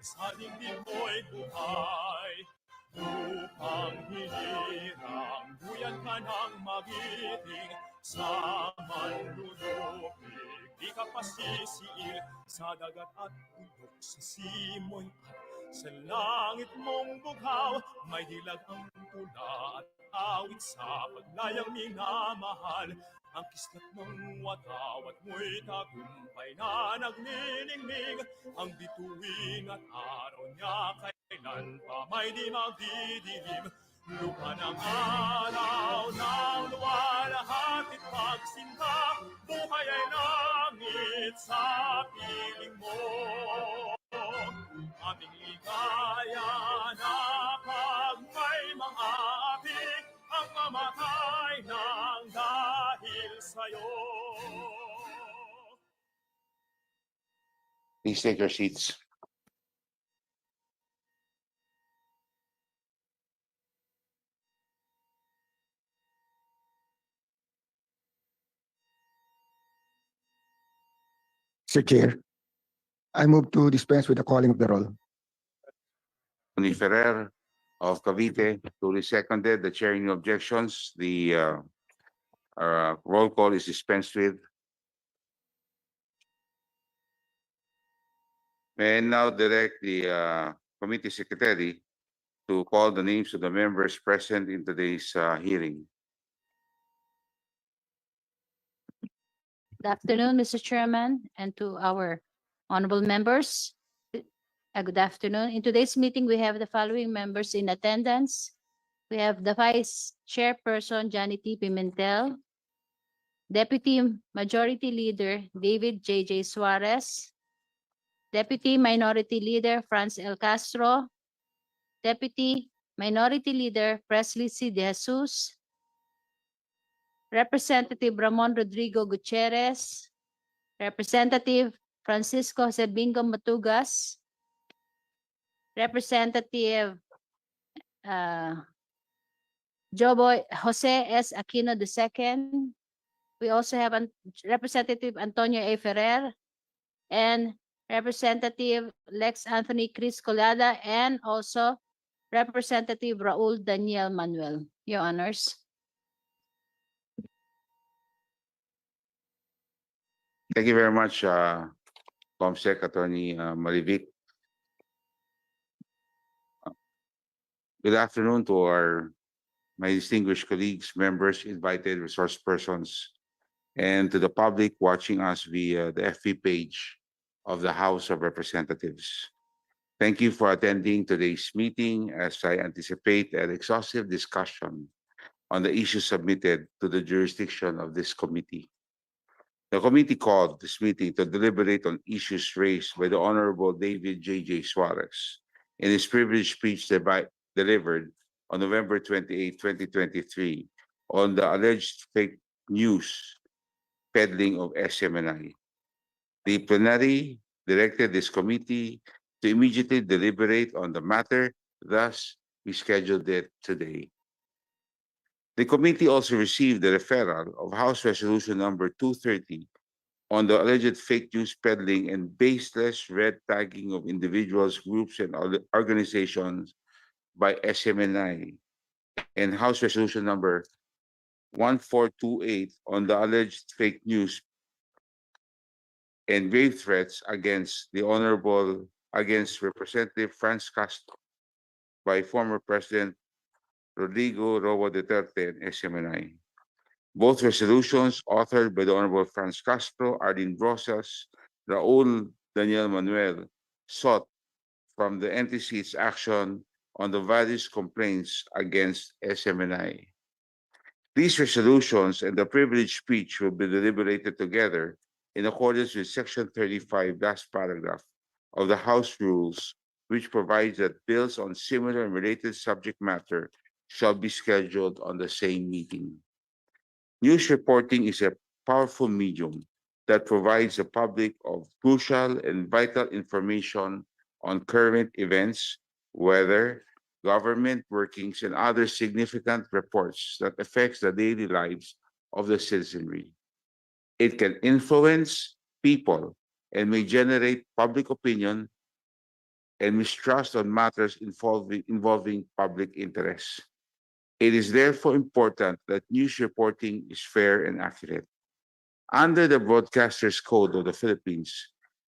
sa dibdib mo'y buhay. Upang hinirang, buyan ka ng magiting, sa manlulupig, di ka pasisiil, sa dagat at bundok, sa simoy at sa langit mong bughaw, may dilag ang tula at awit sa paglayang minamahal. Ang kislat ng watawat mo'y tagumpay na nagniningning, ang bituin at araw niya kailan pa may di magdidilim. Lupa ng araw ng luwalhatit pagsinta, buhay ay langit sa piling mo. Aming ligaya na pag may mga api, ang mamatay ng dahil sa'yo. Please take your seats. Mr. Chair, I move to dispense with the calling of the roll. Tony Ferrer of Cavite, duly seconded. The chair in objections. The roll call is dispensed with. May I now direct the committee secretary to call the names of the members present in today's hearing. Good afternoon, Mr. Chairman, and to our honorable members. Good afternoon. In today's meeting, we have the following members in attendance. We have the Vice Chairperson, Johnny T. Pimentel, Deputy Majority Leader, David J.J. Suarez, Deputy Minority Leader, Franz L. Castro, Deputy Minority Leader, Presley C. De Jesus, Representative Ramon Rodrigo Gutierrez, Representative Francisco Jose Bingo Matugas, Representative Jose S. Aquino II. We also have Representative Antonio A. Ferrer and Representative Lex Anthony Chris Colada, and also Representative Raul Daniel Manuel. Your honors. Thank you very much, Comsec Attorney Marivic. Good afternoon to my distinguished colleagues, members, invited resource persons, and to the public watching us via the FB page of the House of Representatives. Thank you for attending today's meeting as I anticipate an exhaustive discussion on the issues submitted to the jurisdiction of this committee. The committee called this meeting to deliberate on issues raised by the Honorable David J.J. Suarez in his privileged speech delivered on November 28, 2023, on the alleged fake news peddling of SMNI. The plenary directed this committee to immediately deliberate on the matter, thus we scheduled it today. The committee also received the referral of House Resolution number 230 on the alleged fake news peddling and baseless red tagging of individuals, groups, and organizations by SMNI, and House Resolution number 1428 on the alleged fake news and grave threats against Representative Franz Castro by former President Rodrigo Roa Duterte and SMNI. Both resolutions authored by the Honorable Franz Castro, Arlene Rosas, Raul Daniel Manuel, sought from the NTC its action on the various complaints against SMNI. These resolutions and the privileged speech will be deliberated together in accordance with Section 35, last paragraph of the House Rules, which provides that bills on similar and related subject matter shall be scheduled on the same meeting. News reporting is a powerful medium that provides the public of crucial and vital information on current events, weather, government workings, and other significant reports that affects the daily lives of the citizenry. It can influence people and may generate public opinion and mistrust on matters involving public interest. It is therefore important that news reporting is fair and accurate. Under the Broadcasters Code of the Philippines,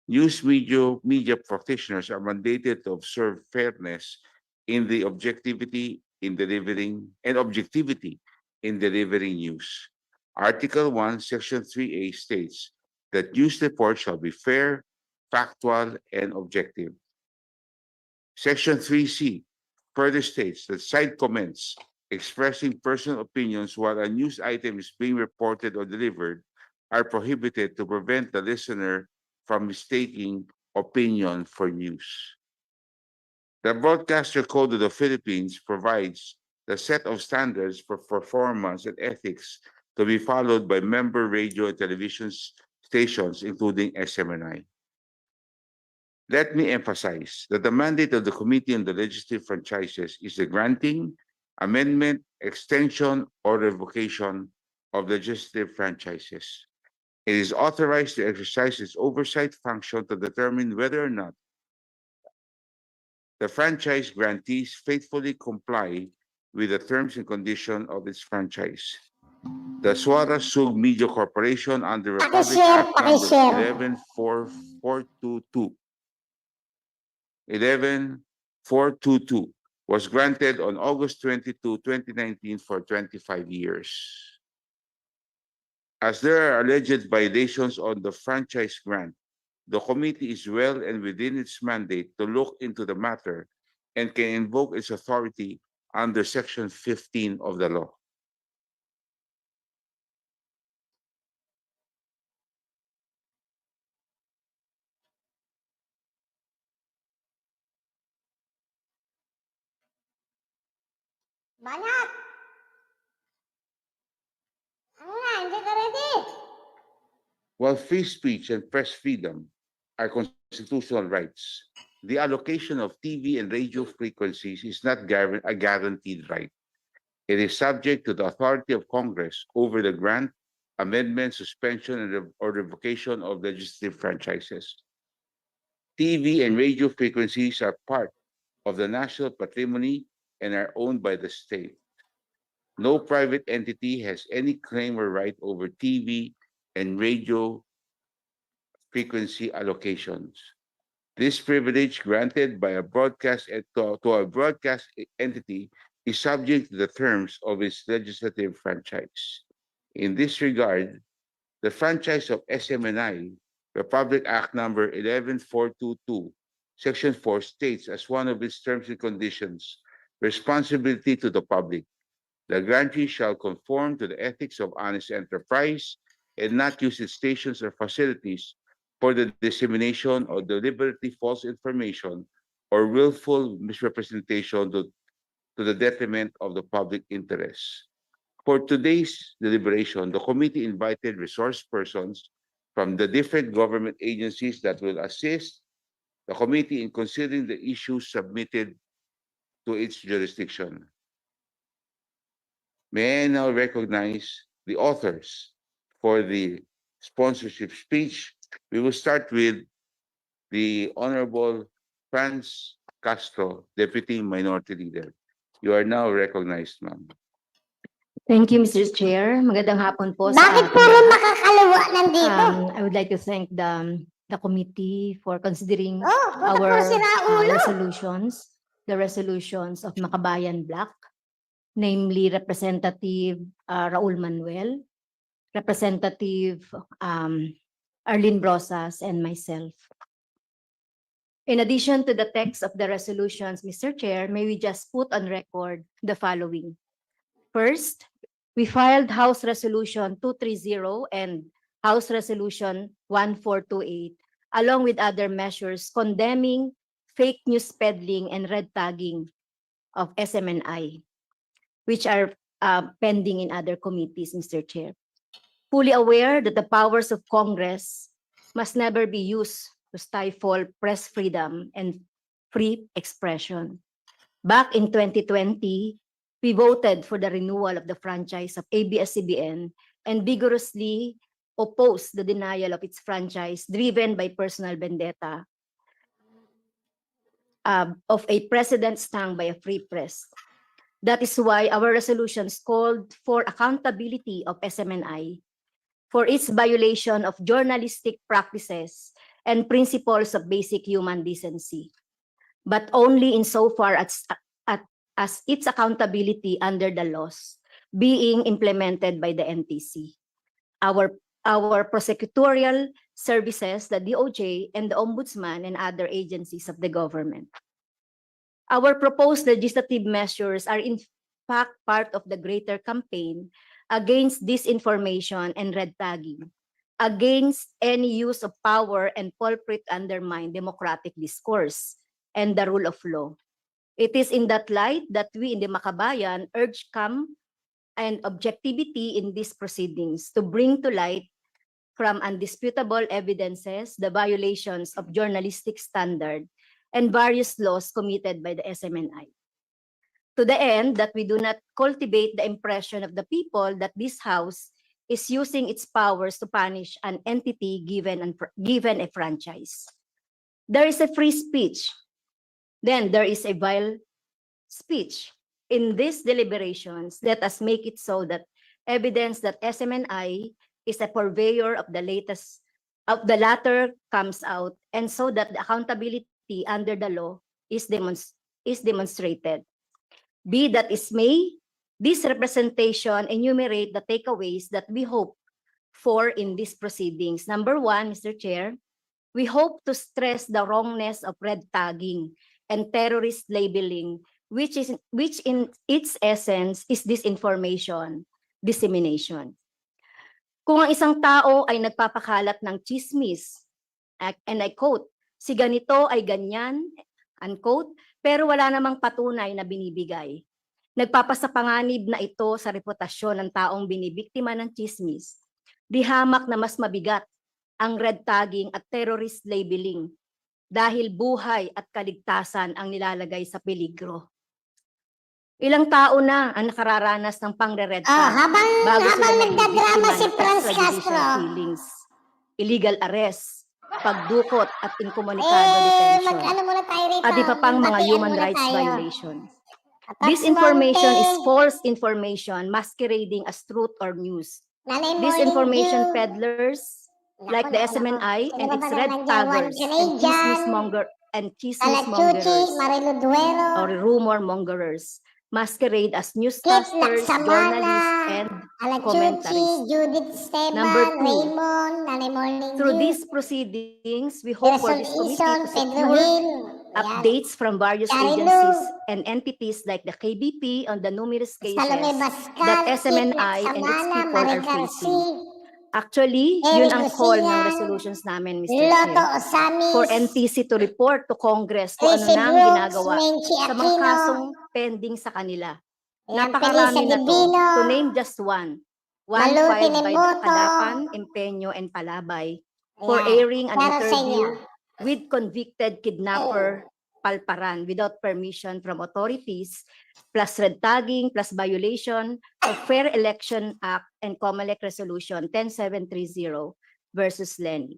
media practitioners are mandated to observe fairness in the objectivity in delivering news. Article 1, Section 3A states that news reports shall be fair, factual, and objective. Section 3C further states that side comments expressing personal opinions while a news item is being reported or delivered are prohibited to prevent the listener from mistaking opinion for news. The Broadcaster Code of the Philippines provides the set of standards for performance and ethics to be followed by member radio and television stations, including SMNI. Let me emphasize that the mandate of the Committee on the Legislative Franchises is the granting, amendment, extension, or revocation of legislative franchises. It is authorized to exercise its oversight function to determine whether or not the franchise grantees faithfully comply with the terms and conditions of its franchise. The Suara Sug Media Corporation under Republic Act number 11422 was granted on August 22, 2019 for 25 years. As there are alleged violations on the franchise grant, the committee is well and within its mandate to look into the matter and can invoke its authority under Section 15 of the law. Banyak. Ano na, hindi ka ready. While free speech and press freedom are constitutional rights, the allocation of TV and radio frequencies is not a guaranteed right. It is subject to the authority of Congress over the grant, amendment, suspension, or revocation of legislative franchises. TV and radio frequencies are part of the national patrimony and are owned by the state. No private entity has any claim or right over TV and radio frequency allocations. This privilege granted by a to a broadcast entity is subject to the terms of its legislative franchise. In this regard, the franchise of SMNI, Republic Act number 11422, Section 4 states as one of its terms and conditions, responsibility to the public. The grantee shall conform to the ethics of honest enterprise and not use its stations or facilities for the dissemination of deliberately false information or willful misrepresentation to the detriment of the public interest. For today's deliberation, the committee invited resource persons from the different government agencies that will assist the committee in considering the issues submitted to its jurisdiction. May I now recognize the authors for the sponsorship speech. We will start with the Honorable Franz Castro, Deputy Minority Leader. You are now recognized, ma'am. Thank you, Mr. Chair. Magandang hapon po sa Bakit ating puro lahat. makakalawa nandito? I would like to thank the committee for considering Ba't our puro siraulo? the resolutions of Makabayan Black, namely Representative Raul Manuel, Representative Arlene Brosas, and myself. In addition to the text of the resolutions, Mr. Chair, may we just put on record the following. First, we filed House Resolution 230 and House Resolution 1428, along with other measures condemning fake news peddling and red tagging of SMNI, which are pending in other committees, Mr. Chair. Fully aware that the powers of Congress must never be used to stifle press freedom and free expression. Back in 2020, we voted for the renewal of the franchise of ABS-CBN and vigorously opposed the denial of its franchise driven by personal vendetta. of a president stung by a free press. That is why our resolutions called for accountability of SMNI for its violation of journalistic practices and principles of basic human decency, but only insofar as its accountability under the laws being implemented by the NTC. Our prosecutorial services, the DOJ and the Ombudsman and other agencies of the government. Our proposed legislative measures are in fact part of the greater campaign against disinformation and red tagging, against any use of power and pulpit undermine democratic discourse and the rule of law. It is in that light that we in the Makabayan urge calm and objectivity in these proceedings to bring to light from undisputable evidences the violations of journalistic standard and various laws committed by the SMNI. To the end that we do not cultivate the impression of the people that this House is using its powers to punish an entity given a franchise. There is a free speech, then there is a vile speech. In these deliberations, let us make it so that evidence that SMNI is a purveyor of the latter comes out, and so that the accountability under the law is demonstrated. Be that is may, this representation enumerate the takeaways that we hope for in these proceedings. Number one, Mr. Chair, we hope to stress the wrongness of red tagging and terrorist labeling, which in its essence is disinformation, dissemination. Kung ang isang tao ay nagpapakalat ng chismis, and I quote, si ganito ay ganyan, unquote, pero wala namang patunay na binibigay. Nagpapasapanganib na ito sa reputasyon ng taong binibiktima ng chismis. Di hamak na mas mabigat ang red tagging at terrorist labeling dahil buhay at kaligtasan ang nilalagay sa peligro. Ilang tao na ang nakararanas ng pangre-red tag bago sila nagdadrama si ng Franz extrajudicial Castro. killings, illegal arrest, pagdukot at inkomunikado detention, Mag-ano muna tayo rito. at iba pang mga Magbatian human muna rights tayo. violations. That's This information one is thing. false information masquerading as truth or news. Nanay These Morning information Dew. peddlers like the SMNI Sino and ba its ba red nandiyan? taggers and Canadian, chismongers Talachuchi, Marilu Duero, or rumor mongerers masquerade as Kit newscasters, Laksamana, journalists, and Alachuchi, commentaries. Judith Esteban, Number two, Raymond, Nanay Morning through Dew, these proceedings, we hope for Gerson this committee Ison, to Pedro secure Hill, updates from various Charilu, agencies and entities like the KBP on the numerous cases Salome Bascal, that Kit SMNI and its Laksamana, people Marie are facing. Garcia, Actually, Eric yun ang call ng Lucian, resolutions namin, Mr. Loto Chair, for Osamis, NTC to report to Congress kung ano Tracy na ang Brooks, ginagawa Menchi sa mga Aquino, kasong pending sa kanila. Felisa Napakarami na to. Divino, To name just one. One Malu filed by the Tinemboto. Kadapan, Empeño, and Palabay for Ayan. airing an Para sa interview inyo. with convicted kidnapper Palparan without permission from authorities, plus red tagging, plus violation of Fair Election Act and COMELEC Resolution 10730 versus Lenny.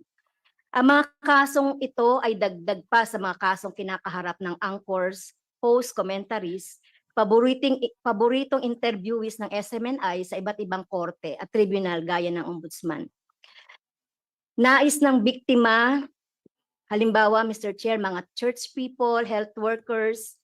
Ang mga kasong ito ay dagdag pa sa mga kasong kinakaharap ng anchors, host, commentaries, paboritong interviewees ng SMNI sa iba't ibang korte at tribunal gaya ng Ombudsman. Nais ng biktima, halimbawa, Mr. Chair, mga church people, health workers,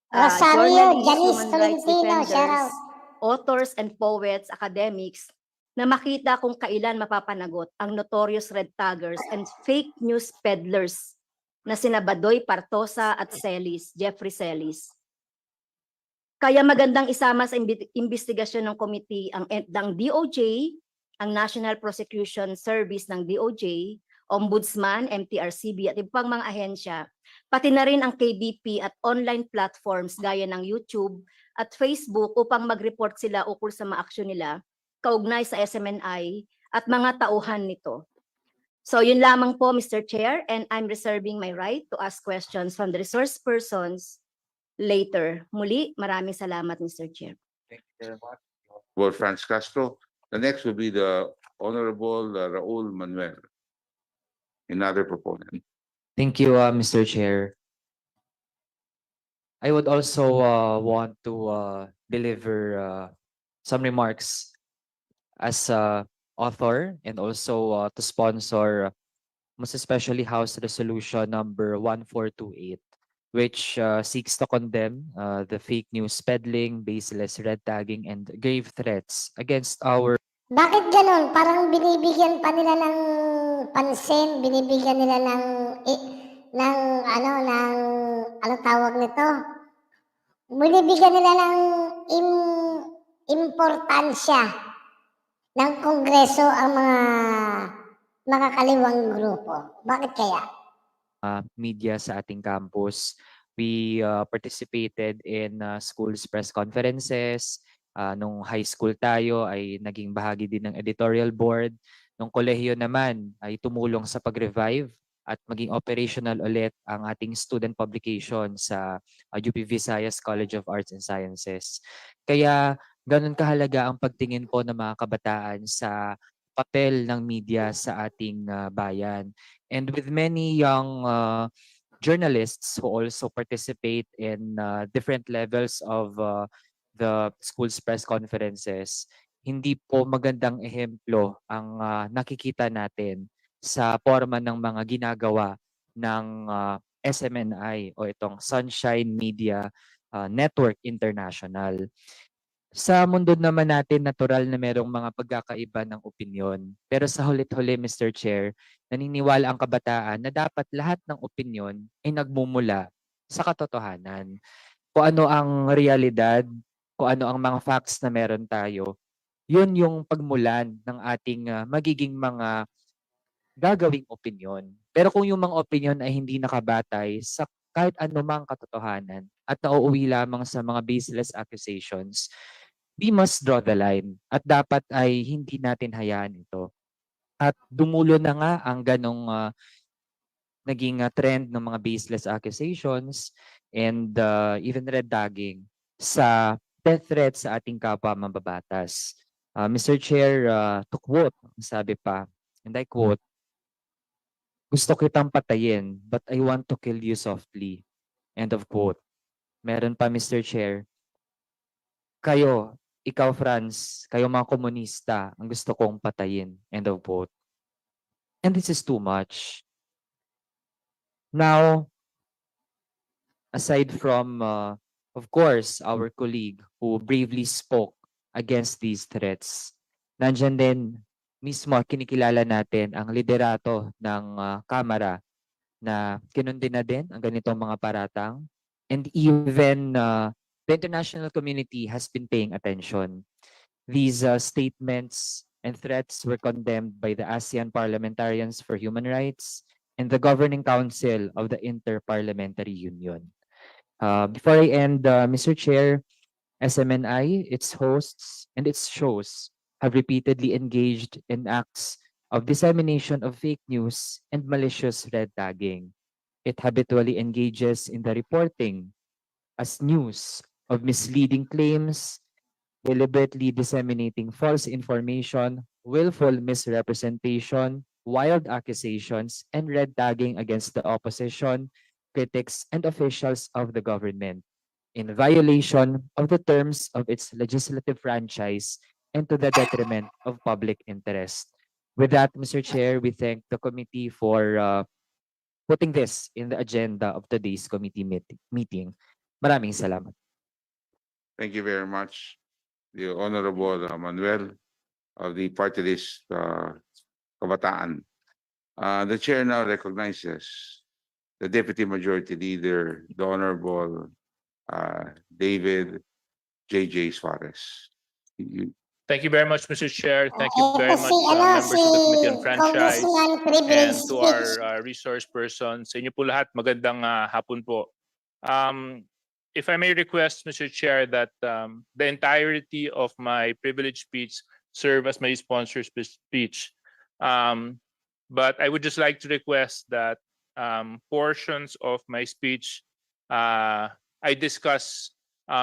Rosario, journalists, Janice human rights Tolentino, shout defenders, out. authors and poets, academics, na makita kung kailan mapapanagot ang notorious red taggers and fake news peddlers na sina Badoy Partosa at Jeffrey Celis. Kaya magandang isama sa investigasyon ng committee ang DOJ, ang National Prosecution Service ng DOJ, Ombudsman, MTRCB at ibang mga ahensya, pati na rin ang KBP at online platforms gaya ng YouTube at Facebook upang mag-report sila ukol sa mga aksyon nila kaugnay sa SMNI at mga tauhan nito. So yun lamang po, Mr. Chair, and I'm reserving my right to ask questions from the resource persons later. Muli, maraming salamat, Mr. Chair. Thank you very much. Well, Franz Castro. The next will be the Honorable Raul Manuel, another proponent. Thank you, Mr. Chair. I would also want to deliver some remarks as author and also to sponsor most especially House Resolution number 1428, which seeks to condemn the fake news peddling, baseless red tagging, and grave threats against our Bakit gano'n? Parang binibigyan pa nila ng pansin, binibigyan nila ng anong tawag nito? Binibigyan nila ng importansya ng Kongreso ang mga makakaliwang grupo. Bakit kaya? media sa ating campus. We participated in schools press conferences. Nung high school tayo ay naging bahagi din ng editorial board. Nung kolehiyo naman ay tumulong sa pag-revive at maging operational ulit ang ating student publication sa UP Visayas College of Arts and Sciences. Kaya ganun kahalaga ang pagtingin po ng mga kabataan sa papel ng media sa ating bayan. And with many young journalists who also participate in different levels of the school's press conferences, hindi po magandang ehemplo ang nakikita natin sa forma ng mga ginagawa ng SMNI o itong Sunshine Media Network International. Sa mundo naman natin, natural na merong mga pagkakaiba ng opinyon. Pero sa hulit-huli, Mr. Chair, naniniwala ang kabataan na dapat lahat ng opinyon ay nagmumula sa katotohanan. Kung ano ang realidad, kung ano ang mga facts na meron tayo, yun yung pagmulan ng ating magiging mga gagawing opinyon. Pero kung yung mga opinyon ay hindi nakabatay sa kahit anumang katotohanan at nauuwi lamang sa mga baseless accusations, we must draw the line at dapat ay hindi natin hayaan ito. At dumulo na nga ang ganong naging trend ng mga baseless accusations and even red tagging sa death threats sa ating kapwa mambabatas. Mr. Chair, to quote, sabi pa, and I quote, "Gusto kitang patayin, but I want to kill you softly." End of quote. Meron pa, Mr. Chair, kayo, ikaw Franz, kayo mga komunista, ang gusto kong patayin. End of quote. And this is too much. Now, aside from, of course, our colleague who bravely spoke against these threats, nandyan din mismo kinikilala natin ang liderato ng Kamara na kinundina din ang ganitong mga paratang. And even the international community has been paying attention. These statements and threats were condemned by the ASEAN Parliamentarians for Human Rights and the Governing Council of the Inter-Parliamentary Union. Before I end, Mr. Chair, SMNI, its hosts, and its shows have repeatedly engaged in acts of dissemination of fake news and malicious red tagging. It habitually engages in the reporting as news of misleading claims, deliberately disseminating false information, willful misrepresentation, wild accusations, and red tagging against the opposition, critics, and officials of the government in violation of the terms of its legislative franchise and to the detriment of public interest. With that, Mr. Chair, we thank the committee for putting this in the agenda of today's committee meeting. Maraming salamat. Thank you very much, the Honorable Manuel of the party list Kabataan. The chair now recognizes the Deputy Majority Leader, the Honorable David J.J. Suarez. Thank you very much, Mr. Chair. Thank you very much, Si members of the Committee on Franchise Congressman and Privilege to our resource persons. Sa inyo po lahat, magandang hapon po. If I may request, Mr. Chair, that the entirety of my privilege speech serve as my sponsor's speech. But I would just like to request that portions of my speech I discuss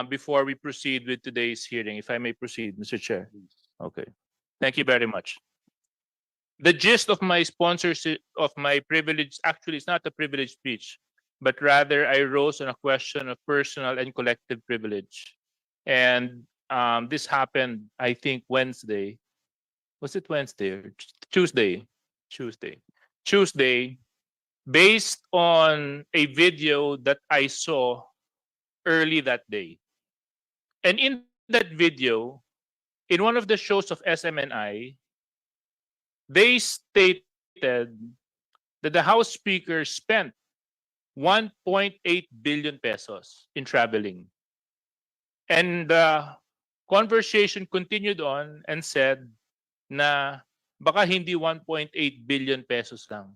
before we proceed with today's hearing. If I may proceed, Mr. Chair. Okay. Thank you very much. The gist of my sponsorship of my privilege, actually it's not a privilege speech, but rather I rose on a question of personal and collective privilege. And this happened, I think, Wednesday. Was it Wednesday or Tuesday? Tuesday. Tuesday, based on a video that I saw early that day. And in that video, in one of the shows of SMNI, they stated that the House Speaker spent 1.8 billion pesos in traveling. And the conversation continued on and said na baka hindi 1.8 billion pesos lang.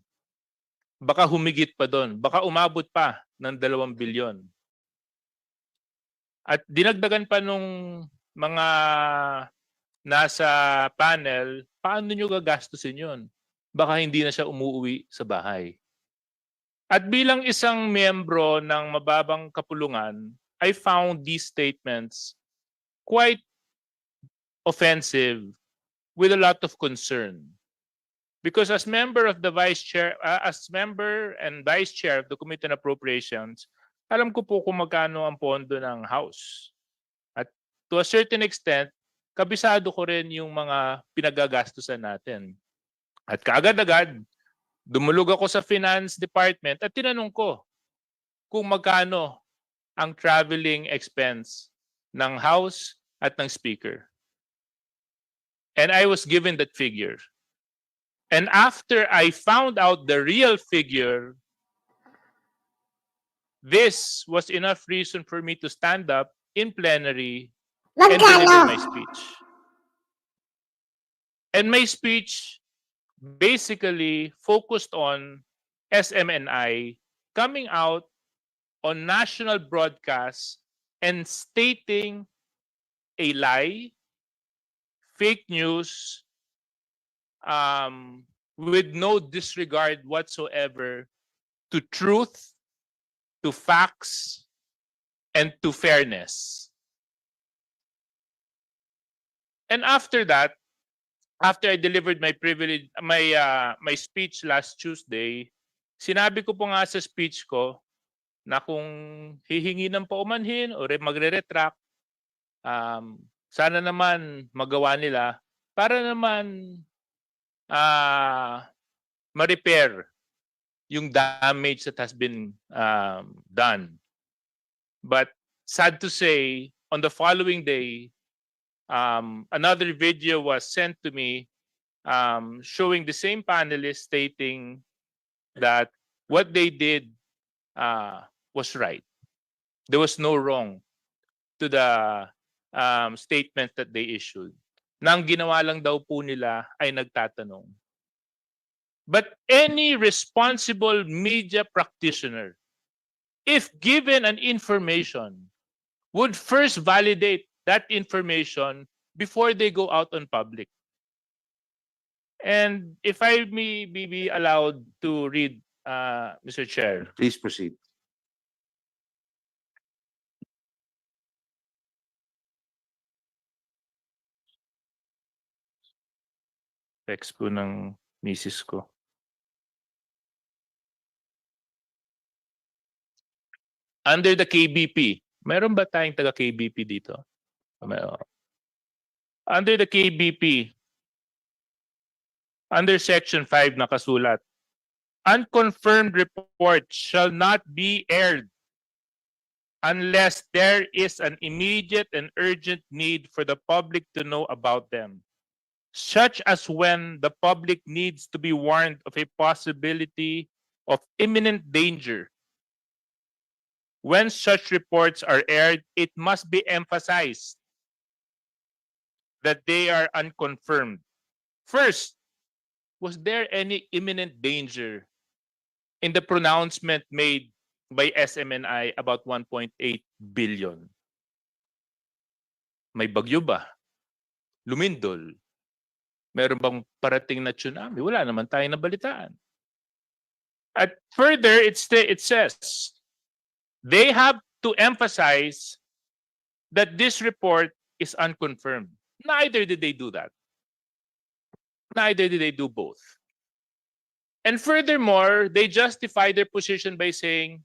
Baka humigit pa doon. Baka umabot pa ng 2 bilyon. At dinagdagan pa nung mga nasa panel, paano nyo gagastusin yun? Baka hindi na siya umuwi sa bahay. At bilang isang miyembro ng mababang kapulungan, I found these statements quite offensive with a lot of concern. Because as member of the vice chair, as member and vice chair of the Committee on Appropriations, alam ko po kung magkano ang pondo ng House. At to a certain extent, kabisado ko rin yung mga pinagagastusan natin. At kaagad-agad, dumulog ako sa Finance Department at tinanong ko kung magkano ang traveling expense ng House at ng Speaker. And I was given that figure. And after I found out the real figure, this was enough reason for me to stand up in plenary and deliver my Magkano? speech. And my speech basically focused on SMNI coming out on national broadcast and stating a lie, fake news, with no disregard whatsoever to truth, to facts, and to fairness. And after that, after I delivered my my speech last Tuesday, sinabi ko po nga sa speech ko na kung hihingi ng paumanhin o magre-retract, sana naman magawa nila para naman ma-repair yung damage that has been done. But sad to say, on the following day, another video was sent to me showing the same panelists stating that what they did was right. There was no wrong to the statement that they issued. Nang ginawa lang daw po nila ay nagtatanong. But any responsible media practitioner, if given an information, would first validate that information before they go out on public. And if I may be allowed to read, Mr. Chair. Please proceed. Text po ng misis ko. Under the KBP, meron ba tayong taga KBP dito? Under the KBP, under Section 5 nakasulat, unconfirmed reports shall not be aired unless there is an immediate and urgent need for the public to know about them, such as when the public needs to be warned of a possibility of imminent danger. When such reports are aired, it must be emphasized that they are unconfirmed. First, was there any imminent danger in the pronouncement made by SMNI about 1.8 billion? May bagyo ba? Lumindol? Meron bang parating na tsunami? Wala naman tayong nabalitaan. At further, it says, they have to emphasize that this report is unconfirmed. Neither did they do that. Neither did they do both. And furthermore, they justify their position by saying,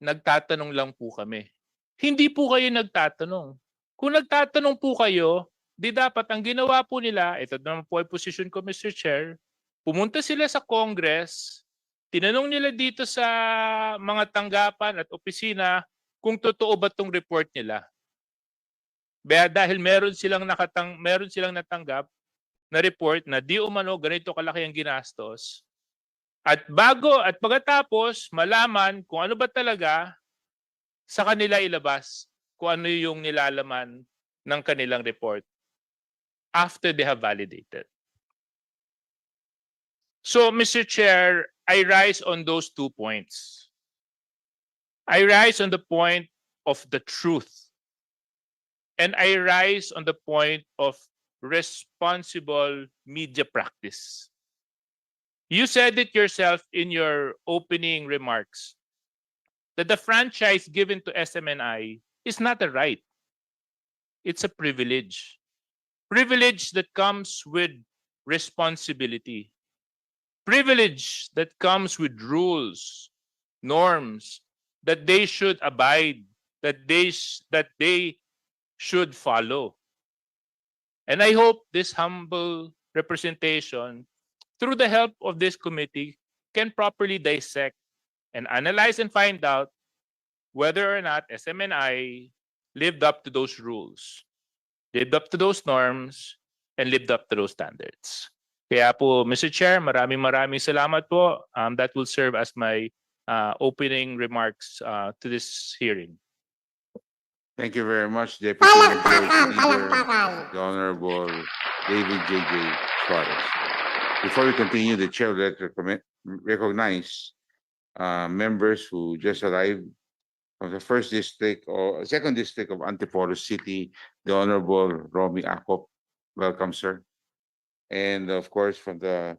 nagtatanong lang po kami. Hindi po kayo nagtatanong. Kung nagtatanong po kayo, di dapat ang ginawa po nila, ito naman po ay position ko, Mr. Chair, pumunta sila sa Congress, tinanong nila dito sa mga tanggapan at opisina kung totoo ba itong report nila. Dahil meron silang natanggap na report na di umano ganito kalaki ang ginastos. At pagkatapos malaman kung ano ba talaga, sa kanila ilabas kung ano yung nilalaman ng kanilang report after they have validated. So, Mr. Chair, I rise on those 2 points. I rise on the point of the truth, and I rise on the point of responsible media practice. You said it yourself in your opening remarks that the franchise given to SMNI is not a right. It's a privilege. Privilege that comes with responsibility. Privilege that comes with rules, norms that they should abide, that they should follow. And I hope this humble representation, through the help of this committee, can properly dissect and analyze and find out whether or not SMNI lived up to those rules, lived up to those norms, and lived up to those standards. Kaya po, Mr. Chair, maraming salamat po. That will serve as my opening remarks to this hearing. Thank you very much, Deputy Majority Leader, the Honorable David J.J. Suarez. Before we continue, the Chair would like to recognize members who just arrived from the first district or second district of Antipolo City, the Honorable Romy Acop. Welcome, sir. And of course, from the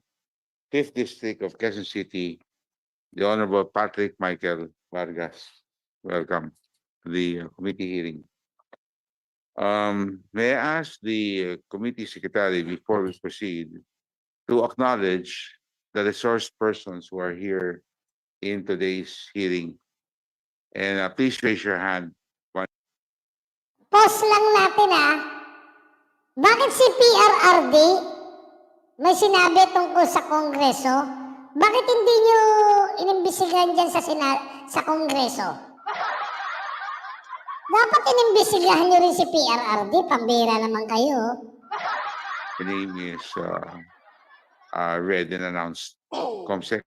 5th district of Quezon City, the Honorable Patrick Michael Vargas. Welcome to the committee hearing. May I ask the committee secretary before we proceed to acknowledge the resource persons who are here in today's hearing. And please raise your hand. Pause lang natin Bakit si PRRD may sinabi tungkol sa Kongreso? Bakit hindi nyo inimbisigahan dyan sa Kongreso? Dapat inimbisigahan nyo rin si PRRD. Pambira naman kayo. The name is read and announced. Comsec.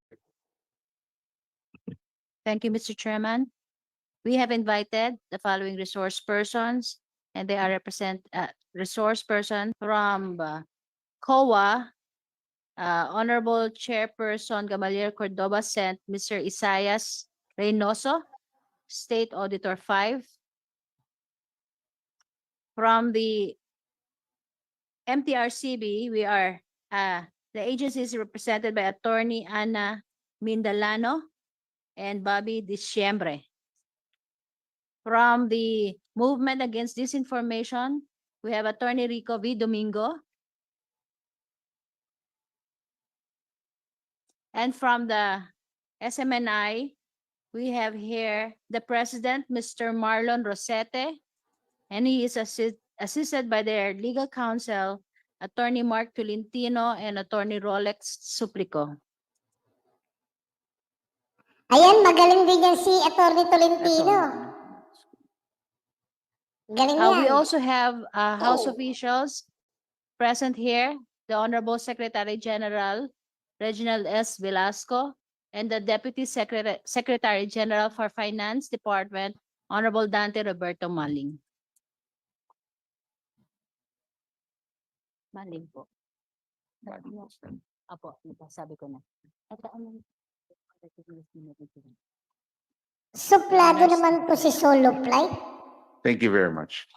Thank you, Mr. Chairman. We have invited the following resource persons, and they are resource person from COA, Honorable Chairperson Gamaliel Cordoba sent Mr. Isaias Reynoso, State Auditor 5. From the MTRCB, the agency is represented by Attorney Ana Mindalano and Bobby Diciembre. From the Movement Against Disinformation, we have Attorney Rico V. Domingo. And from the SMNI, we have here the President, Mr. Marlon Rosete, and he is assisted by their legal counsel, Attorney Mark Tolentino and Attorney Rolex Suplico. Ayan, magaling din yan si Attorney Tolentino. Galing yan. We also have House officials present here, the Honorable Secretary General Reginald S. Velasco, and the Deputy Secretary General for Finance Department, Honorable Dante Roberto Maling. Maling po. Apo, sabi ko na. Suplado naman po si Solo Flight. Thank you very much.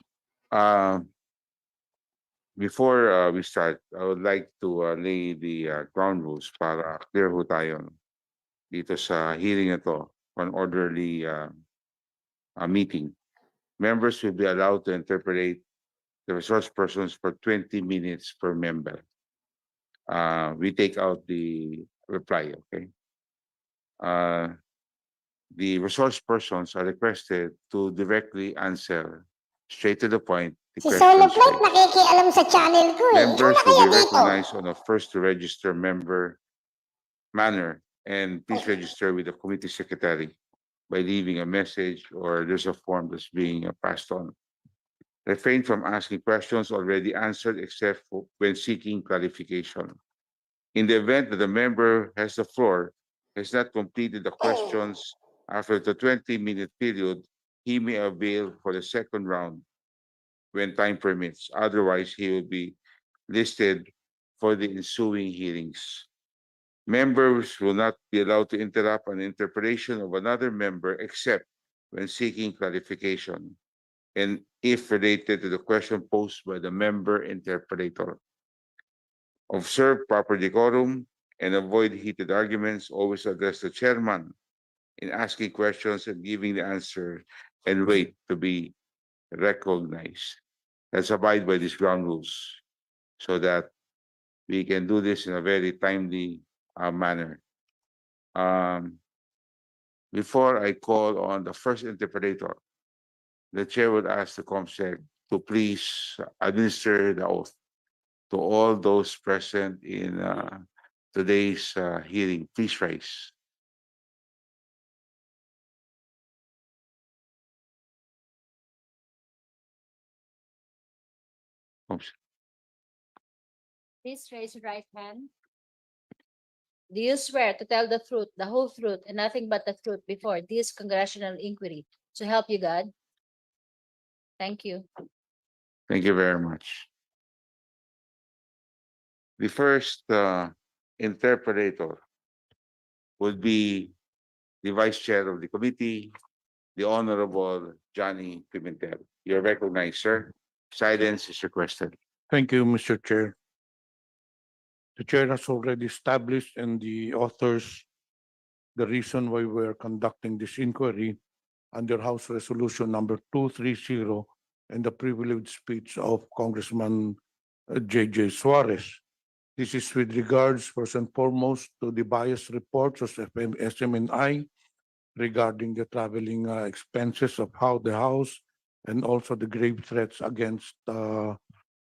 Before we start, I would like to lay the ground rules para clear ho tayo dito sa hearing na to, an orderly meeting. Members will be allowed to interpret the resource persons for 20 minutes per member. We take out the reply, okay? the resource persons are requested to directly answer straight to the point the Si Solo questions Plate raised. nakikialam sa channel ko eh. Ikaw Members na will kaya be dito? recognized on a first to register member manner, and please register with the committee secretary by leaving a message, or there's a form that's being passed on. Refrain from asking questions already answered except when seeking clarification. In the event that the member has the floor, has not completed the questions after the 20-minute period, he may avail for the second round when time permits. Otherwise, he will be listed for the ensuing hearings. Members will not be allowed to interrupt an interpretation of another member except when seeking clarification and if related to the question posed by the member interpreter. Observe proper decorum and avoid heated arguments. Always address the chairman in asking questions and giving the answer, and wait to be recognized. Let's abide by these ground rules so that we can do this in a very timely manner. Before I call on the first interpreter, the chair would ask the COMSEC to please administer the oath to all those present in today's hearing. Please rise. COMSEC. Please raise your right hand. Do you swear to tell the truth, the whole truth, and nothing but the truth before this congressional inquiry? So help you God. Thank you. Thank you very much. The first interpreter would be the vice chair of the committee, the Honorable Johnny Pimentel. You're recognized, sir. Silence is requested. Thank you, Mr. Chair. The chair has already established and the authors the reason why we're conducting this inquiry under House Resolution number 230 and the privileged speech of Congressman J.J. Suarez. This is with regards first and foremost to the bias reports of SMNI regarding the traveling expenses of how the House and also the grave threats against the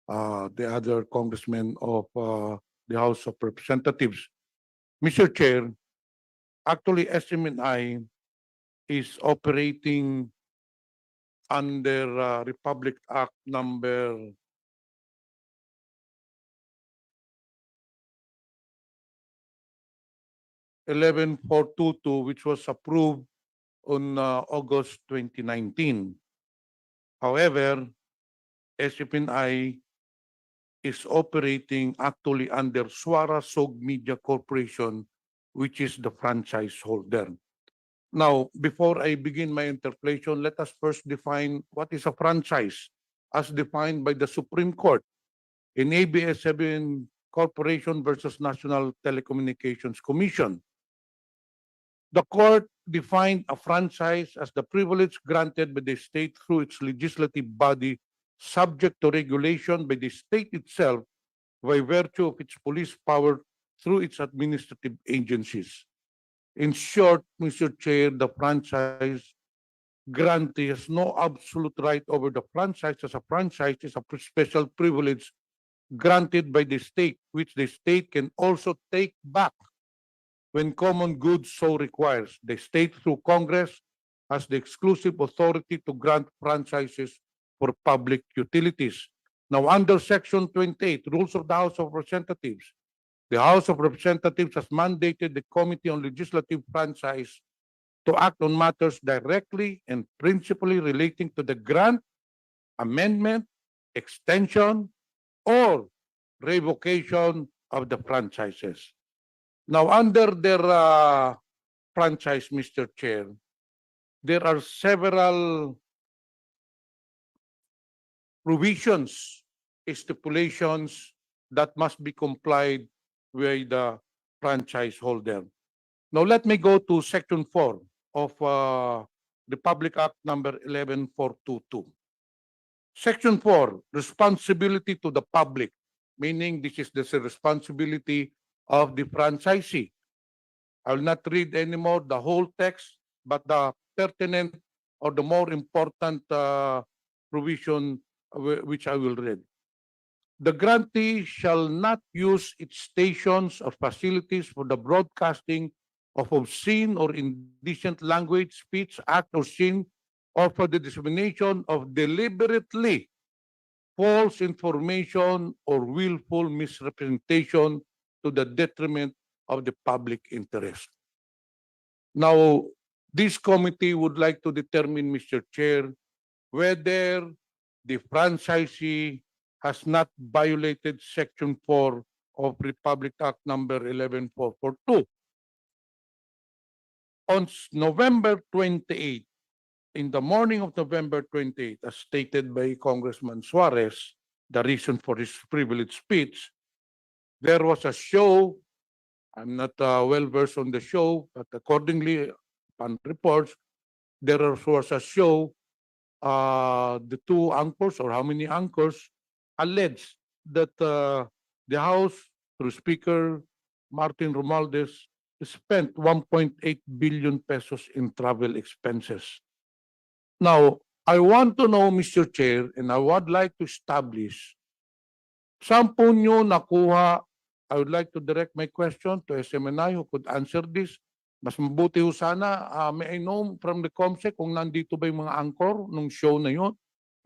other congressmen of the House of Representatives. Mr. Chair, actually SMNI is operating under Republic Act number 11422, which was approved on August 2019. However, SMNI is operating actually under Suara Sog Media Corporation, which is the franchise holder. Now, before I begin my interpretation, let us first define what is a franchise as defined by the Supreme Court in ABS 7 Corporation versus National Telecommunications Commission. The court defined a franchise as the privilege granted by the state through its legislative body subject to regulation by the state itself by virtue of its police power through its administrative agencies. In short, Mr. Chair, the franchise grantee has no absolute right over the franchise, as a franchise is a special privilege granted by the state, which the state can also take back when common good so requires. The state, through Congress, has the exclusive authority to grant franchises for public utilities. Now, under Section 28, Rules of the House of Representatives, the House of Representatives has mandated the Committee on Legislative Franchise to act on matters directly and principally relating to the grant, amendment, extension, or revocation of the franchises. Now, under their franchise, Mr. Chair, there are several provisions, stipulations that must be complied with the franchise holder. Now, let me go to Section 4 of the Public Act number 11422. Section 4, responsibility to the public, meaning this is the responsibility of the franchisee. I will not read anymore the whole text. but the pertinent or the more important provision which I will read. The grantee shall not use its stations or facilities for the broadcasting of obscene or indecent language, speech, act, or scene, or for the dissemination of deliberately false information or willful misrepresentation to the detriment of the public interest. Now, this committee would like to determine, Mr. Chair, whether the franchisee has not violated Section 4 of Republic Act number 11442. On November 28, in the morning of November 28, as stated by Congressman Suarez, the reason for his privileged speech, there was a show. I'm not well-versed on the show, but accordingly, upon reports, there was a show. The two anchors, or how many anchors, alleged that the House, through Speaker Martin Romualdez, spent 1.8 billion pesos in travel expenses. Now, I want to know, Mr. Chair, and I would like to establish, saan po nyo nakuha? I would like to direct my question to SMNI who could answer this. Mas mabuti ho sana, may I know from the COMSEC kung nandito ba yung mga anchor nung show na yun?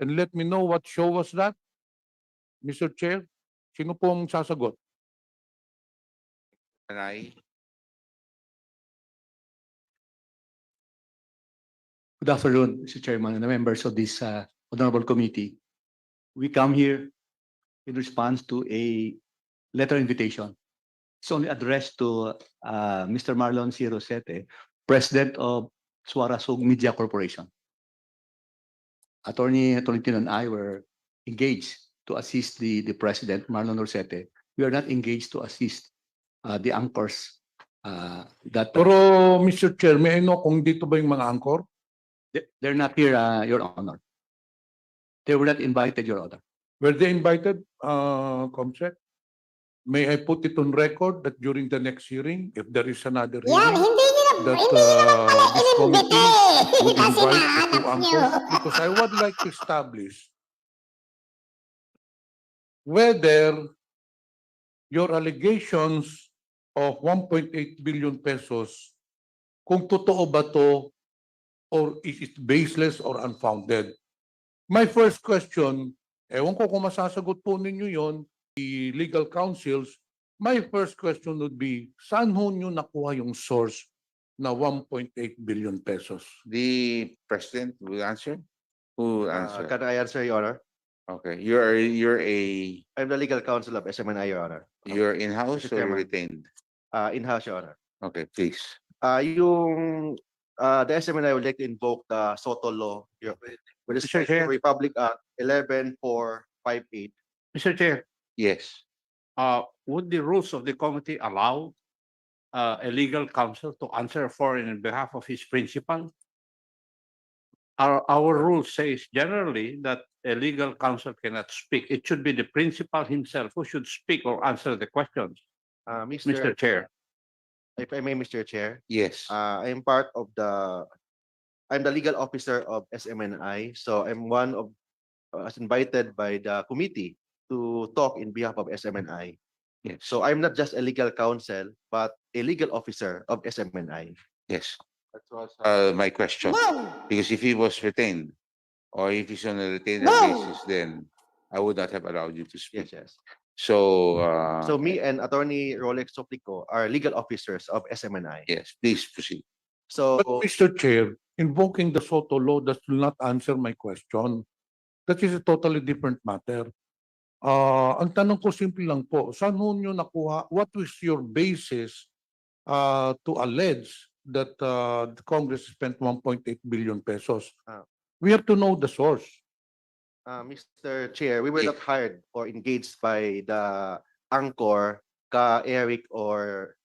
And let me know what show was that? Mr. Chair, sino po ang sasagot? And I, Good afternoon, Mr. Chairman and the members of this honorable committee. We come here in response to a letter invitation. It's only addressed to Mr. Marlon C. Rosete, President of Suarasug Media Corporation. Attorney Tolentino and I were engaged to assist the President, Marlon Rosete. We are not engaged to assist the anchors that Pero, Mr. Chair, may I know kung dito ba yung mga anchor? they're not here, Your Honor. They were not invited, Your Honor. Were they invited, COMSEC? May I put it on record that during the next hearing, if there is another Yan, hearing, hindi nyo that hindi nyo naman pala this inimbite committee would kasi invite the two nahanap nyo. anchors, because I would like to establish whether your allegations of 1.8 billion pesos, kung totoo ba to or is it baseless or unfounded? My first question, ewan ko kung masasagot po ninyo yon, the legal counsels, my first question would be, saan ho nyo nakuha yung source na 1.8 billion pesos? the President will answer? Who will answer? Can I answer, Your Honor? Okay, you're I'm the legal counsel of SMNI, Your Honor. you're in-house Mr. or Chairman. retained? In-house, Your Honor. Okay, please. The SMNI would like to invoke the SOTO law with respect to Chair. Republic Act 11458. Mr. Chair, Yes. would the rules of the committee allow a legal counsel to answer for and in behalf of his principal? Our rule says generally that a legal counsel cannot speak. It should be the principal himself who should speak or answer the questions. Mr. Chair. If I may, Mr. Chair, Yes. I'm the legal officer of SMNI, so I'm one of as invited by the committee to talk in behalf of SMNI. Yes. So I'm not just a legal counsel, but a legal officer of SMNI. Yes. That was my question. No! Because if he was retained, or if he's on a retainer No! basis, then I would not have allowed you to speak. Yes. So, So me and Attorney Rolex Soplico are legal officers of SMNI. yes, please proceed. So But Mr. Chair, invoking the SOTO law does not answer my question. That is a totally different matter. Ang tanong ko simple lang po, saan ho nyo nakuha, what was your basis to allege that the Congress spent 1.8 billion pesos? We have to know the source. Mr. Chair, we were not hired or engaged by the anchor, Eric or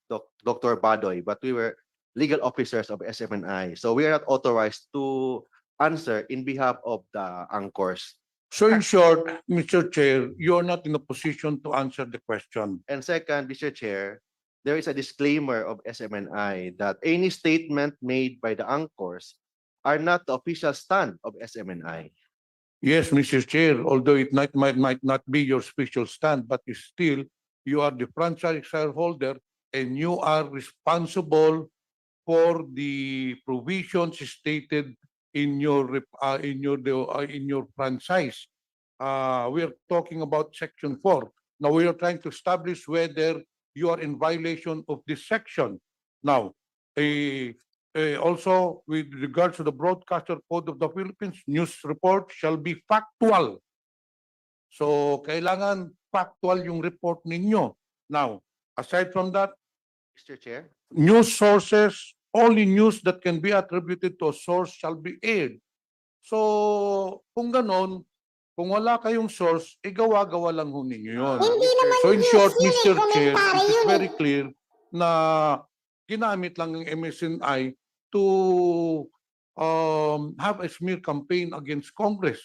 Dr. Badoy, but we were legal officers of SMNI. So we are not authorized to answer in behalf of the anchors. So in short, Mr. Chair, you are not in a position to answer the question. And second, Mr. Chair, there is a disclaimer of SMNI that any statement made by the anchors are not the official stand of SMNI. Yes, Mr. Chair, although it might not be your special stand, but still, you are the franchise shareholder and you are responsible for the provisions stated in your franchise. We are talking about Section 4. Now, we are trying to establish whether you are in violation of this section. Now, also, with regards to the Broadcaster Code of the Philippines, news report shall be factual. So, kailangan factual yung report ninyo. Now, aside from that, Mr. Chair, news sources, only news that can be attributed to a source shall be aired. So, kung ganon, kung wala kayong source, gawa-gawa lang ho ninyo yun. Hindi naman So in news short, yun eh, Mr. Chair, komentary it is yun very eh. clear na ginamit lang ng MSNI to have a smear campaign against Congress.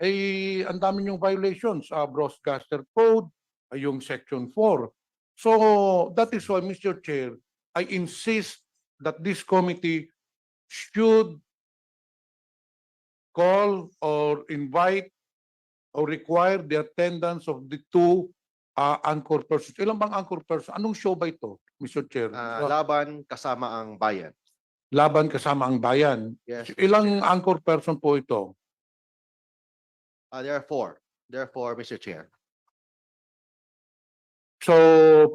Ang dami yung violations, Broadcaster Code, yung Section 4. So that is why, Mr. Chair, I insist that this committee should call or invite or require the attendance of the two anchor persons. Ilan bang anchor person? Anong show ba ito, Mr. Chair? laban kasama ang bayan. Laban kasama ang bayan. Yes, Mr. Ilang Chair. anchor person po ito? There are four. Therefore, Mr. Chair. So,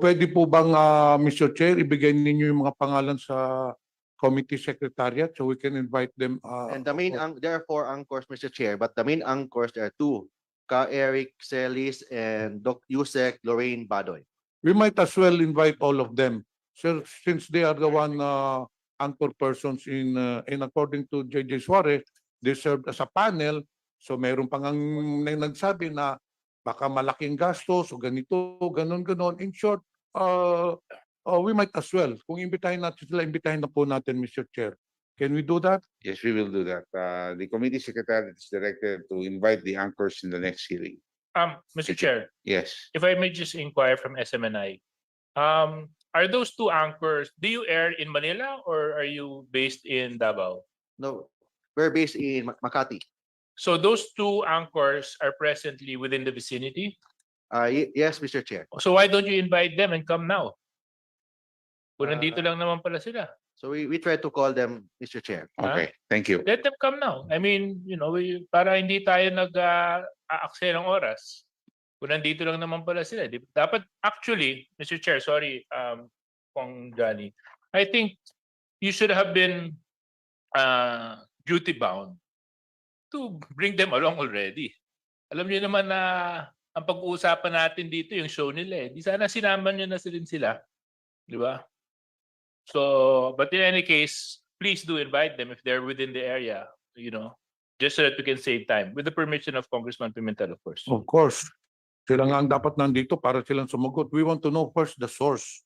pwede po bang, Mr. Chair, ibigay ninyo yung mga pangalan sa committee secretariat so we can invite them? And the main, there are four anchors, Mr. Chair, but the main anchors, there are two. Eric Celis and Doc Yusek Lorraine Badoy. We might as well invite all of them. So, since they are the one anchor persons in according to JJ Suarez, they served as a panel. So mayroon pang nagsabi na baka malaking gastos o ganito, ganon. In short, we might as well. Kung imbitahin natin sila, imbitahin na po natin, Mr. Chair. Can we do that? Yes, we will do that. The committee secretary is directed to invite the anchors in the next hearing. Mr. Chair, Yes. if I may just inquire from SMNI, are those two anchors, do you air in Manila or are you based in Davao? No, we're based in Makati. So those two anchors are presently within the vicinity. Yes, Mr. Chair. So why don't you invite them and come now? Kung Ah. nandito lang naman pala sila. So we try to call them, Mr. Chair. Okay, thank you. Let them come now. I mean, para hindi tayo nag-aaksaya ng oras. Kung nandito lang naman pala sila. Dapat, actually, Mr. Chair, sorry, Kong Johnny, I think you should have been duty-bound to bring them along already. Alam niyo naman na ang pag-uusapan natin dito yung show nila eh. Di sana sinama niyo na sila. Di ba? So, but in any case, please do invite them if they're within the area, just so that we can save time. With the permission of Congressman Pimentel, of course. Of course. Sila nga ang dapat nandito para silang sumagot. We want to know first the source.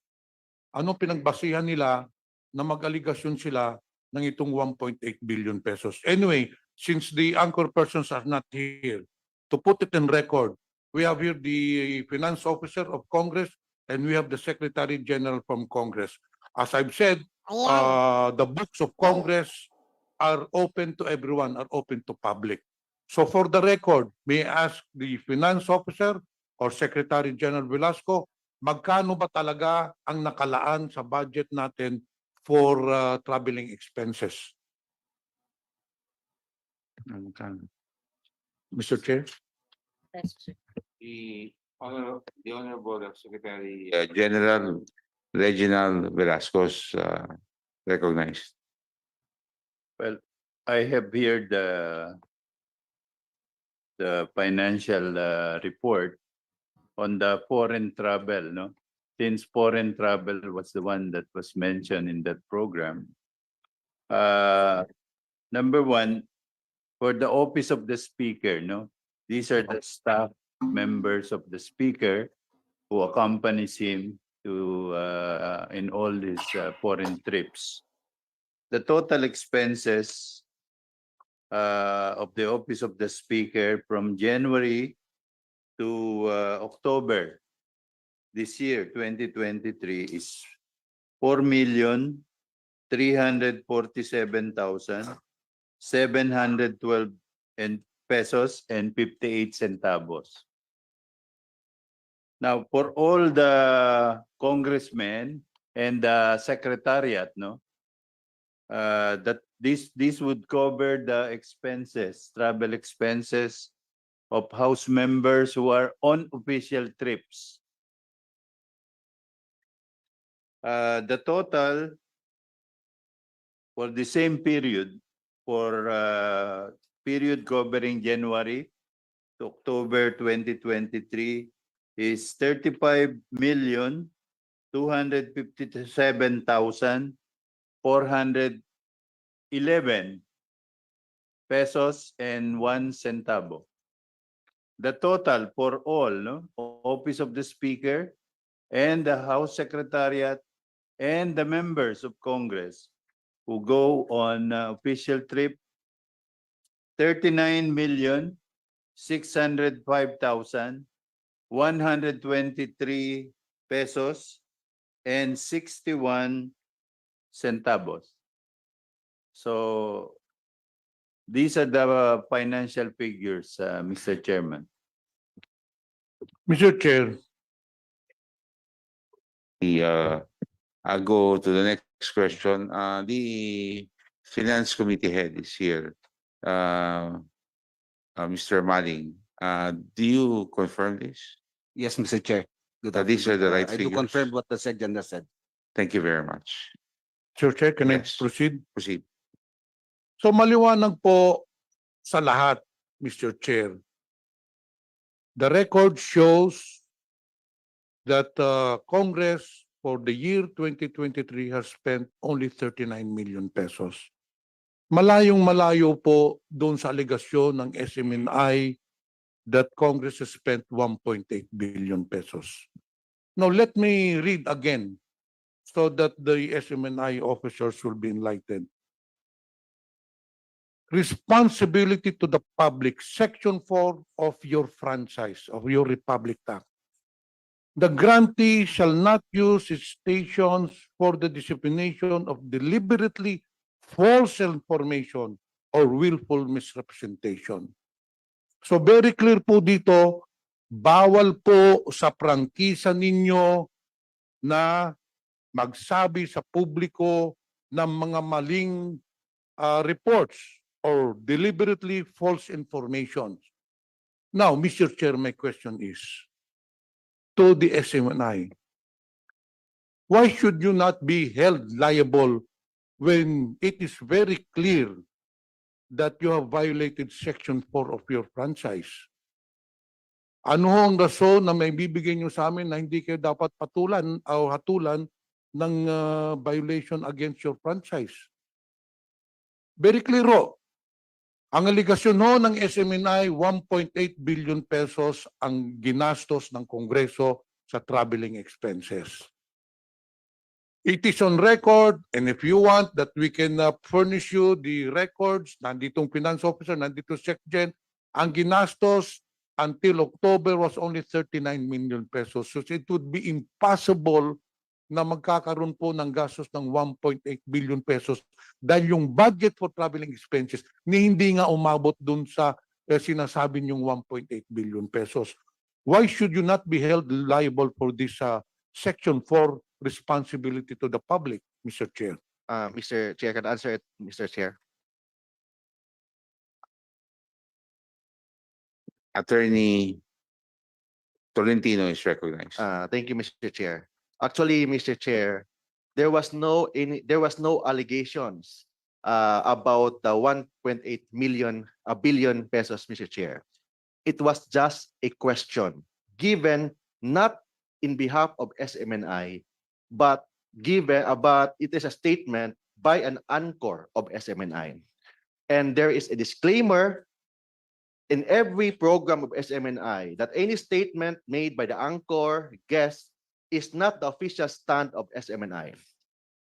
Anong pinagbasihan nila na mag-aligasyon sila ng itong 1.8 billion pesos? Anyway, since the anchor persons are not here, to put it in record, we have here the finance officer of Congress and we have the Secretary General from Congress. As I've said, the books of Congress are open to everyone, are open to public. So for the record, may I ask the finance officer or Secretary General Velasco, magkano ba talaga ang nakalaan sa budget natin for traveling expenses? Mr. Chair? The Honorable Secretary General Reginald Velasco's recognized. Well, I have here the financial report on the foreign travel, no? Since foreign travel was the one that was mentioned in that program. Number one, for the office of the speaker, no? These are the staff members of the speaker who accompanies him to in all his foreign trips. The total expenses of the office of the speaker from January to October this year, 2023, is 4,347,712 and pesos and 58 centavos. Now, for all the congressmen and the secretariat, that this would cover the expenses, travel expenses of House members who are on official trips. The total for the same period, for period covering January to October 2023, is 35,257,411 pesos and 1 centavo. The total for all, Office of the Speaker and the House Secretariat and the members of Congress who go on official trip, 39,605,123 pesos and 61 centavos. So these are the financial figures, Mr. Chairman. Mr. Chair, I'll go to the next question. The Finance Committee head is here. Mr. Maling, do you confirm this? Yes, Mr. Chair. Good These are the afternoon. right I do figures? confirm what the agenda said. Thank you very much. Mr. Chair, can I Yes. proceed? Proceed. So maliwanag po sa lahat, Mr. Chair. The record shows that Congress for the year 2023 has spent only 39 million pesos. Malayong malayo po doon sa alegasyon ng SMNI that Congress has spent 1.8 billion pesos. Now let me read again so that the SMNI officers will be enlightened. Responsibility to the public, Section 4 of your franchise, of your Republic Act. The grantee shall not use its stations for the dissemination of deliberately false information or willful misrepresentation. So very clear po dito, bawal po sa prangkisa ninyo na magsabi sa publiko ng mga maling reports or deliberately false information. Now, Mr. Chair, my question is, to the SMNI, why should you not be held liable when it is very clear that you have violated Section 4 of your franchise? Ano ang rason na may bibigay nyo sa amin na hindi kayo dapat patulan o hatulan ng violation against your franchise? Very clear ho. Ang aligasyon ho ng SMNI, 1.8 billion pesos ang ginastos ng Kongreso sa traveling expenses. It is on record, and if you want that we can furnish you the records, nanditong finance officer, nandito SecGen, ang ginastos until October was only 39 million pesos. So it would be impossible na magkakaroon po ng gastos ng 1.8 billion pesos dahil yung budget for traveling expenses ni hindi nga umabot dun sa sinasabi niyong 1.8 billion pesos. Why should you not be held liable for this Section 4 responsibility to the public, Mr. Chair? Mr. Chair, can I answer it, Mr. Chair? Attorney Tolentino is recognized. Thank you, Mr. Chair. Actually, Mr. Chair, there was no allegations about the 1.8 billion pesos, Mr. Chair. It was just a question given not in behalf of SMNI, but it is a statement by an anchor of SMNI. And there is a disclaimer in every program of SMNI that any statement made by the anchor guest is not the official stand of SMNI.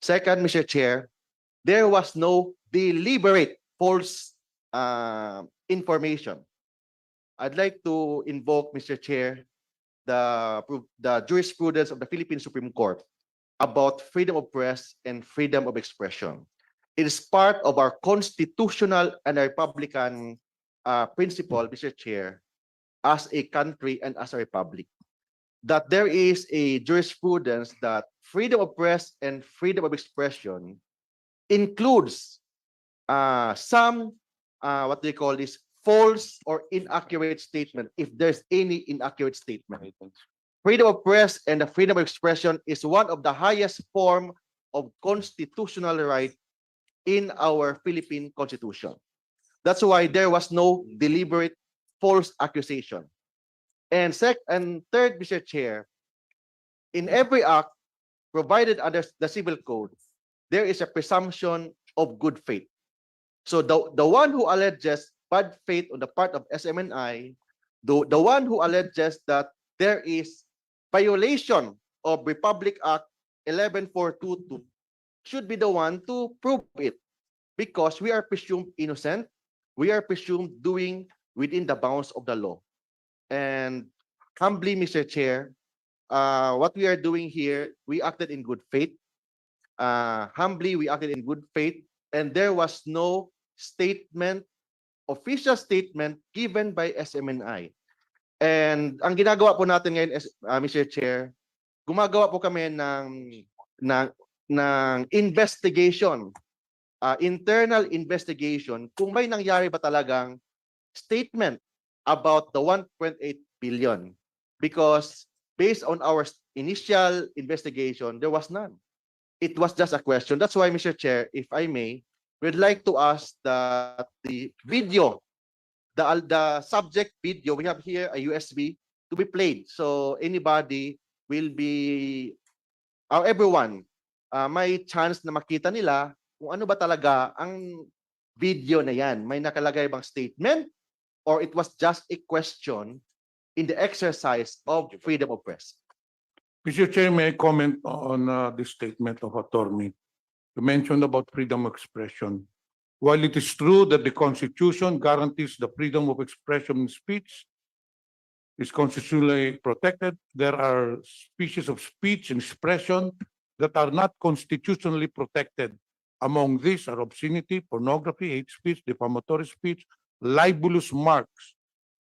Second, Mr. Chair, there was no deliberate false information. I'd like to invoke, Mr. Chair, the jurisprudence of the Philippine Supreme Court. about freedom of press and freedom of expression. It is part of our constitutional and Republican principle, Mr. Chair, as a country and as a republic, that there is a jurisprudence that freedom of press and freedom of expression includes some what they call this false or inaccurate statement, if there's any inaccurate statement. Freedom of press and the freedom of expression is one of the highest form of constitutional right in our Philippine Constitution. That's why there was no deliberate false accusation. And third, Mr. Chair, in every act provided under the Civil Code, there is a presumption of good faith. So the one who alleges bad faith on the part of SMNI, the one who alleges that there is violation of Republic Act 11422 should be the one to prove it, because we are presumed innocent, we are presumed doing within the bounds of the law. And humbly, Mr. Chair, what we are doing here, we acted in good faith. Humbly, we acted in good faith, and there was no statement, official statement given by SMNI. And ang ginagawa po natin ngayon, Mr. Chair, gumagawa po kami ng investigation, internal investigation, kung may nangyari ba talagang statement about the 1.8 billion. Because based on our initial investigation, there was none. It was just a question. That's why, Mr. Chair, if I may, we'd like to ask that the video, the subject video, we have here a USB to be played. So anybody will be, everyone, may chance na makita nila kung ano ba talaga ang video na yan. May nakalagay bang statement, or it was just a question in the exercise of freedom of press? Mr. Chair, may I comment on this statement of attorney? You mentioned about freedom of expression. While it is true that the Constitution guarantees the freedom of expression and speech is constitutionally protected, there are species of speech and expression that are not constitutionally protected. Among these are obscenity, pornography, hate speech, defamatory speech, libelous marks,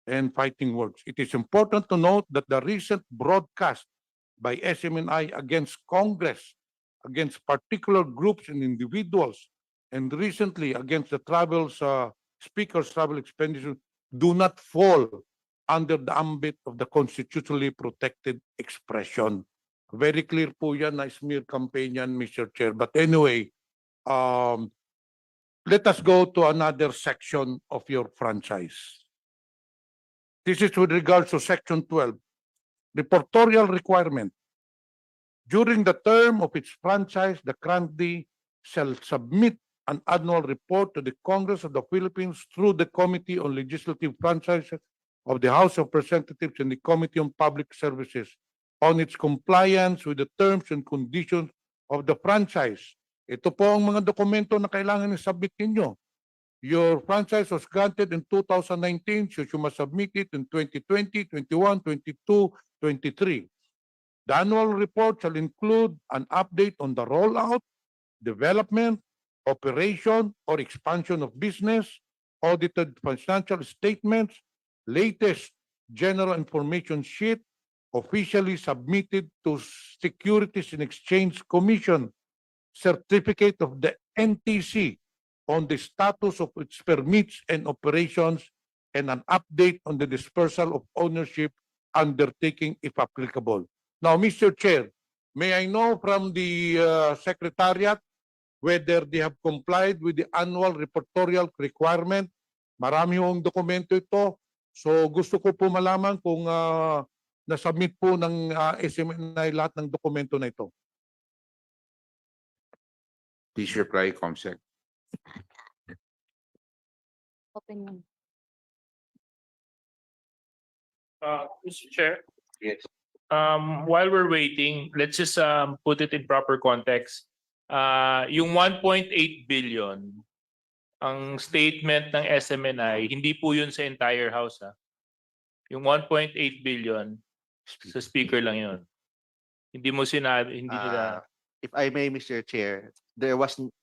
and fighting words. It is important to note that the recent broadcast by SMNI against Congress, against particular groups and individuals, and recently against the speaker's travel expenditure do not fall under the ambit of the constitutionally protected expression. Very clear po yan na smear campaign yan, Mr. Chair. But anyway, let us go to another section of your franchise. This is with regards to Section 12, reportorial requirement. During the term of its franchise, the grantee shall submit an annual report to the Congress of the Philippines through the Committee on Legislative Franchises of the House of Representatives and the Committee on Public Services on its compliance with the terms and conditions of the franchise. Ito po ang mga dokumento na kailangan i-submit ninyo. Your franchise was granted in 2019, so you must submit it in 2020, 21, 22, 23. The annual report shall include an update on the rollout, development, operation, or expansion of business, audited financial statements, latest general information sheet, officially submitted to Securities and Exchange Commission, certificate of the NTC on the status of its permits and operations, and an update on the dispersal of ownership undertaking if applicable. Now, Mr. Chair, may I know from the Secretariat whether they have complied with the annual reportorial requirement? Marami yung dokumento ito. So gusto ko po malaman kung nasubmit po ng SMNI lahat ng dokumento na ito. Please reply, Comsec. Open yun. Mr. Chair, Yes. while we're waiting, let's just put it in proper context. Yung 1.8 billion, ang statement ng SMNI, hindi po yun sa entire house. Yung 1.8 billion, sa speaker lang yun. Hindi mo sinabi, hindi nila. if I may, Mr. Chair,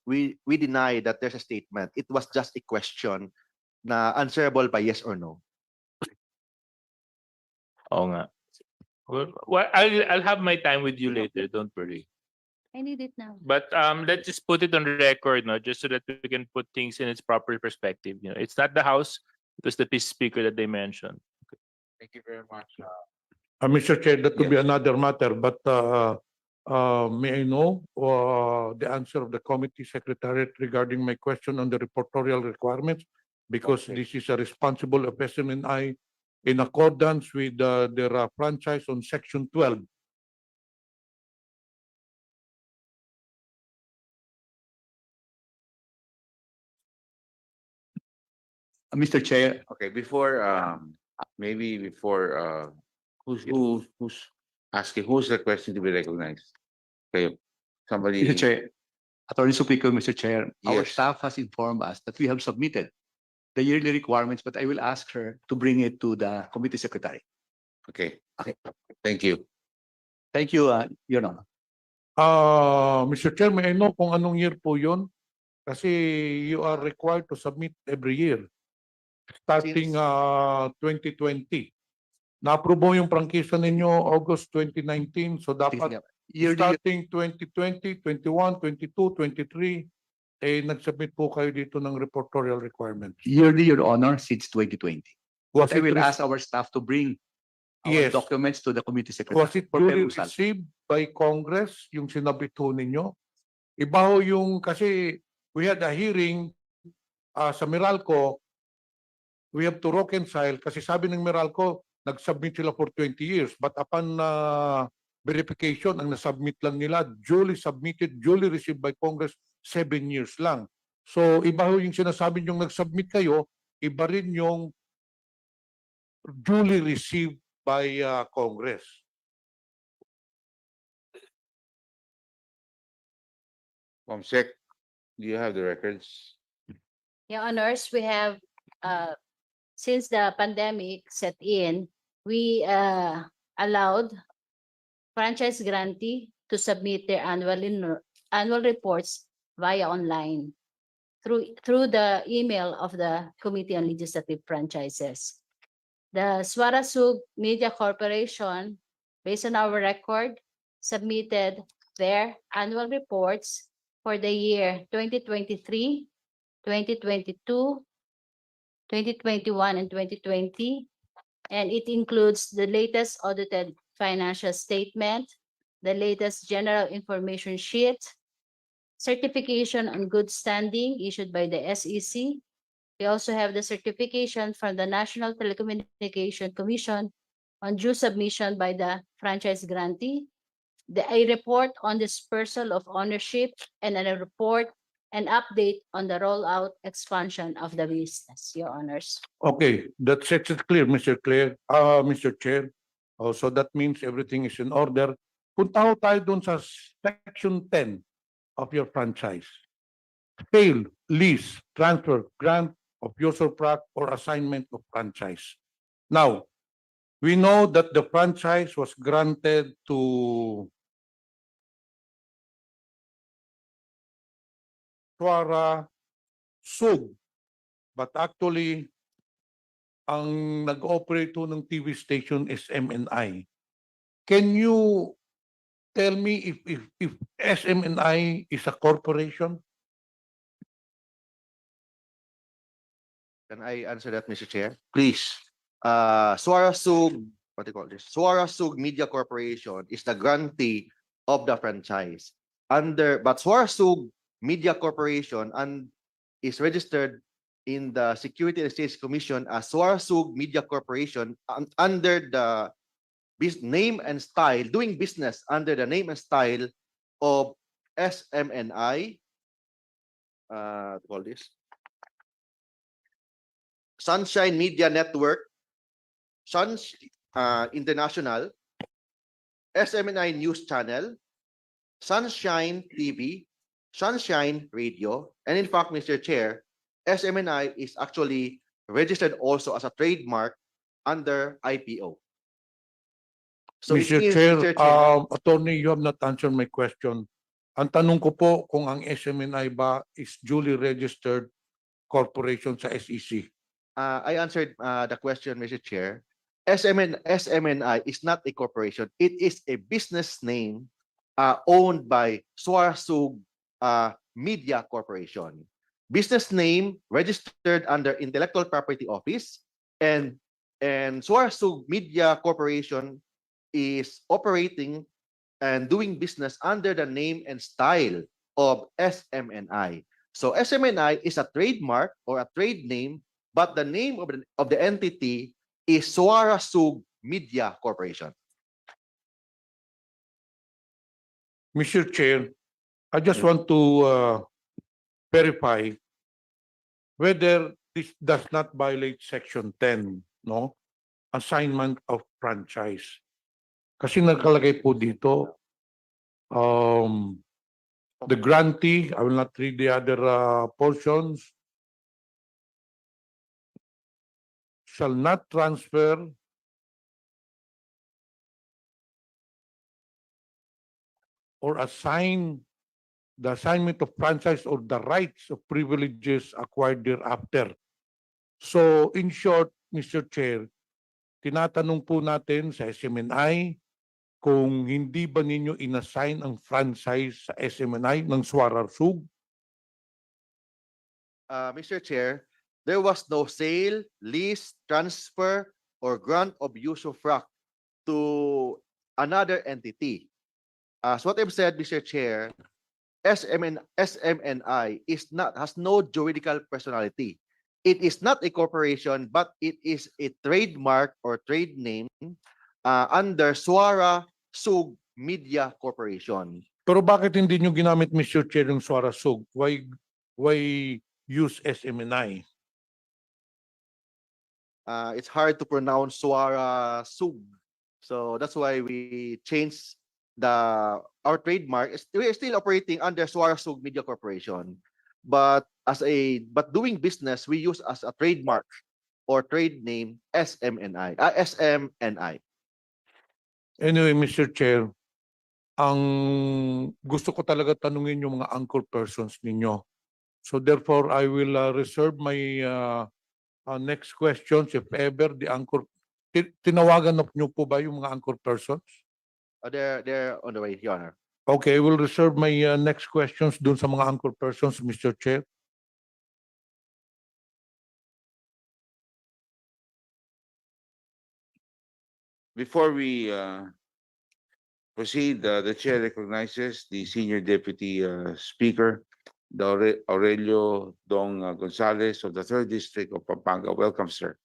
we deny that there's a statement. It was just a question na answerable by yes or no. Oo nga. Well, I'll have my time with you later. Don't worry. I need it now. But let's just put it on record, no, just so that we can put things in its proper perspective. You know, it's not the House; it was the peace speaker that they mentioned. Thank you very much. Mr. Chair, that will be another matter, but may I know the answer of the committee secretariat regarding my question on the reportorial requirements? Because this is a responsible of SMNI in accordance with their franchise on Section 12. Mr. Chair, Okay, before maybe before who's asking, who's the question to be recognized? Okay, somebody. Mr. Chair, Attorney Supico, Mr. Chair, our Yes. staff has informed us that we have submitted the yearly requirements, but I will ask her to bring it to the committee secretary. Okay, thank you. Thank you, Your Honor. Mr. Chair, may I know kung anong year po yun? Kasi you are required to submit every year. Starting 2020. Na-approve mo yung prangkisa ninyo August 2019. So dapat starting 2020, 21, 22, 23, nag-submit po kayo dito ng reportorial requirements. Yearly, Your Honor, since 2020. Was But I it will re- ask our staff to bring our Yes. documents to the committee secretary Was it for duly perusal. received by Congress, yung sinabit ho ninyo? Iba ho yung, kasi we had a hearing sa Meralco, we have to reconcile, kasi sabi ng Meralco, nag-submit sila for 20 years, but upon verification, ang nasubmit lang nila, duly submitted, duly received by Congress, 7 years lang. So, iba ho yung sinasabi yung nag-submit kayo, iba rin yung duly received by Congress. Comsec, do you have the records? Your Honors, we have, since the pandemic set in, we allowed franchise grantee to submit their annual reports via online through the email of the Committee on Legislative Franchises. The Swarasug Media Corporation, based on our record, submitted their annual reports for the year 2023, 2022, 2021, and 2020. And it includes the latest audited financial statement, the latest general information sheet, certification on good standing issued by the SEC. We also have the certification from the National Telecommunication Commission on due submission by the franchise grantee, a report on dispersal of ownership, and a report and update on the rollout expansion of the business, Your Honors. Okay, that sets it clear, Mr. Chair. So that means everything is in order. Punta ho tayo dun sa Section 10 of your franchise. Sale, lease, transfer, grant of usufruct or assignment of franchise. Now, we know that the franchise was granted to Swarasug, but actually, ang nag-operate ng TV station is MNI. Can you tell me if SMNI is a corporation? Can I answer that, Mr. Chair? Please. Swarasug, what do you call this? Swarasug Media Corporation is the grantee of the franchise. But Swarasug Media Corporation is registered in the Security and Exchange Commission as Swarasug Media Corporation under the name and style, doing business under the name and style of SMNI. Call this Sunshine Media Network, International, SMNI News Channel, Sunshine TV, Sunshine Radio, and in fact, Mr. Chair, SMNI is actually registered also as a trademark under IPO. So Mr. it is, Chair, Mr. Chair, Attorney, you have not answered my question. Ang tanong ko po kung ang SMNI ba is duly registered corporation sa SEC. I answered the question, Mr. Chair. SMNI is not a corporation. It is a business name owned by Swarsug Media Corporation. Business name registered under Intellectual Property Office, and Swarsug Media Corporation is operating and doing business under the name and style of SMNI. So SMNI is a trademark or a trade name, but the name of the entity is Swarasug Media Corporation. Mr. Chair, I just want to verify whether this does not violate Section 10, no? Assignment of franchise. Kasi nakalagay po dito, the grantee, I will not read the other portions, shall not transfer or assign the assignment of franchise or the rights of privileges acquired thereafter. So in short, Mr. Chair, tinatanong po natin sa SMNI kung hindi ba ninyo inassign ang franchise sa SMNI ng Swarasug? Mr. Chair, there was no sale, lease, transfer, or grant of use of frac to another entity. As what I've said, Mr. Chair, SMNI has no juridical personality. It is not a corporation, but it is a trademark or trade name under Swara Sug Media Corporation. Pero bakit hindi nyo ginamit, Mr. Chair, yung Swarasug? Why use SMNI? It's hard to pronounce Swara Sug. So that's why we changed our trademark. We're still operating under Swarasug Media Corporation, but doing business we use as a trademark or trade name SMNI. Anyway, Mr. Chair, ang gusto ko talaga tanungin yung mga anchor persons ninyo. So therefore, I will reserve my next questions if ever the anchor. Tinawagan nyo po ba yung mga anchor persons? They're on the way, Your Honor. Okay, we'll reserve my next questions dun sa mga anchor persons, Mr. Chair. Before we proceed, the chair recognizes the Senior Deputy Speaker, Aurelio Dong Gonzalez of the 3rd District of Pampanga. Welcome, sir,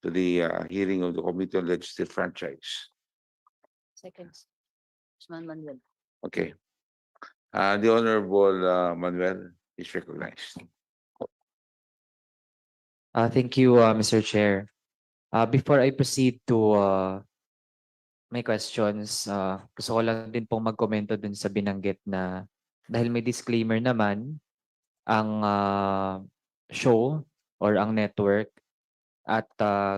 to the hearing of the Committee on Legislative Franchise. Seconds. Manuel. Okay. The Honorable Manuel is recognized. Thank you, Mr. Chair. Before I proceed to my questions, gusto ko lang din pong magkomento dun sa binanggit na dahil may disclaimer naman ang show or ang network at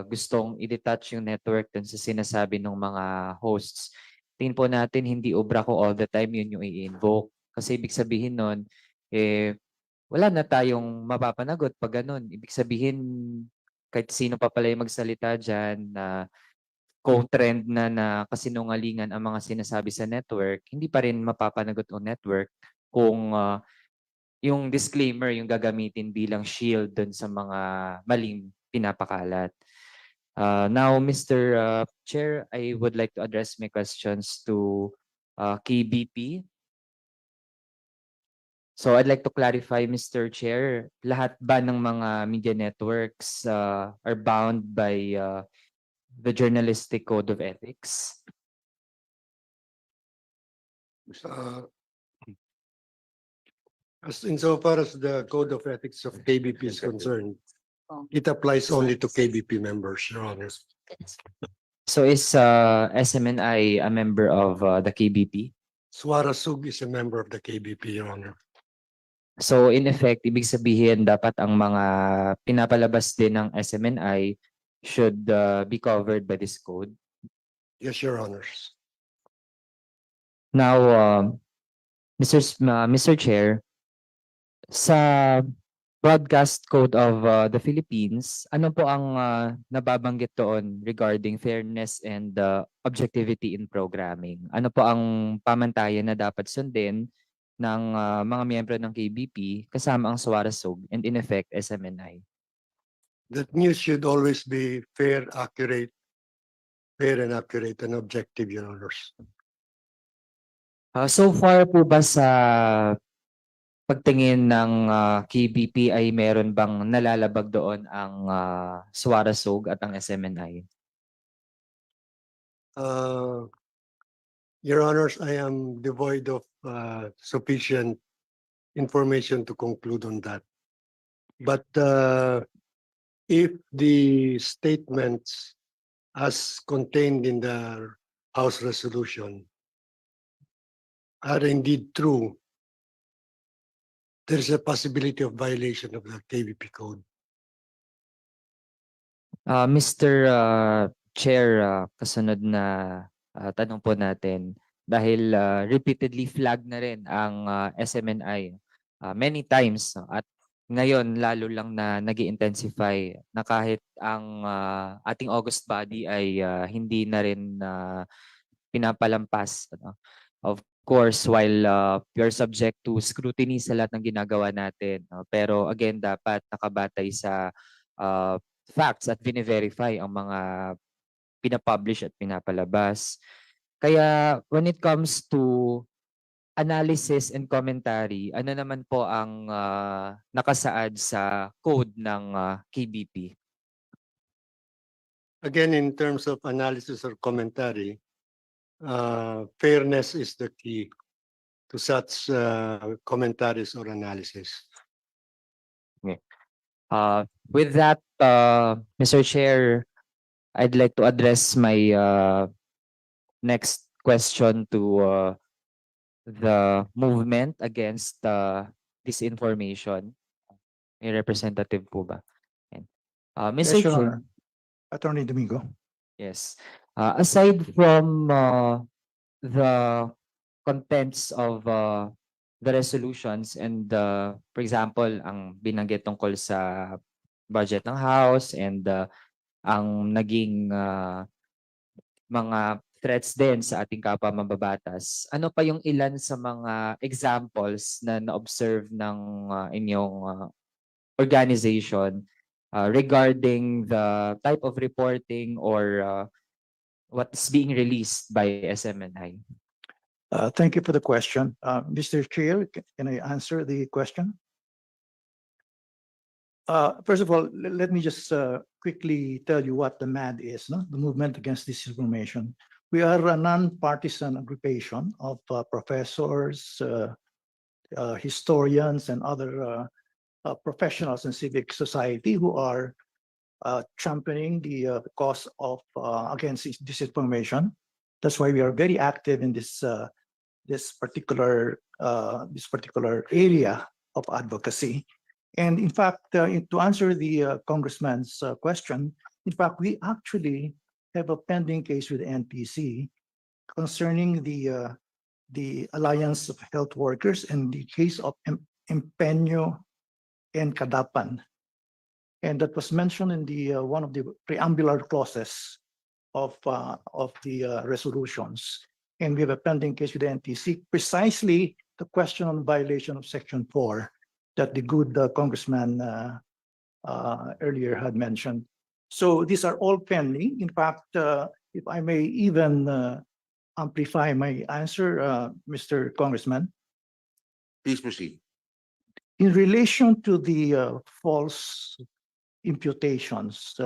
gustong i-detach yung network dun sa sinasabi ng mga hosts. Tingin po natin hindi obra ko all the time yun yung i-invoke. Kasi ibig sabihin nun, wala na tayong mapapanagot pag ganun. Ibig sabihin, kahit sino pa pala yung magsalita dyan na kung trend na kasinungalingan ang mga sinasabi sa network, hindi pa rin mapapanagot ang network kung yung disclaimer yung gagamitin bilang shield dun sa mga maling pinapakalat. Now, Mr. Chair, I would like to address my questions to KBP. So I'd like to clarify, Mr. Chair, lahat ba ng mga media networks are bound by the Journalistic Code of Ethics? As insofar as the Code of Ethics of KBP is concerned, it applies only to KBP members, Your Honor. So is SMNI a member of the KBP? Swarasug is a member of the KBP, Your Honor. So in effect, ibig sabihin dapat ang mga pinapalabas din ng SMNI should be covered by this code? Yes, Your Honors. Now, Mr. Chair, sa Broadcast Code of the Philippines, ano po ang nababanggit doon regarding fairness and objectivity in programming? Ano po ang pamantayan na dapat sundin ng mga miyembro ng KBP kasama ang Suarezog and in effect SMNI? That news should always be fair, and accurate and objective, Your Honors. So far po ba sa pagtingin ng KBP ay meron bang nalalabag doon ang Suarezog at ang SMNI? Your Honors, I am devoid of sufficient information to conclude on that. But if the statements as contained in the House resolution are indeed true, there's a possibility of violation of the KBP code. Mr. Chair, kasunod na tanong po natin, dahil repeatedly flag na rin ang SMNI many times, no? At ngayon lalo lang na nag-intensify na kahit ang ating August body ay hindi na rin pinapalampas. Ano? Of course, while you're subject to scrutiny sa lahat ng ginagawa natin, no? Pero again, dapat nakabatay sa facts at bine-verify ang mga pinapublish at pinapalabas. Kaya when it comes to analysis and commentary, ano naman po ang nakasaad sa code ng KBP? Again, in terms of analysis or commentary, fairness is the key to such commentaries or analysis. Okay. With that, Mr. Chair, I'd like to address my next question to the movement against disinformation. May representative po ba? Mr. Yes, Your Chair, Honor. Attorney Domingo. yes. Aside from the contents of the resolutions and for example, ang binanggit tungkol sa budget ng House and ang naging mga threats din sa ating kapwa mambabatas, ano pa yung ilan sa mga examples na na-observe ng inyong organization regarding the type of reporting or what's being released by SMNI? Thank you for the question. Mr. Chair, can I answer the question? First of all, let me just quickly tell you what the MAD is, no? The Movement Against Disinformation. We are a non-partisan aggregation of professors, historians, and other professionals in civic society who are championing the cause of against disinformation. That's why we are very active in this particular area of advocacy. And in fact, to answer the congressman's question, in fact, we actually have a pending case with the NPC concerning the Alliance of Health Workers and the case of Empeño and Kadapan. And that was mentioned in the one of the preambular clauses of the resolutions. And we have a pending case with the NTC, precisely the question on violation of Section 4 that the good congressman earlier had mentioned. So these are all pending. In fact, if I may even amplify my answer, Mr. Congressman. Please proceed. In relation to the false imputations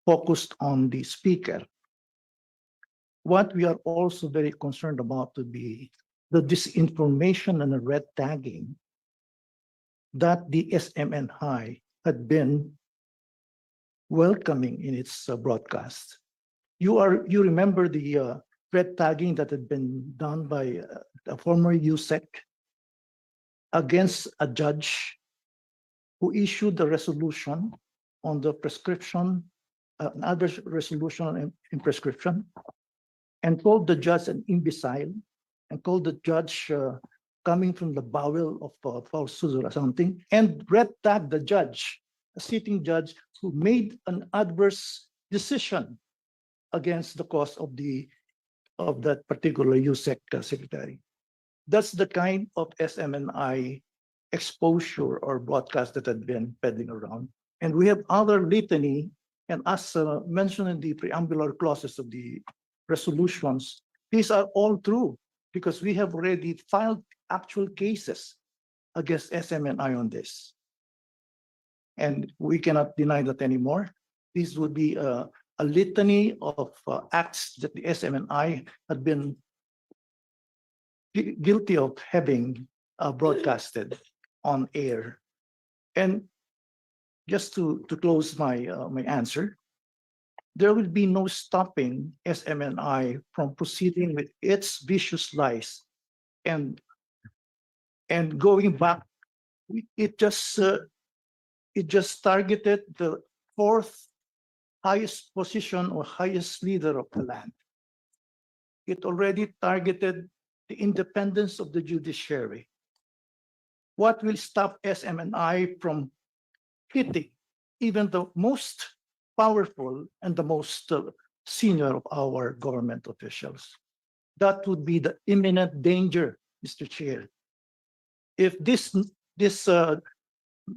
focused on the speaker, what we are also very concerned about would be the disinformation and the red tagging that the SMNI had been welcoming in its broadcast. You remember the red tagging that had been done by a former USEC against a judge who issued the resolution on the prescription, an adverse resolution in prescription, and called the judge an imbecile, and called the judge coming from the bowel of falsehood or something, and red tag the judge, a sitting judge who made an adverse decision against the cause of that particular USEC secretary. That's the kind of SMNI exposure or broadcast that had been peddling around. And we have other litany, and as mentioned in the preambular clauses of the resolutions, these are all true because we have already filed actual cases against SMNI on this. And we cannot deny that anymore. This would be a litany of acts that the SMNI had been guilty of having broadcasted on air. And just to close my answer, there will be no stopping SMNI from proceeding with its vicious lies and going back. It just targeted the fourth highest position or highest leader of the land. It already targeted the independence of the judiciary. What will stop SMNI from hitting even the most powerful and the most senior of our government officials? That would be the imminent danger, Mr. Chair. If this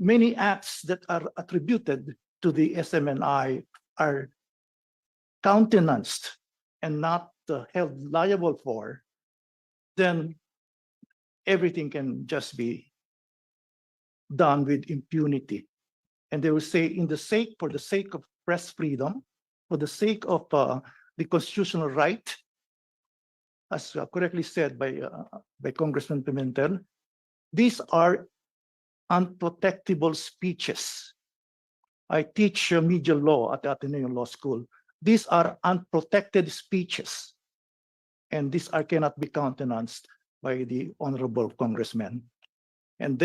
many acts that are attributed to the SMNI are countenanced and not held liable for, then everything can just be done with impunity. And they will say, for the sake of press freedom, for the sake of the constitutional right, as correctly said by Congressman Pimentel, these are unprotectable speeches. I teach media law at the Ateneo Law School. These are unprotected speeches, and these cannot be countenanced by the honorable congressman. And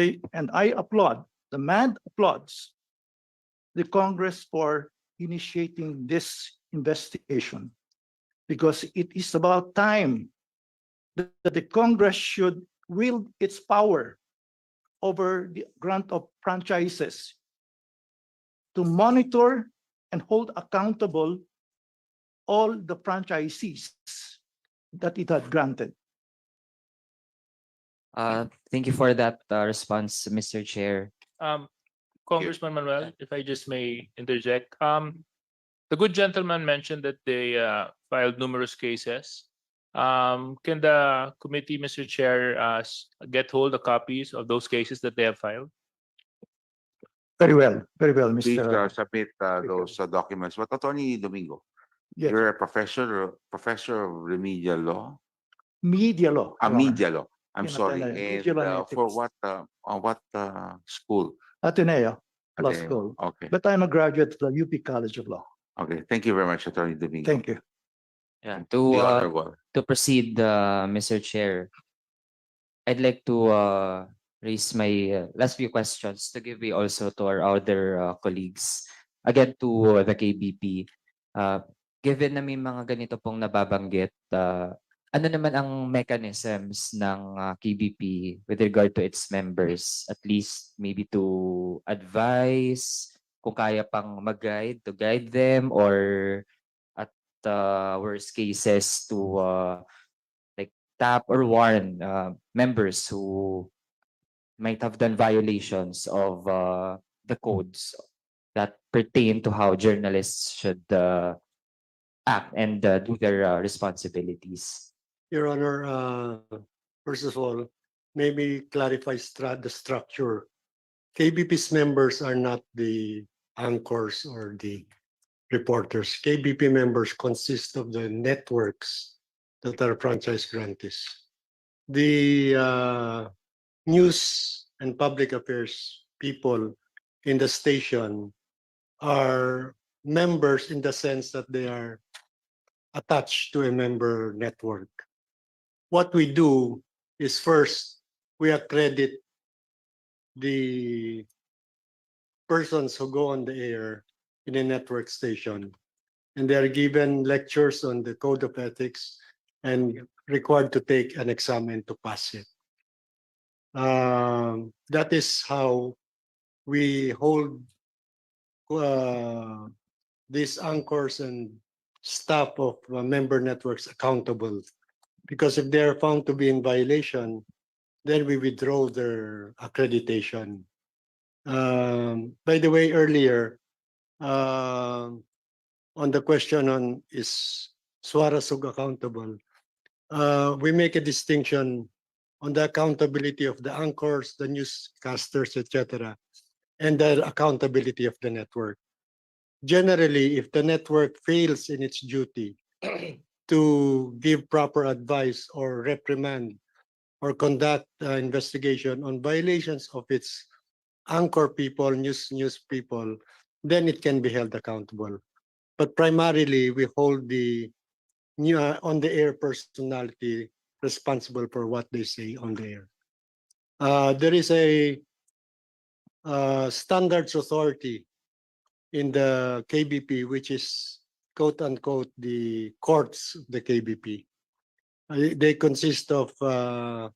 I applaud, the man applauds the Congress for initiating this investigation, because it is about time that the Congress should wield its power over the grant of franchises to monitor and hold accountable all the franchisees that it had granted. Thank you for that response, Mr. Chair. Congressman Manuel, if I just may interject, the good gentleman mentioned that they filed numerous cases. Can the committee, Mr. Chair, get hold of copies of those cases that they have filed? Very well, Please Mr. submit those documents. But Attorney Domingo, Yes. you're a professor of remedial law? Media law. Your Honor. Media law. I'm In sorry. Ateneo, And Media Law and for Ethics. what school? Ateneo Law Ateneo. School. Okay. But I'm a graduate of the UP College of Law. Okay. Thank you very much, Attorney Domingo. Thank you. Yeah, The honorable. to proceed, Mr. Chair, I'd like to raise my last few questions to give way also to our other colleagues. Again, to the KBP. Given na may mga ganito pong nababanggit, ano naman ang mechanisms ng KBP with regard to its members? At least maybe to advise, kung kaya pang mag-guide, to guide them, or at worst cases to like tap or warn members who might have done violations of the codes that pertain to how journalists should act and do their responsibilities. Your Honor, first of all, maybe clarify the structure. KBP's members are not the anchors or the reporters. KBP members consist of the networks that are franchise grantees. The news and public affairs people in the station are members in the sense that they are attached to a member network. What we do is first, we accredit the persons who go on the air in a network station, and they are given lectures on the code of ethics and required to take an exam and to pass it. That is how we hold these anchors and staff of member networks accountable. Because if they are found to be in violation, then we withdraw their accreditation. By the way, earlier, on the question on is Suarasug accountable, we make a distinction on the accountability of the anchors, the newscasters, etc., and the accountability of the network. Generally, if the network fails in its duty to give proper advice or reprimand or conduct investigation on violations of its anchor people, news people, then it can be held accountable. But primarily, we hold the on the air personality responsible for what they say on the air. There is a standards authority in the KBP, which is quote unquote the courts of the KBP. They consist of 4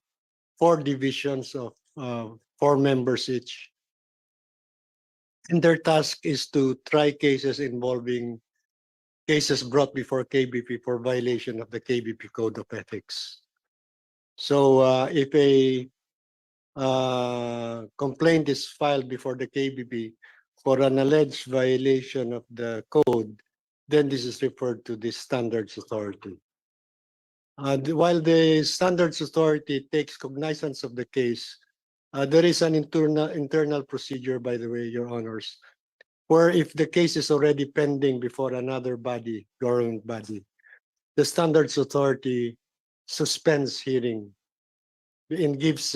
divisions of 4 members each. And their task is to try cases involving cases brought before KBP for violation of the KBP Code of Ethics. So if a complaint is filed before the KBP for an alleged violation of the code, then this is referred to the Standards Authority. While the Standards Authority takes cognizance of the case, there is an internal procedure, by the way, Your Honors, where if the case is already pending before another body, government body, the Standards Authority suspends hearing and gives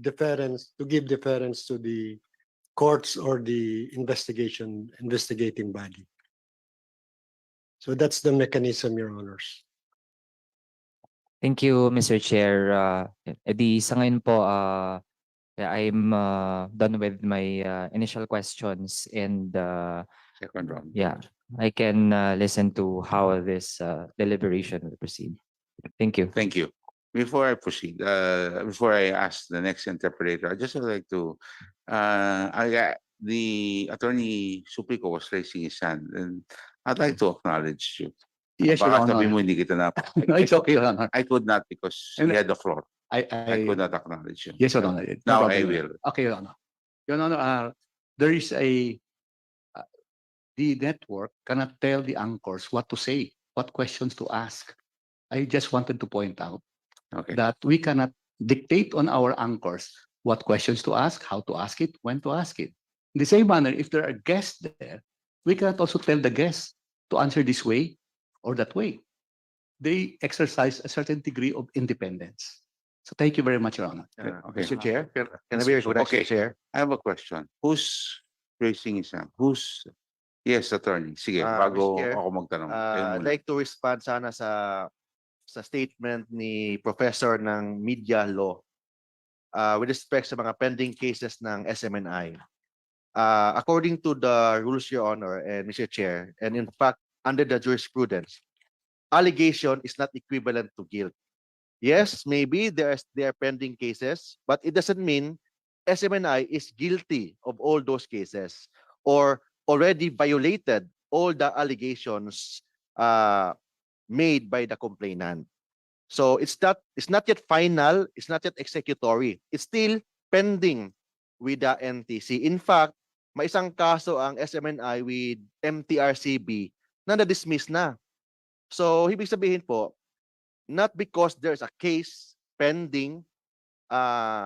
deference to the courts or the investigating body. So that's the mechanism, Your Honors. Thank you, Mr. Chair. Edi sa ngayon po, yeah, I'm done with my initial questions and Second round. yeah, I can listen to how this deliberation will proceed. Thank you. Thank you. Before I proceed, before I ask the next interpreter, I just would like to, the attorney Suplico was raising his hand, and I'd like to acknowledge you. Yes, Your Baka sabihin Honor. mo, hindi kita na. No, it's okay, Your Honor. I could not because And he had the floor. I I could not acknowledge you. Yes, Your Honor. No Now problem, I Your will. Honor. Okay, Your Honor. Your Honor, there is the network cannot tell the anchors what to say, what questions to ask. I just wanted to point out Okay. that we cannot dictate on our anchors what questions to ask, how to ask it, when to ask it. In the same manner, if there are guests there, we cannot also tell the guests to answer this way or that way. They exercise a certain degree of independence. So thank you very much, Your Honor. Okay. Mr. Chair, can I be recognized, Okay. Mr. Chair? I have a question. Who's raising his hand? Who's, yes, attorney. Sige, Mr. bago Chair, ako magtanong. Kayo I'd muna. like to respond sana sa statement ni Professor ng Media Law with respect sa mga pending cases ng SMNI. According to the rules, Your Honor, and Mr. Chair, and in fact, under the jurisprudence, allegation is not equivalent to guilt. Yes, maybe there are pending cases, but it doesn't mean SMNI is guilty of all those cases or already violated all the allegations made by the complainant. So it's not yet final, it's not yet executory. It's still pending with the NTC. In fact, may isang kaso ang SMNI with MTRCB na na-dismiss na. So ibig sabihin po, not because there's a case pending,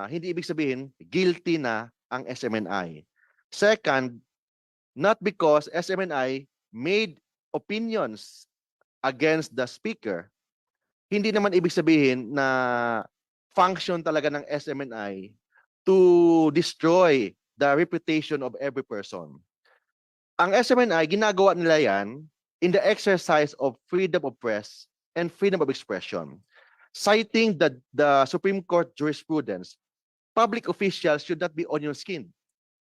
hindi ibig sabihin guilty na ang SMNI. Second, not because SMNI made opinions against the speaker, hindi naman ibig sabihin na function talaga ng SMNI to destroy the reputation of every person. Ang SMNI, ginagawa nila yan in the exercise of freedom of press and freedom of expression. Citing the Supreme Court jurisprudence, public officials should not be onion skin.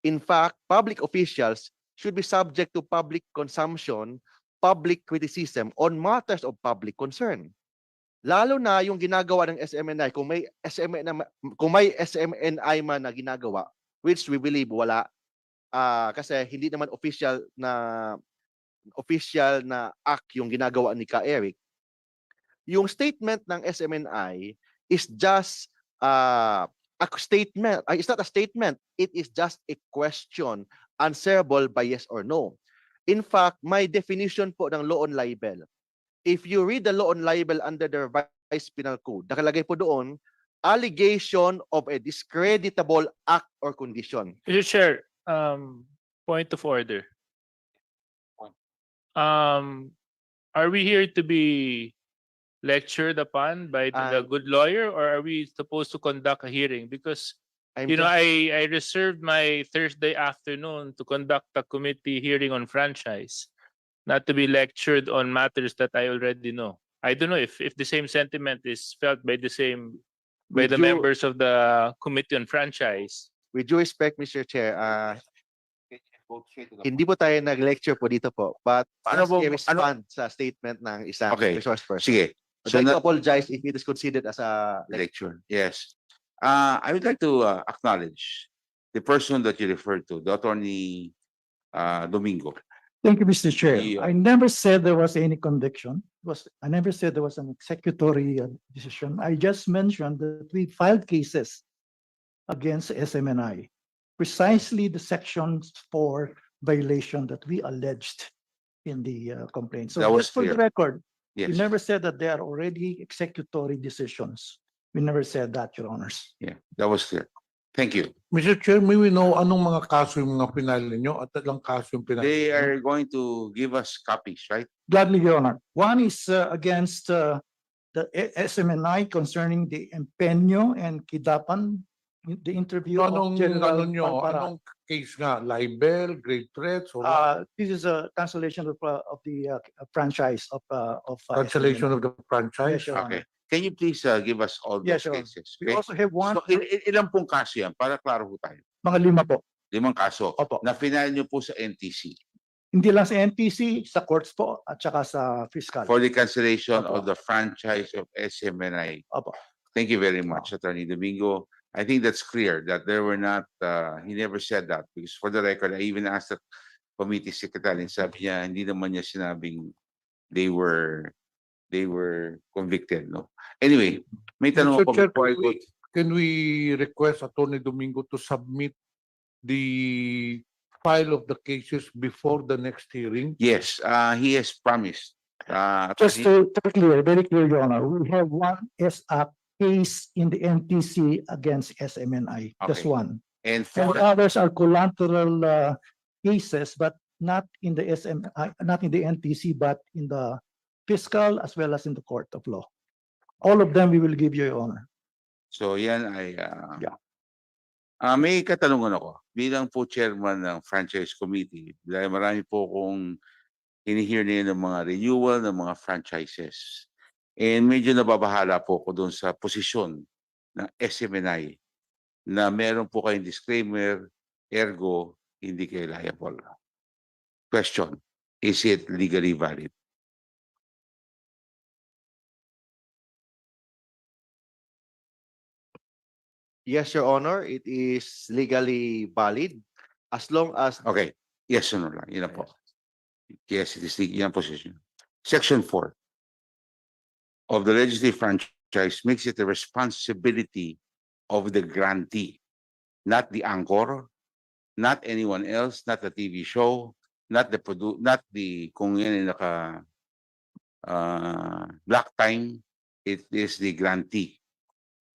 In fact, public officials should be subject to public consumption, public criticism on matters of public concern. Lalo na yung ginagawa ng SMNI, kung may SMNI man na ginagawa, which we believe wala, kasi hindi naman official na act yung ginagawa ni Ka Eric. Yung statement ng SMNI is just a statement. It's not a statement. It is just a question answerable by yes or no. In fact, may definition po ng law on libel. If you read the law on libel under the revised penal code, nakalagay po doon, allegation of a discreditable act or condition. Mr. Chair, point of order. Are we here to be lectured upon by the good lawyer, or are we supposed to conduct a hearing? Because I reserved my Thursday afternoon to conduct a committee hearing on franchise, not to be lectured on matters that I already know. I don't know if the same sentiment is felt by the members of the committee on franchise. With due respect, Mr. Chair, hindi po tayo nag-lecture po dito po, but respond sa statement ng isang resource person. Sige. I'd like to apologize if it is considered as a Lecture. Yes. I would like to acknowledge the person that you referred to, the Attorney Domingo. Thank you, Mr. Chair. The, I never said there was any conviction. I never said there was an executory decision. I just mentioned that we filed cases against SMNI, precisely the sections for violation that we alleged in the complaint. So That was just for the clear. record, we Yes. never said that there are already executory decisions. We never said that, Your Honors. Yeah, that was clear. Thank you. Mr. Chair, may we know anong mga kaso yung mga pinal ninyo at ilang kaso yung pinal They ninyo? are going to give us copies, right? Gladly, Your Honor. One is against the SMNI concerning the empeño and kidapan, the interview of Anong General ano nyo? Pampara. Anong case nga? Libel, grave threats, or what? This is a cancellation of the franchise of Cancellation SMNI. of the franchise? Yes, Your Honor. Okay. Can you please give us all Yes, those Your Honor. cases? We Okay? also have one, So, ilang pong kaso yan? Para klaro po tayo. mga 5 po. 5 kaso. Opo. Na final nyo po sa NTC Hindi lang sa NTC, sa courts po, at saka sa fiscal. for the cancellation Opo. of the franchise of SMNI. Opo. Thank you very much, Attorney Domingo. I think that's clear that there were not, he never said that, because for the record, I even asked the committee secretary, and sabi niya, hindi naman niya sinabing they were convicted, no? Anyway, may tanong Mr. ako Chair, before I go. can we request Attorney Domingo to submit the file of the cases before the next hearing? Yes, he has promised. Just to be clear, very clear, Your Honor, we have one case in the NTC against SMNI, just Okay. one. And And for, others are collateral cases, but not in the not in the NTC, but in the fiscal as well as in the court of law. All of them we will give you, Your Honor. so yan ay, Yeah. may katanungan ako. Bilang po chairman ng franchise committee, dahil marami po kong hinihear na ng mga renewal ng mga franchises. And medyo nababahala po ko doon sa posisyon ng SMNI na meron po kayong disclaimer, ergo, hindi kayo liable. Question, is it legally valid? Yes, Your Honor, it is legally valid as long as Okay, yes or no lang, yun na po. Yes, it is yan ang position. Section 4 of the legislative franchise makes it the responsibility of the grantee, not the anchor, not anyone else, not the TV show, not the kung yan ay naka black time, it is the grantee.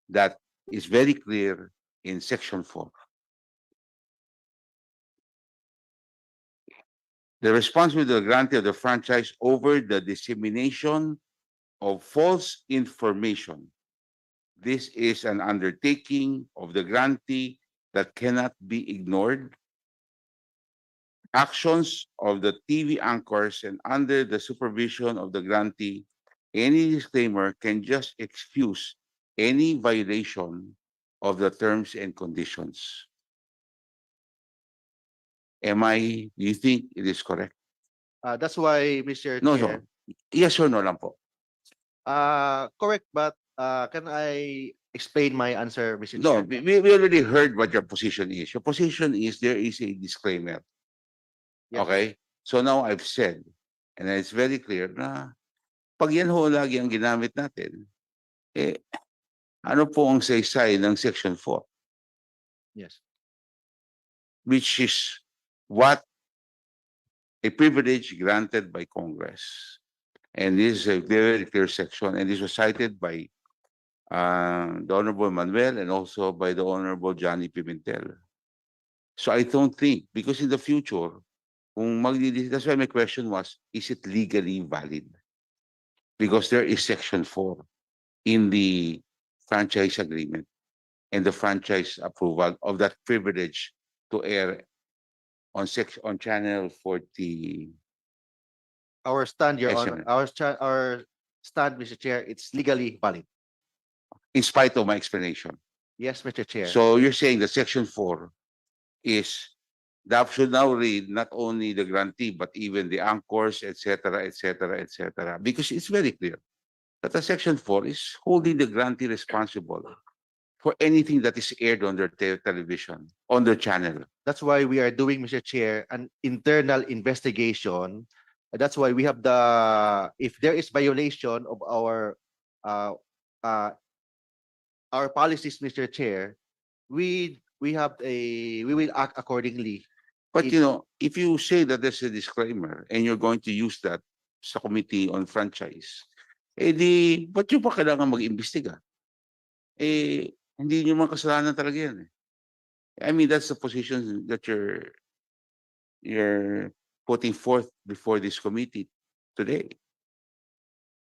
That is very clear in section 4. The responsibility of the grantee of the franchise over the dissemination of false information. This is an undertaking of the grantee that cannot be ignored. Actions of the TV anchors and under the supervision of the grantee, any disclaimer can just excuse any violation of the terms and conditions. Do you think it is correct? that's why, Mr. No, Chair, no. Yes or no lang po. Correct, but can I explain my answer, Mr. No, Chair? we already heard what your position is. Your position is there is a disclaimer. Yes. Okay? So now I've said, and it's very clear na pag yan ho lagi ang ginamit natin, ano po ang saysay ng Section 4, Yes. which is what a privilege granted by Congress. And this is a very clear section, and this was cited by the Honorable Manuel and also by the Honorable Johnny Pimentel. So I don't think, because in the future, that's why my question was, is it legally valid? Because there is Section 4 in the franchise agreement and the franchise approval of that privilege to air on channel 40. Our stand, Your Yes, Honor, Your our stand, Mr. Chair, it's legally valid. in spite of my explanation. Yes, Mr. Chair. So you're saying that Section 4 is that should now read not only the grantee, but even the anchors, etc., etc., etc., because it's very clear that the Section 4 is holding the grantee responsible for anything that is aired on their television, on their channel. That's why we are doing, Mr. Chair, an internal investigation. That's why we have if there is violation of our policies, Mr. Chair, we will act accordingly. But you know, if you say that there's a disclaimer and you're going to use that sa committee on franchise, ba't nyo pa kailangan mag-imbestiga? Hindi nyo man kasalanan talaga yan. I mean, that's the position that you're putting forth before this committee today.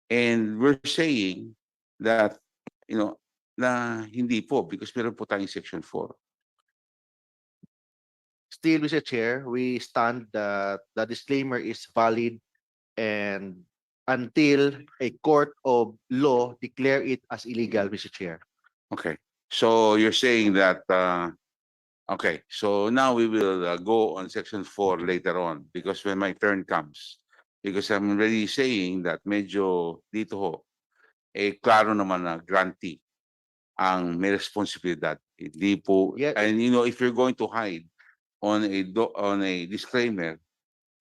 And we're saying that, na hindi po because meron po tayong Section 4. Still, Mr. Chair, we stand that the disclaimer is valid and until a court of law declare it as illegal, Mr. Chair. Okay. So you're saying that, okay, so now we will go on Section 4 later on because when my turn comes, because I'm already saying that medyo dito ho, klaro naman na grantee ang may responsibilidad. Hindi po, Yeah. and if you're going to hide on a disclaimer,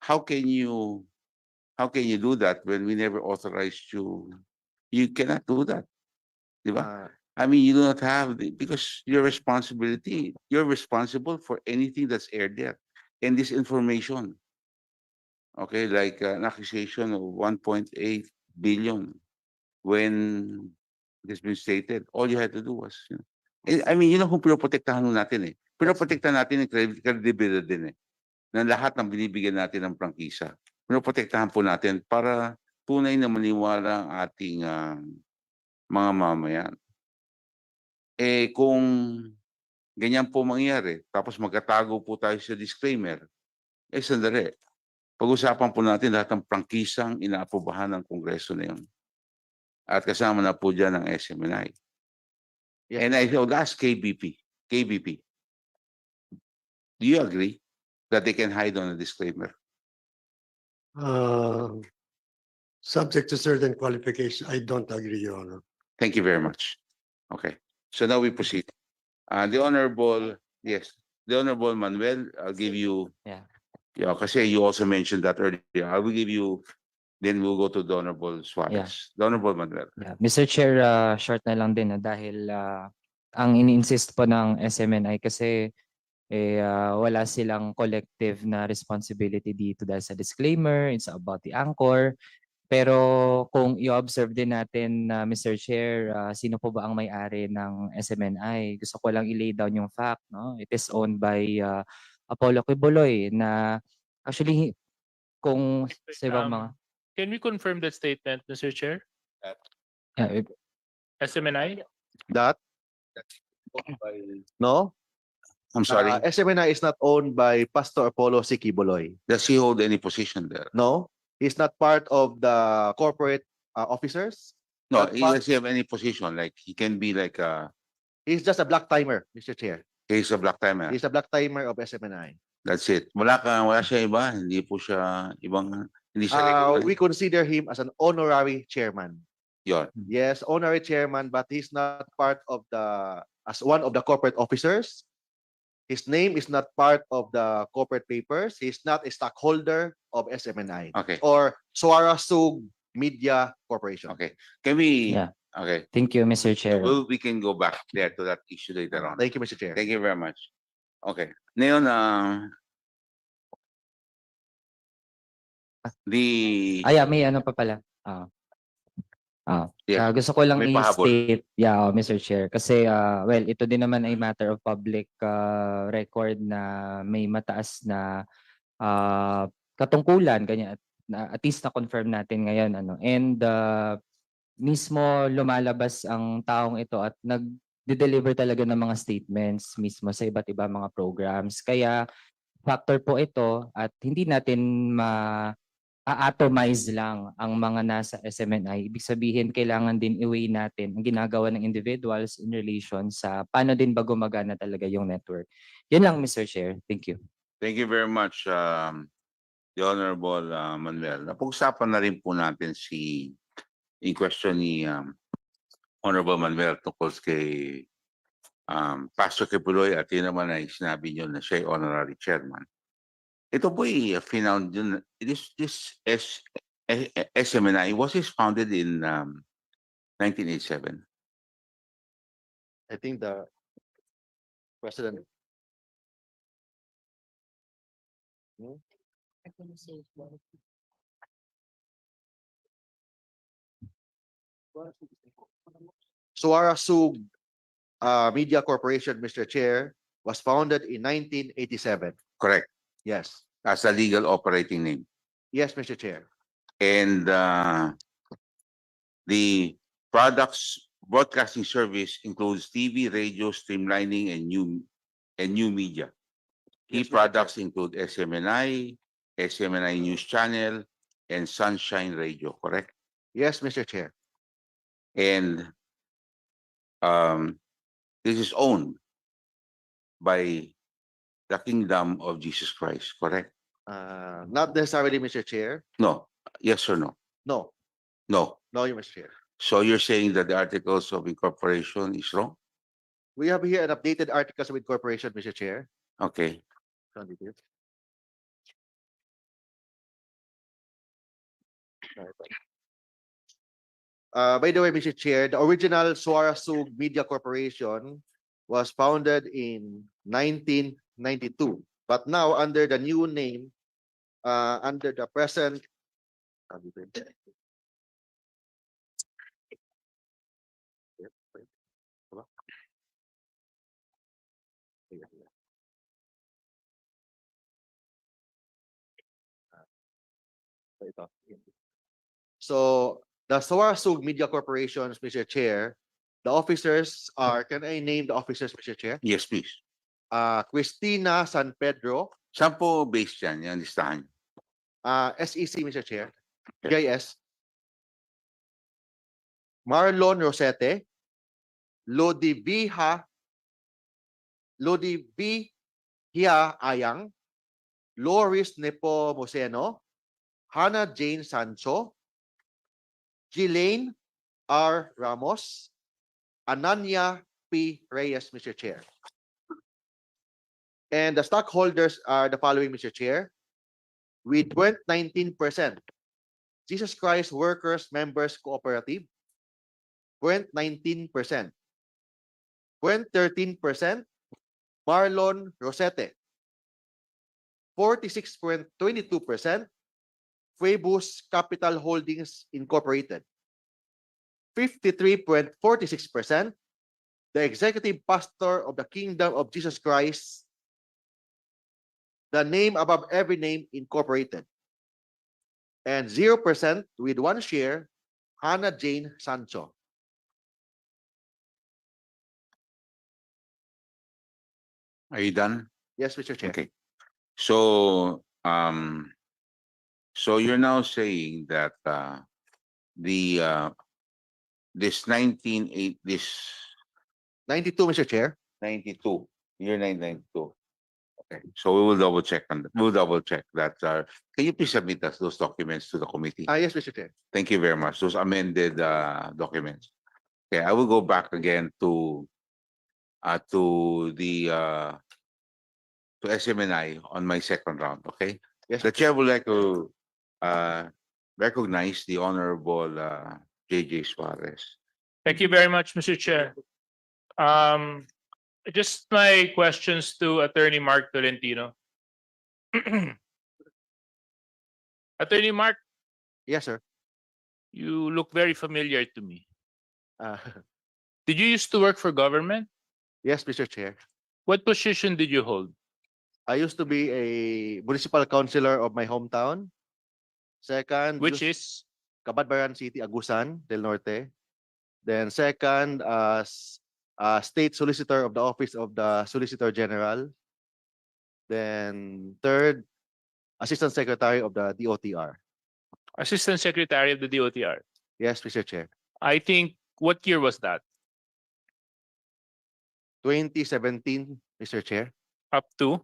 how can you do that when we never authorized you? You cannot do that. Di ba? I mean, you do not have because you're responsible for anything that's aired there. And this information, okay, like an accusation of 1.8 billion when it's been stated, all you had to do was, I mean, kung pinoprotektahan natin pinoprotektahan natin yung credibility din na lahat ng binibigyan natin ng prangkisa. Pinoprotektahan po natin para tunay na maniwala ang ating mga mamayan. Kung ganyan po mangyari, tapos magkatago po tayo sa disclaimer, sandali. Pag-usapan po natin lahat ng prangkisang inaaprobahan ng Kongreso na yun. At kasama na po dyan ang SMNI. Yes. And I would ask KBP, do you agree that they can hide on a disclaimer? Subject to certain qualification, I don't agree, Your Honor. Thank you very much. Okay. So now we proceed. The Honorable Manuel, I'll give you. Yeah, kasi you also mentioned that earlier. I will give you, then we'll go to the Honorable Suarez. The Honorable Manuel. Yeah. Mr. Chair, short na lang din dahil ang ini-insist po ng SMNI kasi wala silang collective na responsibility dito dahil sa disclaimer, it's about the anchor. Pero kung i-observe din natin, Mr. Chair, sino po ba ang may-ari ng SMNI? Gusto ko lang i-lay down yung fact. No? It is owned by Apollo Quiboloy na actually kung sa ibang mga... Can we confirm that statement, Mr. Chair? SMNI? No? I'm sorry. SMNI is not owned by Pastor Apollo C. Quiboloy. Does he hold any position there? No, he's not part of the corporate officers. No, Not he part- doesn't have any position. Like he can be like He's just a black timer, Mr. Chair. he's a black timer. He's a black timer of SMNI. That's it. Wala siya iba. Hindi po siya ibang. Hindi siya. We consider him as an honorary chairman. Yon. Yes, honorary chairman, but he's not part of as one of the corporate officers. His name is not part of the corporate papers. He's not a stockholder of SMNI Okay. or Suara Sug Media Corporation. Okay. Can we? Yeah. Okay. Thank you, Mr. Chair. We can go back there to that issue later on. Thank you, Mr. Chair. Thank you very much. Okay. Ngayon, May ano pa pala. Yeah, Gusto ko lang may pahabol. i-state, Mr. Chair, kasi well, ito din naman ay matter of public record na may mataas na katungkulan kanya at least na confirm natin ngayon and mismo lumalabas ang taong ito at nag-deliver talaga ng mga statements mismo sa iba't iba mga programs. Kaya factor po ito at hindi natin atomize lang ang mga nasa SMNI. Ibig sabihin, kailangan din i-weigh natin ang ginagawa ng individuals in relation sa paano din ba gumagana talaga yung network. Yun lang, Mr. Chair. Thank you. Thank you very much, the Honorable Manuel. Napag-usapan na rin po natin in question ni Honorable Manuel tungkol kay Pastor Kipuloy at yun naman ay sinabi nyo na siya ay honorary chairman. Ito po found yun. This SMNI was founded in 1987. I think the president. Suara Sug Media Corporation, Mr. Chair, was founded in 1987. Correct. Yes. As a legal operating name. Yes, Mr. Chair. And the products broadcasting service includes TV, radio, streamlining, and new media. Key Yes, Mr. products include SMNI, SMNI News Channel, and Sunshine Radio, correct? Yes, Mr. Chair. And this is owned by the Kingdom of Jesus Christ, correct? Not necessarily, Mr. Chair. No. Yes or no? No. No. No, Mr. Chair. So you're saying that the articles of incorporation is wrong? We have here an updated articles of incorporation, Mr. Chair. Okay. By the way, Mr. Chair, the original Suara Sug Media Corporation was founded in 1992, but now under the new name, under the present. So the Suara Sug Media Corporations, Mr. Chair, the officers are, can I name the officers, Mr. Chair? Yes, please. Cristina San Pedro, Saan po based yan? Yung listahan. SEC, Mr. Chair, GIS, Marlon Rosete, Lodi B. Hia Ayang, Loris Nepomuceno, Hannah Jane Sancho, Ghislaine R. Ramos, Ananya P. Reyes, Mr. Chair. And the stockholders are the following, Mr. Chair. With 19%, Jesus Christ Workers Members Cooperative, 19%. 13%, Marlon Rosete. 46.22%, Phoebus Capital Holdings Incorporated. 53.46%, the Executive Pastor of the Kingdom of Jesus Christ, the name above every name incorporated. And 0% with one share, Hannah Jane Sancho. Are you done? Yes, Mr. Chair. Okay. So, so you're now saying that this 92, Mr. Chair. 92, year 1992. Okay, so we will double check on that. We'll double check that. Can you please submit us those documents to the committee? Yes, Mr. Chair. Thank you very much. Those amended documents. Okay, I will go back again to the to SMNI on my second round. Okay, Yes, the chair would like to recognize the honorable JJ Suarez. Thank you very much, Mr. Chair. Just my questions to Attorney Mark Tolentino. Attorney Mark, Yes, sir. you look very familiar to me. Uh, Did you used to work for government? yes, Mr. Chair. What position did you hold? I used to be a municipal councilor of my hometown. Second, Which is? Cabadbaran City, Agusan del Norte. Then second, as state solicitor of the office of the Solicitor General. Then third, assistant secretary of the DOTR. Assistant Secretary of the DOTR. Yes, Mr. Chair. I think, what year was that? 2017, Mr. Chair. Up to?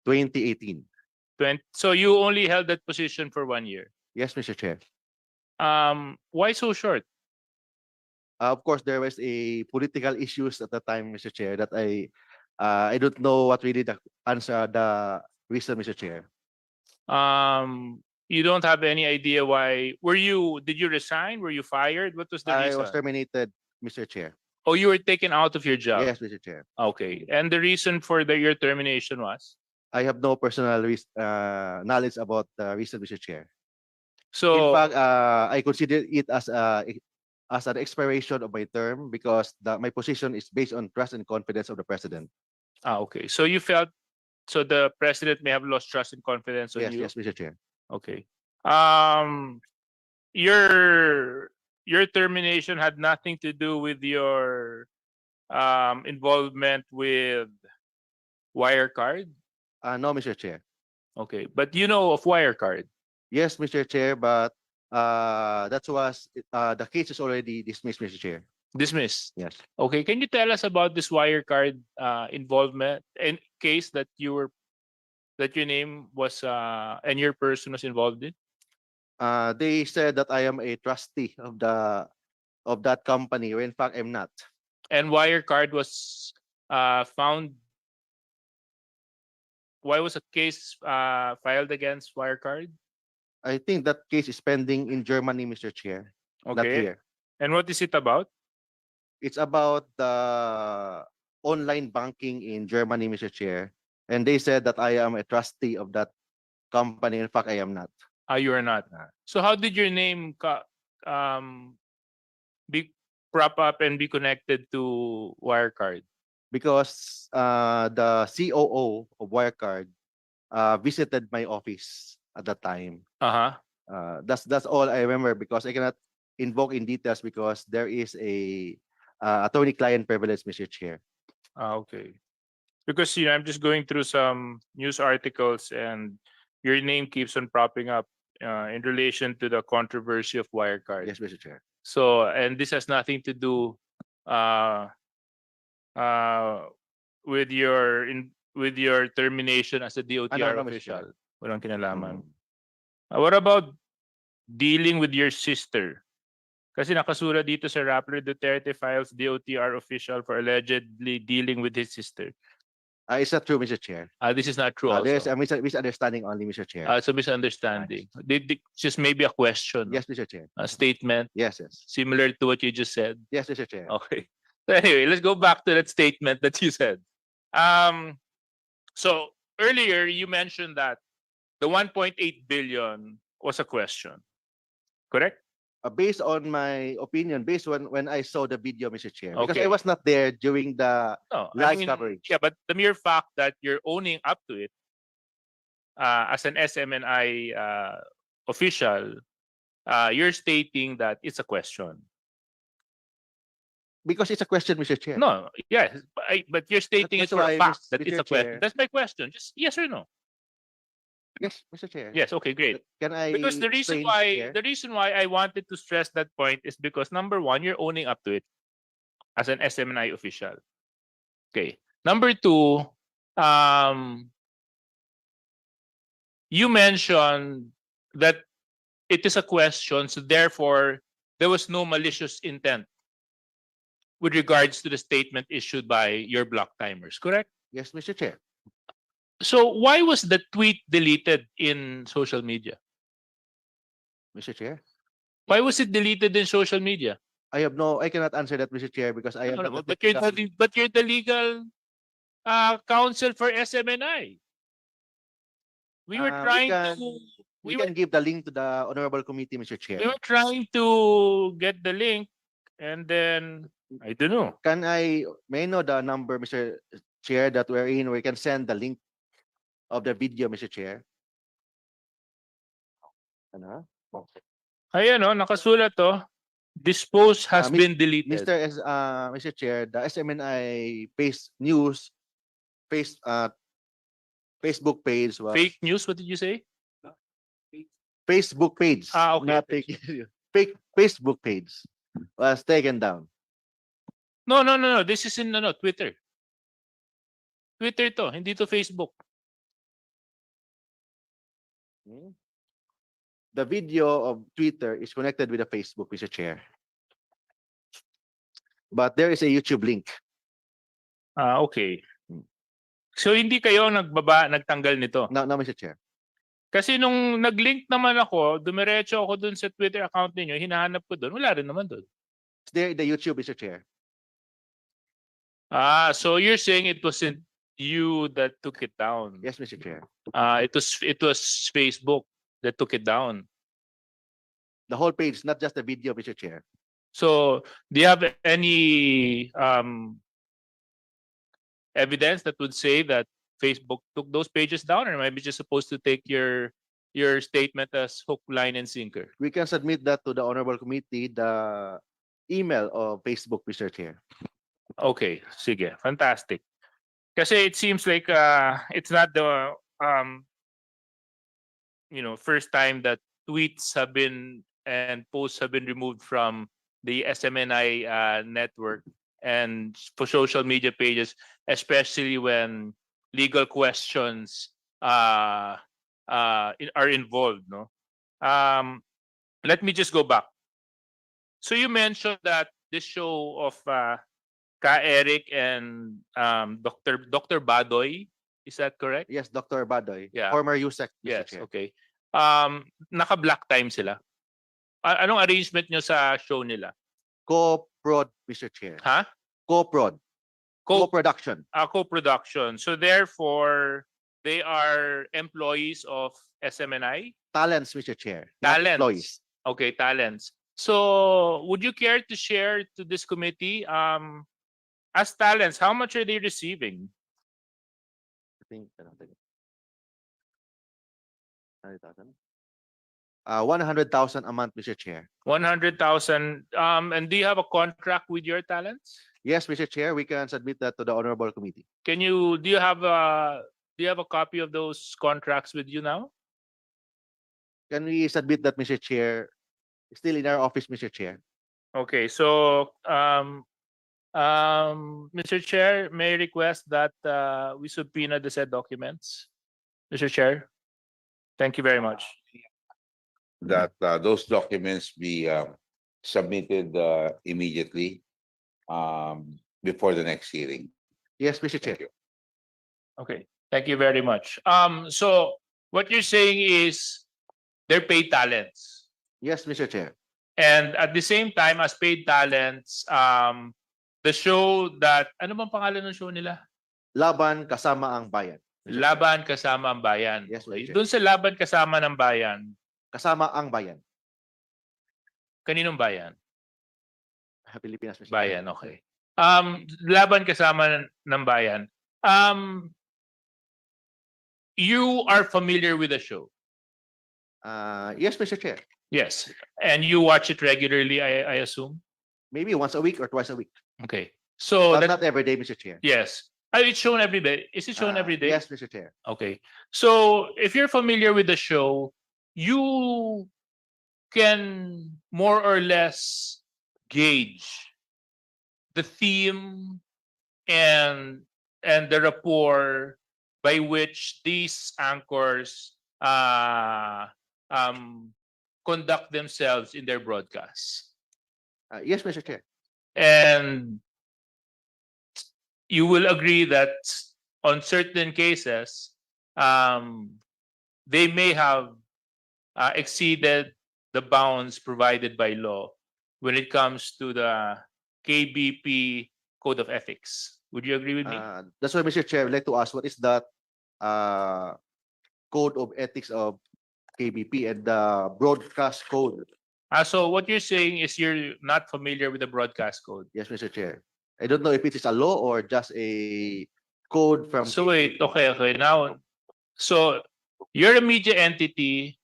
2018. So you only held that position for 1 year. Yes, Mr. Chair. Why so short? Of course, there was a political issues at the time, Mr. Chair, that I don't know what really the answer the reason, Mr. Chair. You don't have any idea why? Did you resign? Were you fired? What was the I reason? was terminated, Mr. Chair. Oh, you were taken out of your job? Yes, Mr. Chair. Okay. And the reason for your termination was? I have no personal knowledge about the reason, Mr. Chair. So, in fact, I consider it as an expiration of my term because my position is based on trust and confidence of the president. okay. So you felt, so the president may have lost trust and confidence on Yes, you? yes, Mr. Chair. Okay. Your termination had nothing to do with your involvement with Wirecard? No, Mr. Chair. Okay, but you know of Wirecard? Yes, Mr. Chair, but that was the case is already dismissed, Mr. Chair. Dismissed? Yes. Okay, can you tell us about this Wirecard involvement and case that your name was and your person was involved in? They said that I am a trustee of that company, when in fact I'm not. And Wirecard was found. Why was a case filed against Wirecard? I think that case is pending in Germany, Mr. Chair. Not Okay. here. And what is it about? It's about the online banking in Germany, Mr. Chair. And they said that I am a trustee of that company. In fact, I am not. You are not. So how did your name be prop up and be connected to Wirecard? Because the COO of Wirecard visited my office at that time. That's all I remember because I cannot invoke in details because there is a attorney-client privilege, Mr. Chair. Okay. Because I'm just going through some news articles and your name keeps on propping up in relation to the controversy of Wirecard. Yes, Mr. Chair. So, and this has nothing to do with your termination as a DOTR no, Mr. official. Chair. Walang kinalaman. What about dealing with your sister? Kasi nakasura dito sa Rappler Duterte files DOTR official for allegedly dealing with his sister. It's not true, Mr. Chair. This is not true also. There's a misunderstanding only, Mr. Chair. It's a misunderstanding. Just maybe a question. Yes, Mr. Chair. A statement. Yes, yes. Similar to what you just said. Yes, Mr. Chair. Okay. So anyway, let's go back to that statement that you said. So earlier you mentioned that the 1.8 billion was a question. Correct? Based on my opinion, based on when I saw the video, Mr. Chair, because Okay. I was not there during the live coverage. Yeah, but the mere fact that you're owning up to it as an SMNI official, you're stating that it's a question. Because it's a question, Mr. Chair. No, yes, but you're stating it That's for a why, fact that Mr. it's a question. Chair. That's my question. Just yes or no. Yes, Mr. Chair. Yes. Okay. Great. Can I Because the reason why I wanted to stress that point is because number one, you're owning up to it as an SMNI official. Okay. Number two, you mentioned that it is a question, so therefore there was no malicious intent with regards to the statement issued by your block timers, correct? Yes, Mr. Chair. So why was the tweet deleted in social media? Mr. Chair, Why was it deleted in social media? I cannot answer that, Mr. Chair, because I am No, not no, the but you're the legal counsel for SMNI. We were Uh, we trying can- to We can give the link to the honorable committee, Mr. Chair. we were trying to get the link, and then I don't know. May I know the number, Mr. Chair, that we're in, we can send the link of the video, Mr. Chair? Ano? Ayan oh, nakasulat to. This post has Mis- been deleted. Mr. Chair, the SMNI news Facebook page was Fake news, what did you say? Facebook page. Okay. Not fake Facebook page was taken down. No. This is in Twitter. Twitter to, hindi to Facebook. The video of Twitter is connected with the Facebook, Mr. Chair. But there is a YouTube link. Okay. So hindi kayo nagtanggal nito? No, Mr. Chair. Kasi nung nag-link naman ako, dumiretso ako dun sa Twitter account niyo, hinahanap ko dun, wala rin naman dun. It's there in the YouTube, Mr. Chair. So you're saying it wasn't you that took it down? Yes, Mr. Chair. It was Facebook that took it down. The whole page, not just the video, Mr. Chair. So do you have any evidence that would say that Facebook took those pages down, or maybe just supposed to take your statement as hook, line, and sinker? We can submit that to the honorable committee, the email of Facebook, Mr. Chair. Okay, sige, fantastic. Kasi it seems like it's not the first time that tweets have been and posts have been removed from the SMNI network and for social media pages, especially when legal questions are involved. No, let me just go back. So you mentioned that this show of Ka Eric and Dr. Badoy, is that correct? Yes, Dr. Badoy, Yeah. former USEC, Mr. Yes, Chair. okay. Naka-block time sila. Anong arrangement nyo sa show nila? Co-prod, Mr. Chair. Ha? Co-prod. Co-production. Co-production. So therefore, they are employees of SMNI? Talents, Mr. Chair. not Talents. Employees. Okay, talents. So would you care to share to this committee, as talents, how much are they receiving? I think, 100,000 a month, Mr. Chair. 100,000. And do you have a contract with your talents? Yes, Mr. Chair, we can submit that to the honorable committee. Do you have a copy of those contracts with you now? Can we submit that, Mr. Chair? Still in our office, Mr. Chair. Okay, so Mr. Chair, may I request that we subpoena the said documents? Mr. Chair, thank you very much. That those documents be submitted immediately before the next hearing. Yes, Mr. Chair. Thank you. Okay, thank you very much. So what you're saying is they're paid talents. Yes, Mr. Chair. And at the same time, as paid talents, the show that, ano bang pangalan ng show nila? Laban kasama ang bayan. Laban kasama ang bayan. Yes, Okay. Mr. Chair. Doon sa laban kasama ng bayan, Kasama ang bayan. kaninong bayan? Pilipinas, Mr. Chair. Bayan, okay. Laban kasama ng bayan. You are familiar with the show? Yes, Mr. Chair. Yes. And you watch it regularly, I assume? Maybe once a week or twice a week. Okay. So But that, not every day, Mr. Chair. yes. It's shown every day. Is it shown every day? Yes, Mr. Chair. Okay. So if you're familiar with the show, you can more or less gauge the theme and the rapport by which these anchors uh, conduct themselves in their broadcasts. Yes, Mr. Chair. And you will agree that on certain cases, they may have exceeded the bounds provided by law when it comes to the KBP Code of Ethics. Would you agree with me? That's why, Mr. Chair, I'd like to ask what is that code of ethics of KBP and the broadcast code? So what you're saying is you're not familiar with the broadcast code. Yes, Mr. Chair. I don't know if it is a law or just a code from. So wait, okay. Now, so you're a media entity.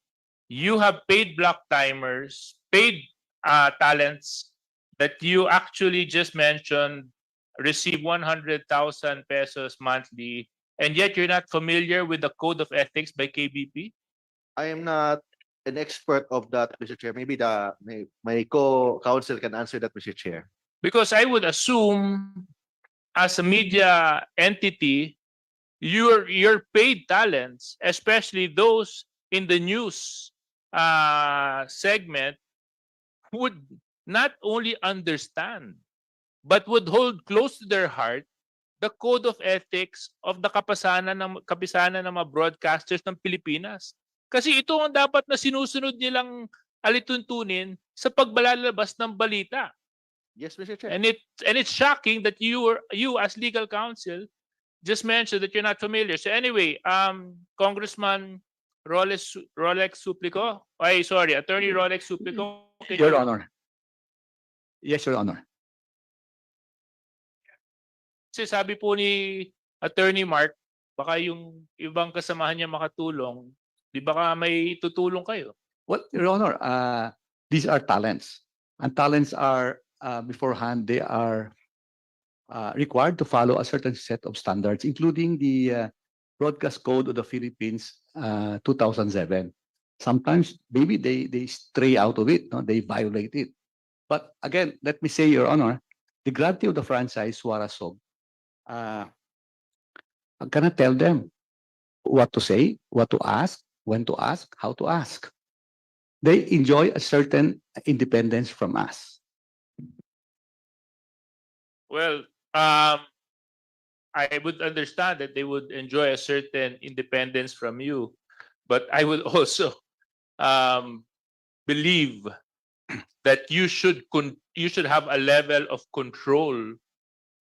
You have paid block timers, paid talents that you actually just mentioned receive 100,000 pesos monthly, and yet you're not familiar with the Code of Ethics by KBP? I am not an expert of that, Mr. Chair. Maybe my co-counsel can answer that, Mr. Chair. Because I would assume as a media entity, your paid talents, especially those in the news segment, would not only understand, but would hold close to their heart the code of ethics of the kapisanan ng mga broadcasters ng Pilipinas. Kasi ito ang dapat na sinusunod nilang alituntunin sa pagbalalabas ng balita. Yes, Mr. Chair. And it's shocking that you as legal counsel just mentioned that you're not familiar. So anyway, Congressman Rolex Suplico. Attorney Rolex Suplico. Your Honor. Yes, Your Honor. Kasi sabi po ni Attorney Mark, baka yung ibang kasamahan niya makatulong, di baka may tutulong kayo? Well, Your Honor, these are talents. And talents are, beforehand, they are required to follow a certain set of standards, including the Broadcast Code of the Philippines 2007. Sometimes maybe they stray out of it, no? They violate it. But again, let me say, Your Honor, the grantee of the franchise, Warasog, I'm gonna tell them what to say, what to ask, when to ask, how to ask. They enjoy a certain independence from us. Well, I would understand that they would enjoy a certain independence from you, but I would also believe that you should have a level of control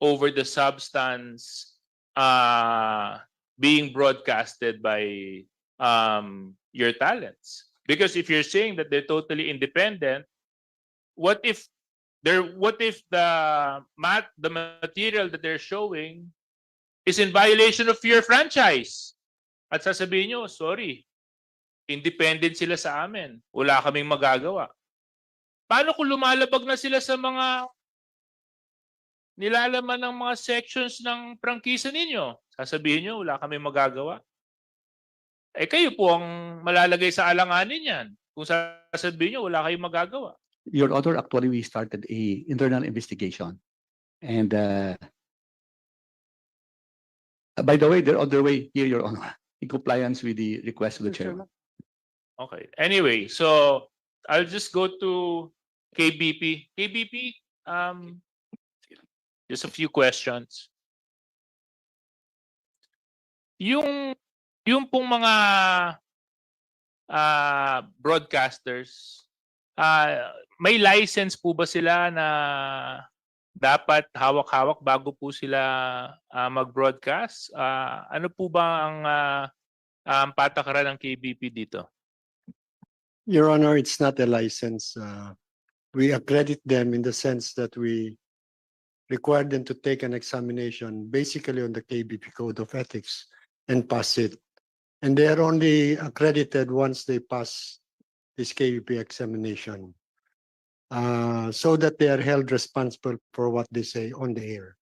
over the substance being broadcasted by your talents. Because if you're saying that they're totally independent, what if the material that they're showing is in violation of your franchise? At sasabihin nyo, sorry, independent sila sa amin. Wala kaming magagawa. Paano kung lumalabag na sila sa mga nilalaman ng mga sections ng prangkisa ninyo? Sasabihin nyo, wala kaming magagawa. Eh kayo po ang malalagay sa alanganin yan. Kung sasabihin nyo, wala kayong magagawa. Your Honor, actually, we started a internal investigation. And by the way, they're on their way here, Your Honor, in compliance with the request of the chairman. Okay. Anyway, so I'll just go to KBP. KBP, just a few questions. Yung pong mga broadcasters, may license po ba sila na dapat hawak-hawak bago po sila mag-broadcast? Ano po ba ang patakaran ng KBP dito? Your Honor, it's not a license. We accredit them in the sense that we require them to take an examination basically on the KBP Code of Ethics and pass it. And they are only accredited once they pass this KBP examination, so that they are held responsible for what they say on the air.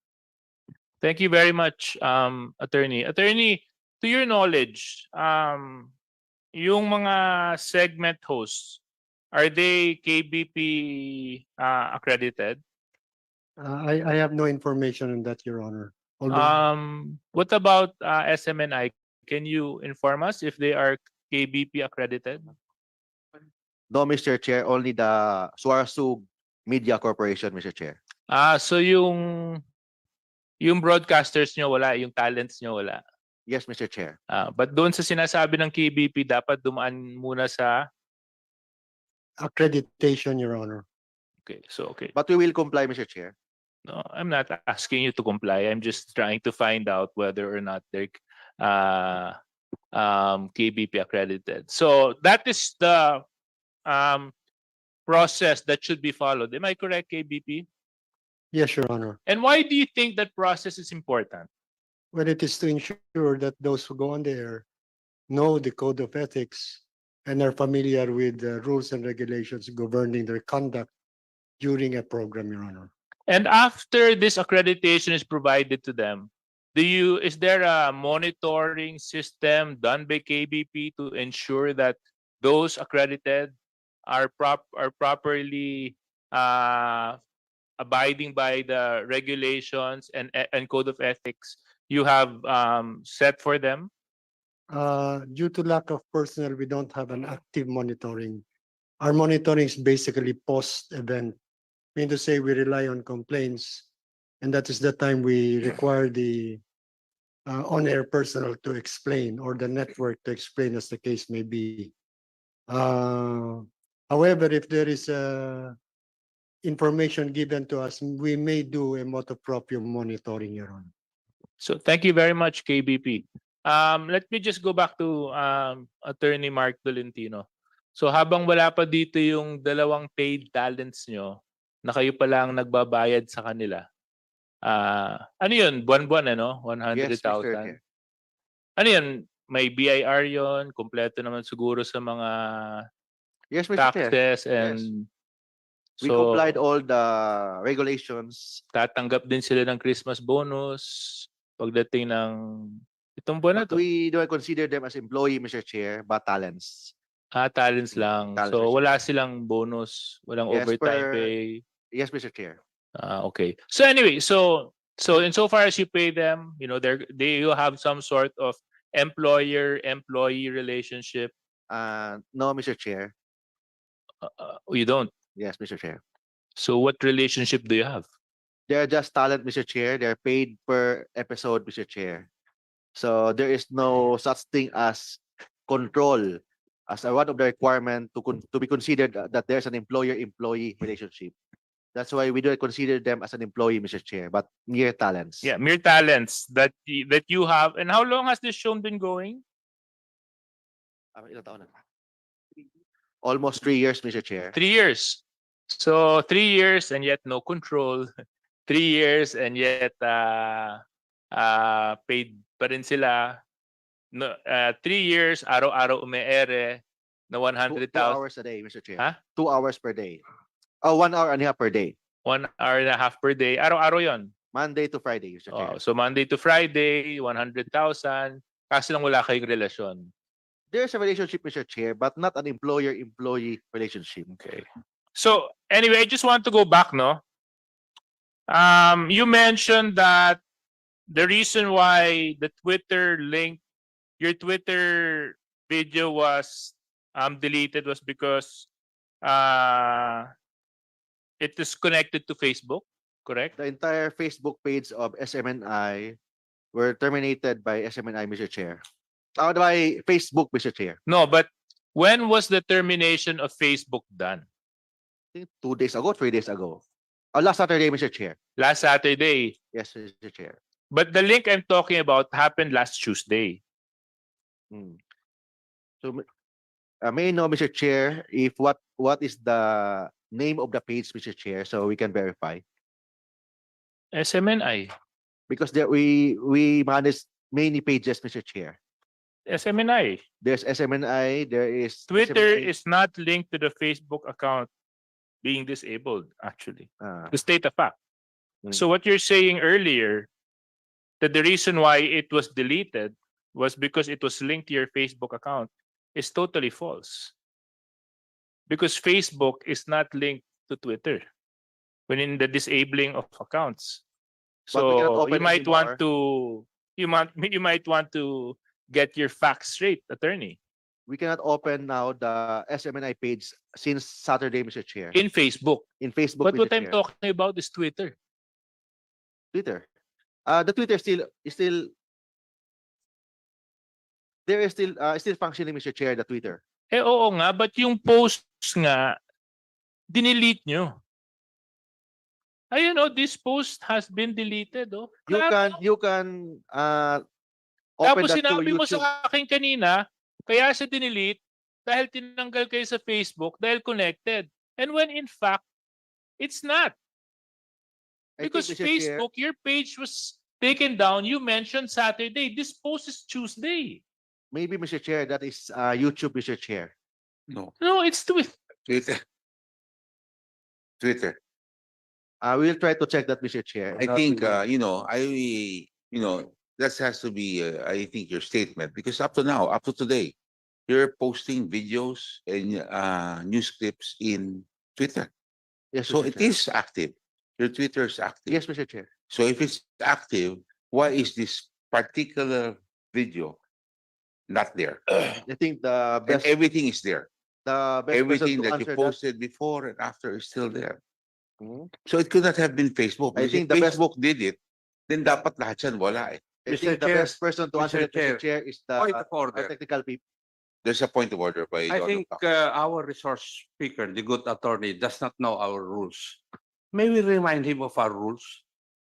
Thank you very much, Attorney. Attorney, to your knowledge, yung mga segment hosts, are they KBP accredited? I have no information on that, Your Honor. Although, What about SMNI? Can you inform us if they are KBP accredited? No, Mr. Chair, only the Suarezug Media Corporation, Mr. Chair. So yung broadcasters nyo wala, yung talents nyo wala. Yes, Mr. Chair. But doon sa sinasabi ng KBP, dapat dumaan muna sa... Accreditation, Your Honor. Okay, so okay. But we will comply, Mr. Chair. No, I'm not asking you to comply. I'm just trying to find out whether or not they're KBP accredited. So that is the process that should be followed. Am I correct, KBP? Yes, Your Honor. And why do you think that process is important? Well, it is to ensure that those who go on there know the code of ethics and are familiar with the rules and regulations governing their conduct during a program, Your Honor. And after this accreditation is provided to them, is there a monitoring system done by KBP to ensure that those accredited are properly abiding by the regulations and code of ethics you have set for them? Due to lack of personnel, we don't have an active monitoring. Our monitoring is basically post-event. Mean to say we rely on complaints, and that is the time we require the on-air personnel to explain or the network to explain as the case may be. However, if there is information given to us, we may do a motu proprio monitoring, Your Honor. So thank you very much, KBP. Let me just go back to Attorney Mark Tolentino. So habang wala pa dito yung dalawang paid talents nyo, na kayo pa lang nagbabayad sa kanila. Ano yun? Buwan-buwan, ano? 100,000. Yes, Mr. Chair. Ano yun? May BIR yun? Kompleto naman siguro sa mga Yes, Mr. Chair. taxes and... We complied all the regulations. Tatanggap din sila ng Christmas bonus pagdating ng itong buwan na to. We don't consider them as employee, Mr. Chair, but talents. Talents lang. Talents, So Mr. wala silang bonus, walang Yes, overtime per- pay. Yes, Mr. Chair. Okay. So anyway, so insofar as you pay them, you know, they will have some sort of employer-employee relationship. No, Mr. Chair. You don't. Yes, Mr. Chair. So what relationship do you have? They're just talent, Mr. Chair. They're paid per episode, Mr. Chair. So there is no such thing as control as one of the requirement to be considered that there's an employer-employee relationship. That's why we don't consider them as an employee, Mr. Chair, but mere talents. Yeah, mere talents that you have. And how long has this show been going? Ilang taon na? Almost 3 years, Mr. Chair. 3 years. So 3 years and yet no control. 3 years and yet paid pa rin sila. No, 3 years, araw-araw umeere na 100,000. 2 hours a day, Mr. Chair. Ha? 2 hours per day. Oh, 1 hour and a half per day. 1 hour and a half per day. Araw-araw yon. Monday to Friday, Mr. Chair. So Monday to Friday, 100,000. Kasi lang wala kayong relasyon. There's a relationship, Mr. Chair, but not an employer-employee relationship. Okay. So anyway, I just want to go back, no? You mentioned that the reason why the Twitter link, your Twitter video was deleted was because it is connected to Facebook, correct? The entire Facebook page of SMNI were terminated by SMNI, Mr. Chair. By Facebook, Mr. Chair. No, but when was the termination of Facebook done? I think 2 days ago, 3 days ago. Last Saturday, Mr. Chair. Last Saturday. Yes, Mr. Chair. But the link I'm talking about happened last Tuesday. So, may I know, Mr. Chair, if what is the name of the page, Mr. Chair, so we can verify? SMNI. Because there we manage many pages, Mr. Chair. SMNI. There's SMNI, there is Twitter SMNI. is not linked to the Facebook account being disabled, actually. To state a fact. So what you're saying earlier, that the reason why it was deleted was because it was linked to your Facebook account, is totally false. Because Facebook is not linked to Twitter when in the disabling of accounts. But we cannot So open you might anymore. want to you might want to get your facts straight, attorney. We cannot open now the SMNI page since Saturday, Mr. Chair. In Facebook. In Facebook, But Mr. what I'm Chair. talking about is Twitter. Twitter. The Twitter is still there is still functioning, Mr. Chair, the Twitter. Eh oo nga, but yung posts nga, dinelete nyo. Ayun oh, this post has been deleted oh. You can open Tapos that to sinabi mo YouTube. sa akin kanina, kaya siya dinelete dahil tinanggal kayo sa Facebook dahil connected. And when in fact, it's not. I think, Because Mr. Chair, Facebook, your page was taken down. You mentioned Saturday. This post is Tuesday. maybe, Mr. Chair, that is YouTube, Mr. Chair. No, No, it's Twitter. Twitter. Twitter. We will try to check that, Mr. Chair. I think, that has to be, I think, your statement, because up to now, up to today, you're posting videos and news clips in Twitter. Yes, So Mr. it Chair. is active. Your Twitter is active. Yes, Mr. Chair. So if it's active, why is this particular video not there? I think the And best everything is there. the best Everything person to that you answer posted before and after is still there. Mhm. So it could not have been Facebook. I Because think if the best- Facebook did it, then dapat lahat yan wala eh. I Mr. think the Chair, best person to Mr. answer that, Chair, Mr. Chair, is the Point of order. technical people. There's a point of order by I Donald think Paco. our resource speaker, the good attorney, does not know our rules. May we remind him of our rules?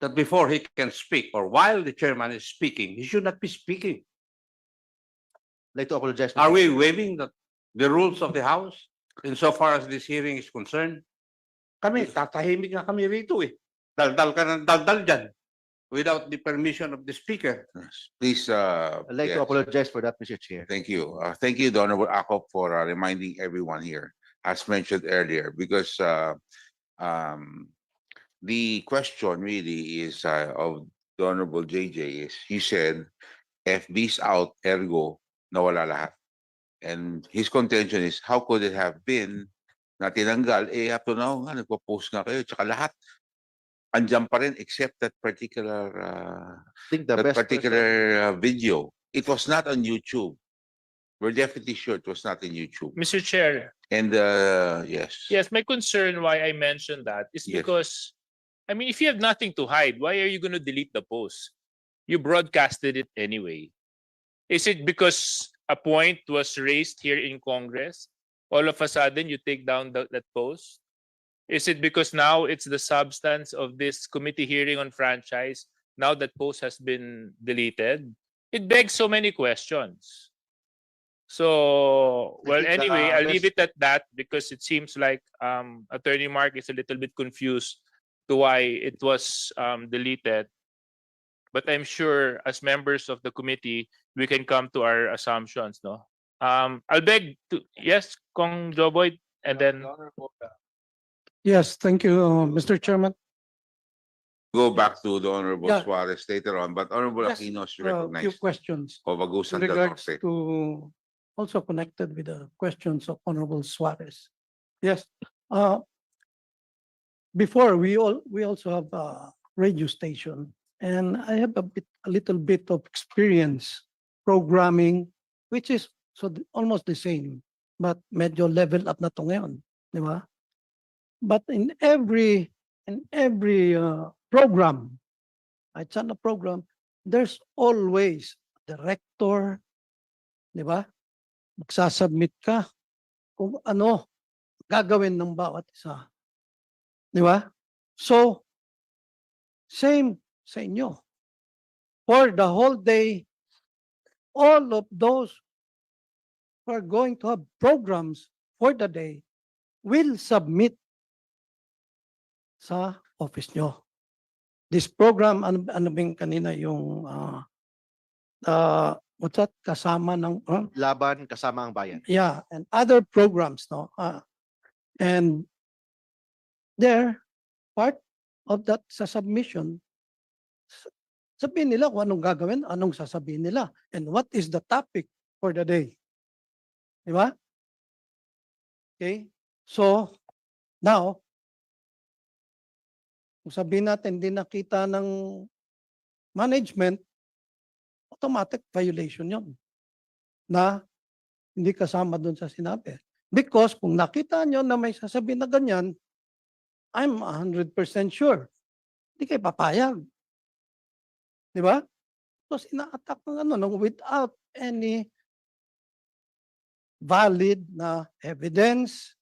That before he can speak or while the chairman is speaking, he should not be speaking. I'd like to apologize. Are Mr. we Chair. waiving the rules of the House insofar as this hearing is concerned? Kami, tatahimik nga kami rito eh. Daldal ka ng daldal dyan without the permission of the speaker. Yes. Please, I'd like yes. to apologize for that, Mr. Chair. Thank you. Thank you, Honorable Akop, for reminding everyone here, as mentioned earlier, because the question really is of the Honorable JJ is, he said, FB's out, ergo, nawala lahat. And his contention is, how could it have been na tinanggal? Eh, up to now, nga, nagpo-post nga kayo, tsaka lahat. Andyan pa rin, except that particular I think the best person, video. It was not on YouTube. We're definitely sure it was not in YouTube. Mr. Chair, And yes. yes, my concern why I mentioned that is Yes. because, I mean, if you have nothing to hide, why are you going to delete the post? You broadcasted it anyway. Is it because a point was raised here in Congress? All of a sudden, you take down that post? Is it because now it's the substance of this committee hearing on franchise? Now that post has been deleted? It begs so many questions. So, well, think the anyway, I'll leave best- it at that because it seems like Attorney Mark is a little bit confused to why it was deleted. But I'm sure as members of the committee, we can come to our assumptions, no? I'll beg to, yes, Kong Joboy, and then Yes, thank you, Mr. Chairman. Go back to the Honorable Yeah. Suarez later on, but Honorable Just, Aquino is few recognized. questions Ovagusan in del regards Norte. to, also connected with the questions of Honorable Suarez. Yes, before we also have a radio station, and I have a little bit of experience programming, which is almost the same, but medyo level up na to ngayon, di ba? But in every program, it's not a program, there's always a director, di ba? Magsasubmit ka kung ano gagawin ng bawat isa. Di ba? So, same sa inyo. For the whole day, all of those who are going to have programs for the day will submit sa office nyo. This program, ano bing kanina yung what's that? Kasama ng Laban kasama ang bayan. yeah, and other programs, no? And they're part of that sa submission. Sabihin nila kung anong gagawin, anong sasabihin nila, and what is the topic for the day. Di ba? Okay? So, now, kung sabihin natin, hindi nakita ng management, automatic violation yon. Na hindi kasama doon sa sinabi. Because kung nakita nyo na may sasabihin na ganyan, I'm 100% sure. Hindi kayo papayag. Di ba? Tapos ina-attack ng ano, without any valid na evidence.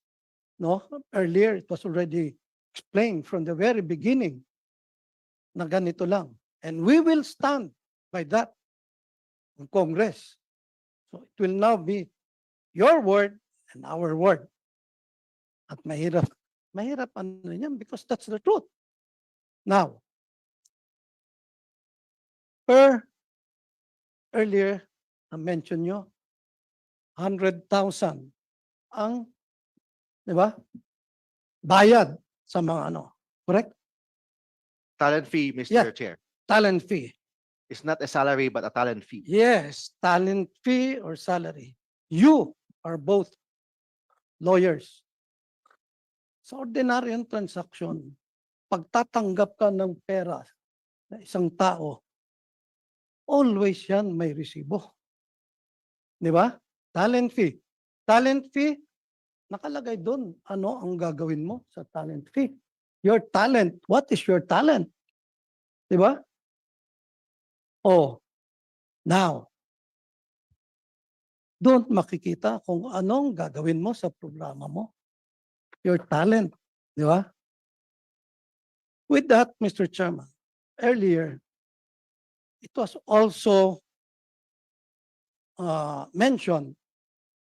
No? Earlier, it was already explained from the very beginning na ganito lang. And we will stand by that in Congress. So it will now be your word and our word. At mahirap ano yan because that's the truth. Now, earlier, na-mention nyo, 100,000 ang, di ba, bayad sa mga ano. Correct? Talent fee, Mr. Yeah. Chair. Talent fee. It's not a salary but a talent fee. Yes, talent fee or salary. You are both lawyers. Sa ordinaryong transaction, pagtatanggap ka ng pera na isang tao, always yan may resibo. Di ba? Talent fee. Talent fee, nakalagay doon ano ang gagawin mo sa talent fee. Your talent. What is your talent? Di ba? Oh, now, doon makikita kung anong gagawin mo sa programa mo. Your talent. Di ba? With that, Mr. Chairman, earlier, it was also mentioned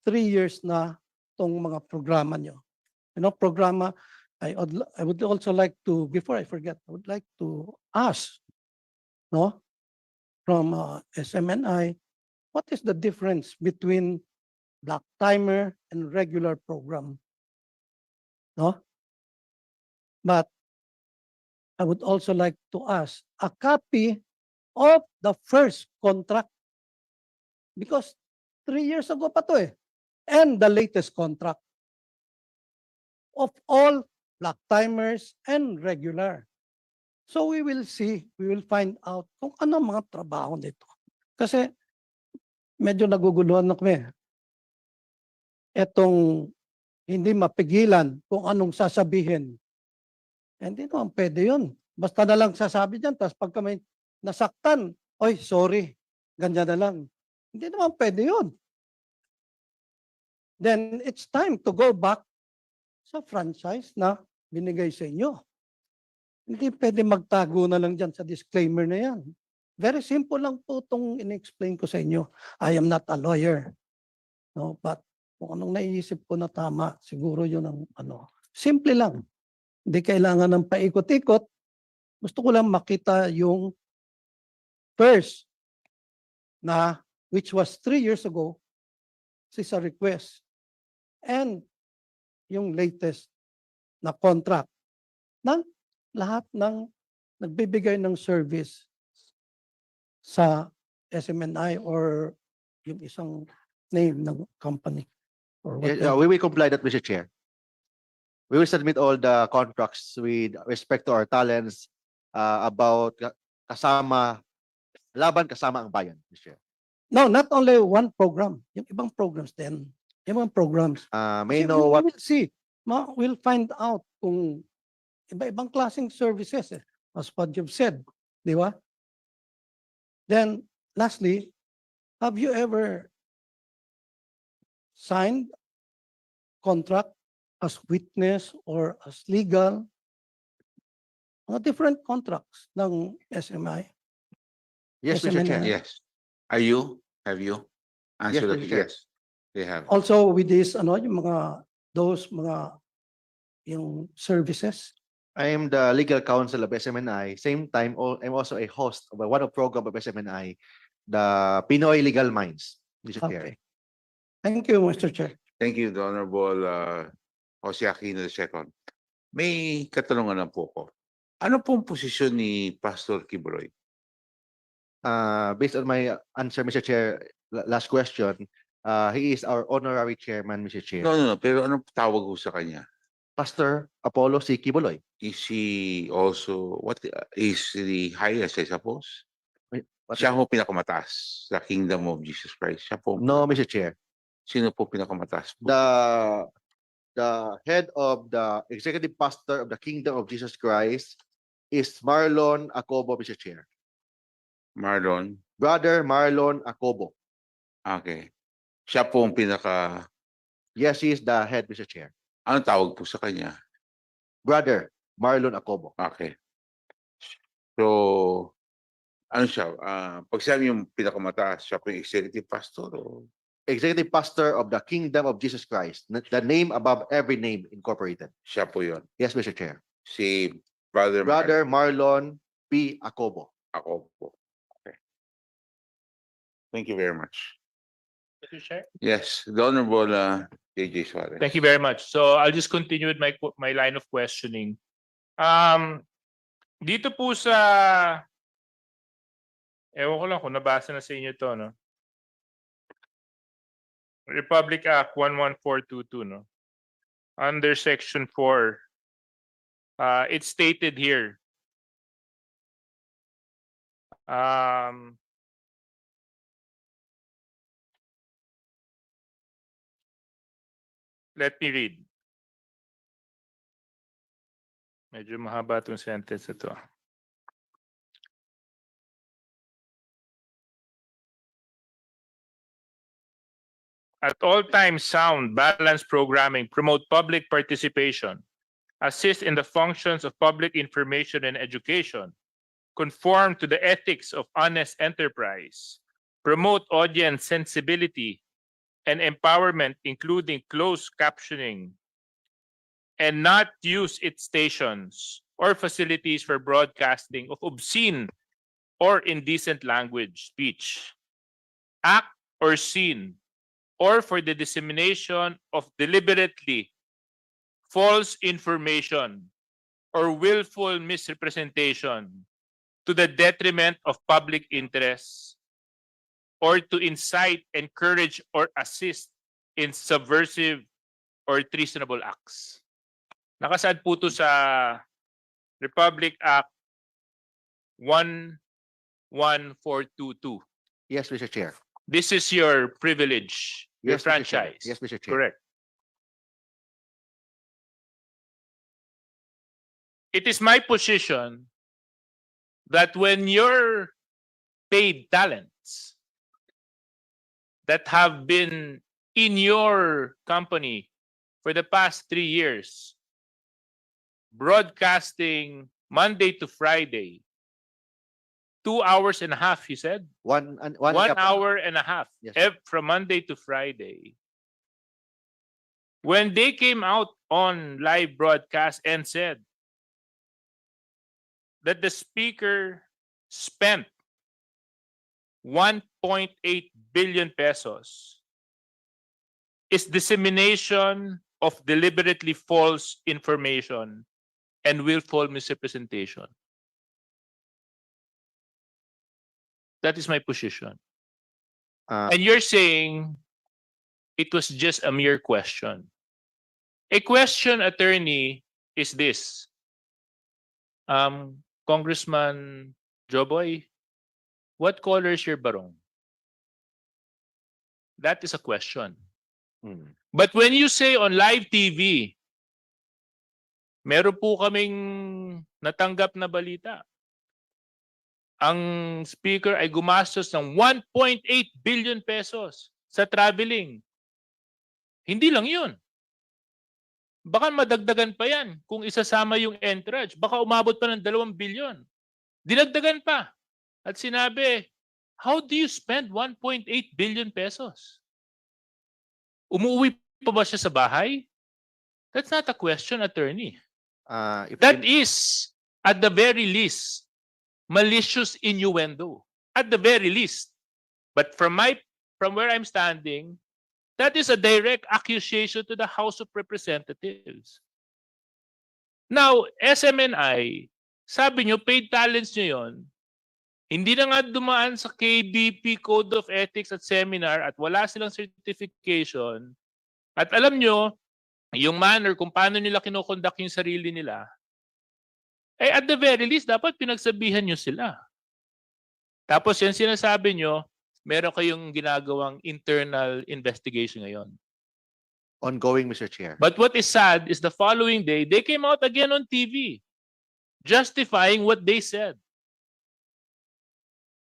3 years na itong mga programa nyo. You know, programa, I would also like to, before I forget, I would like to ask, no, from SMNI, what is the difference between black timer and regular program? No? But I would also like to ask a copy of the first contract because 3 years ago pa to and the latest contract of all black timers and regular. So we will see, we will find out kung ano mga trabaho nito. Kasi medyo naguguluhan na kami. Etong hindi mapigilan kung anong sasabihin. Hindi naman pwede yun. Basta na lang sasabi dyan, tapos pagka may nasaktan, oy, sorry, ganyan na lang. Hindi naman pwede yun. Then it's time to go back sa franchise na binigay sa inyo. Hindi pwede magtago na lang dyan sa disclaimer na yan. Very simple lang po itong in-explain ko sa inyo. I am not a lawyer. No, but kung anong naiisip ko na tama, siguro yun ang ano. Simple lang. Hindi kailangan ng paikot-ikot. Gusto ko lang makita yung first na which was 3 years ago, is a request. And yung latest na contract ng lahat ng nagbibigay ng service sa SMNI or yung isang name ng company. Or whatever. We will comply that, Mr. Chair. We will submit all the contracts with respect to our talents about laban kasama ang bayan, Mr. Chair. No, not only one program. Yung ibang programs din. Yung mga programs. May Kasi know we what will see. We'll find out kung iba-ibang klaseng services as what you've said. Di ba? Then, lastly, have you ever signed contract as witness or as legal? Mga different contracts ng SMI. Yes, Mr. SMNI. Chair. Yes. Are you? Have you? Answer Yes, that. Mr. Chair. Yes. They have. Also with this, yung yung services. I am the legal counsel of SMNI. Same time, I'm also a host of one of program of SMNI, the Pinoy Legal Minds, Mr. Chair. Okay. Thank you, Mr. Chair. Thank you, the Honorable Jose Aquino II. May katanungan lang po ko. Ano pong posisyon ni Pastor Kibroy? Based on my answer, Mr. Chair, last question, he is our honorary chairman, Mr. Chair. No. Pero anong tawag ko sa kanya? Pastor Apollo C. Kibuloy. Is he also, what is the highest, I suppose? What Siya ho pinakamataas sa Kingdom of Jesus Christ. Siya po. No, Mr. Chair. Sino po pinakamataas po? The head of the executive pastor of the Kingdom of Jesus Christ is Marlon Acobo, Mr. Chair. Marlon. Brother Marlon Acobo. Okay. Siya po ang pinaka... Yes, he is the head, Mr. Chair. Anong tawag po sa kanya? Brother Marlon Acobo. Okay. So, ano siya? Pag sabi yung pinakamataas, siya po yung executive pastor o... Executive pastor of the Kingdom of Jesus Christ. The name above every name incorporated. Siya po yun. Yes, Mr. Chair. Si Brother Marlon P. Acobo. Acobo. Okay. Thank you very much. Mr. Chair? Yes, the Honorable JJ Suarez. Thank you very much. So I'll just continue with my line of questioning. Dito po sa ewan ko lang kung nabasa na sa inyo to, no? Republic Act 11422, no? Under Section 4, it's stated here. Let me read. Medyo mahaba itong sentence ito. At all times, sound, balanced programming, promote public participation, assist in the functions of public information and education, conform to the ethics of honest enterprise, promote audience sensibility and empowerment, including closed captioning, and not use its stations or facilities for broadcasting of obscene or indecent language, speech, act or scene, or for the dissemination of deliberately false information or willful misrepresentation to the detriment of public interests, or to incite, encourage, or assist in subversive or treasonable acts. Nakasaad po ito sa Republic Act 11422. Yes, Mr. Chair. This is your privilege, your Yes, Mr. Chair. franchise. Yes, Mr. Chair. Correct. It is my position that when your paid talents that have been in your company for the past 3 years, broadcasting Monday to Friday, 2 hours and a half, you said? 1 hour and a half, Yes. from Monday to Friday. When they came out on live broadcast and said that the speaker spent 1.8 billion pesos is dissemination of deliberately false information and willful misrepresentation. That is my position. And you're saying it was just a mere question. A question, attorney, is this. Congressman Joboy, what color is your barong? That is a question. But when you say on live TV, meron po kaming natanggap na balita. Ang speaker ay gumastos ng 1.8 billion pesos sa traveling. Hindi lang yun. Baka madagdagan pa yan kung isasama yung entourage. Baka umabot pa ng 2 billion. Dinagdagan pa. At sinabi, how do you spend 1.8 billion pesos? Umuwi pa ba siya sa bahay? That's not a question, attorney. That is, at the very least, malicious innuendo. At the very least. But from where I'm standing, that is a direct accusation to the House of Representatives. Now, SMNI, sabi nyo, paid talents nyo yun, hindi na nga dumaan sa KBP Code of Ethics at Seminar at wala silang certification. At alam nyo, yung manner kung paano nila kinokonduct yung sarili nila, eh at the very least, dapat pinagsabihan nyo sila. Tapos yan sinasabi nyo, meron kayong ginagawang internal investigation ngayon. Ongoing, Mr. Chair. But what is sad is the following day, they came out again on TV justifying what they said.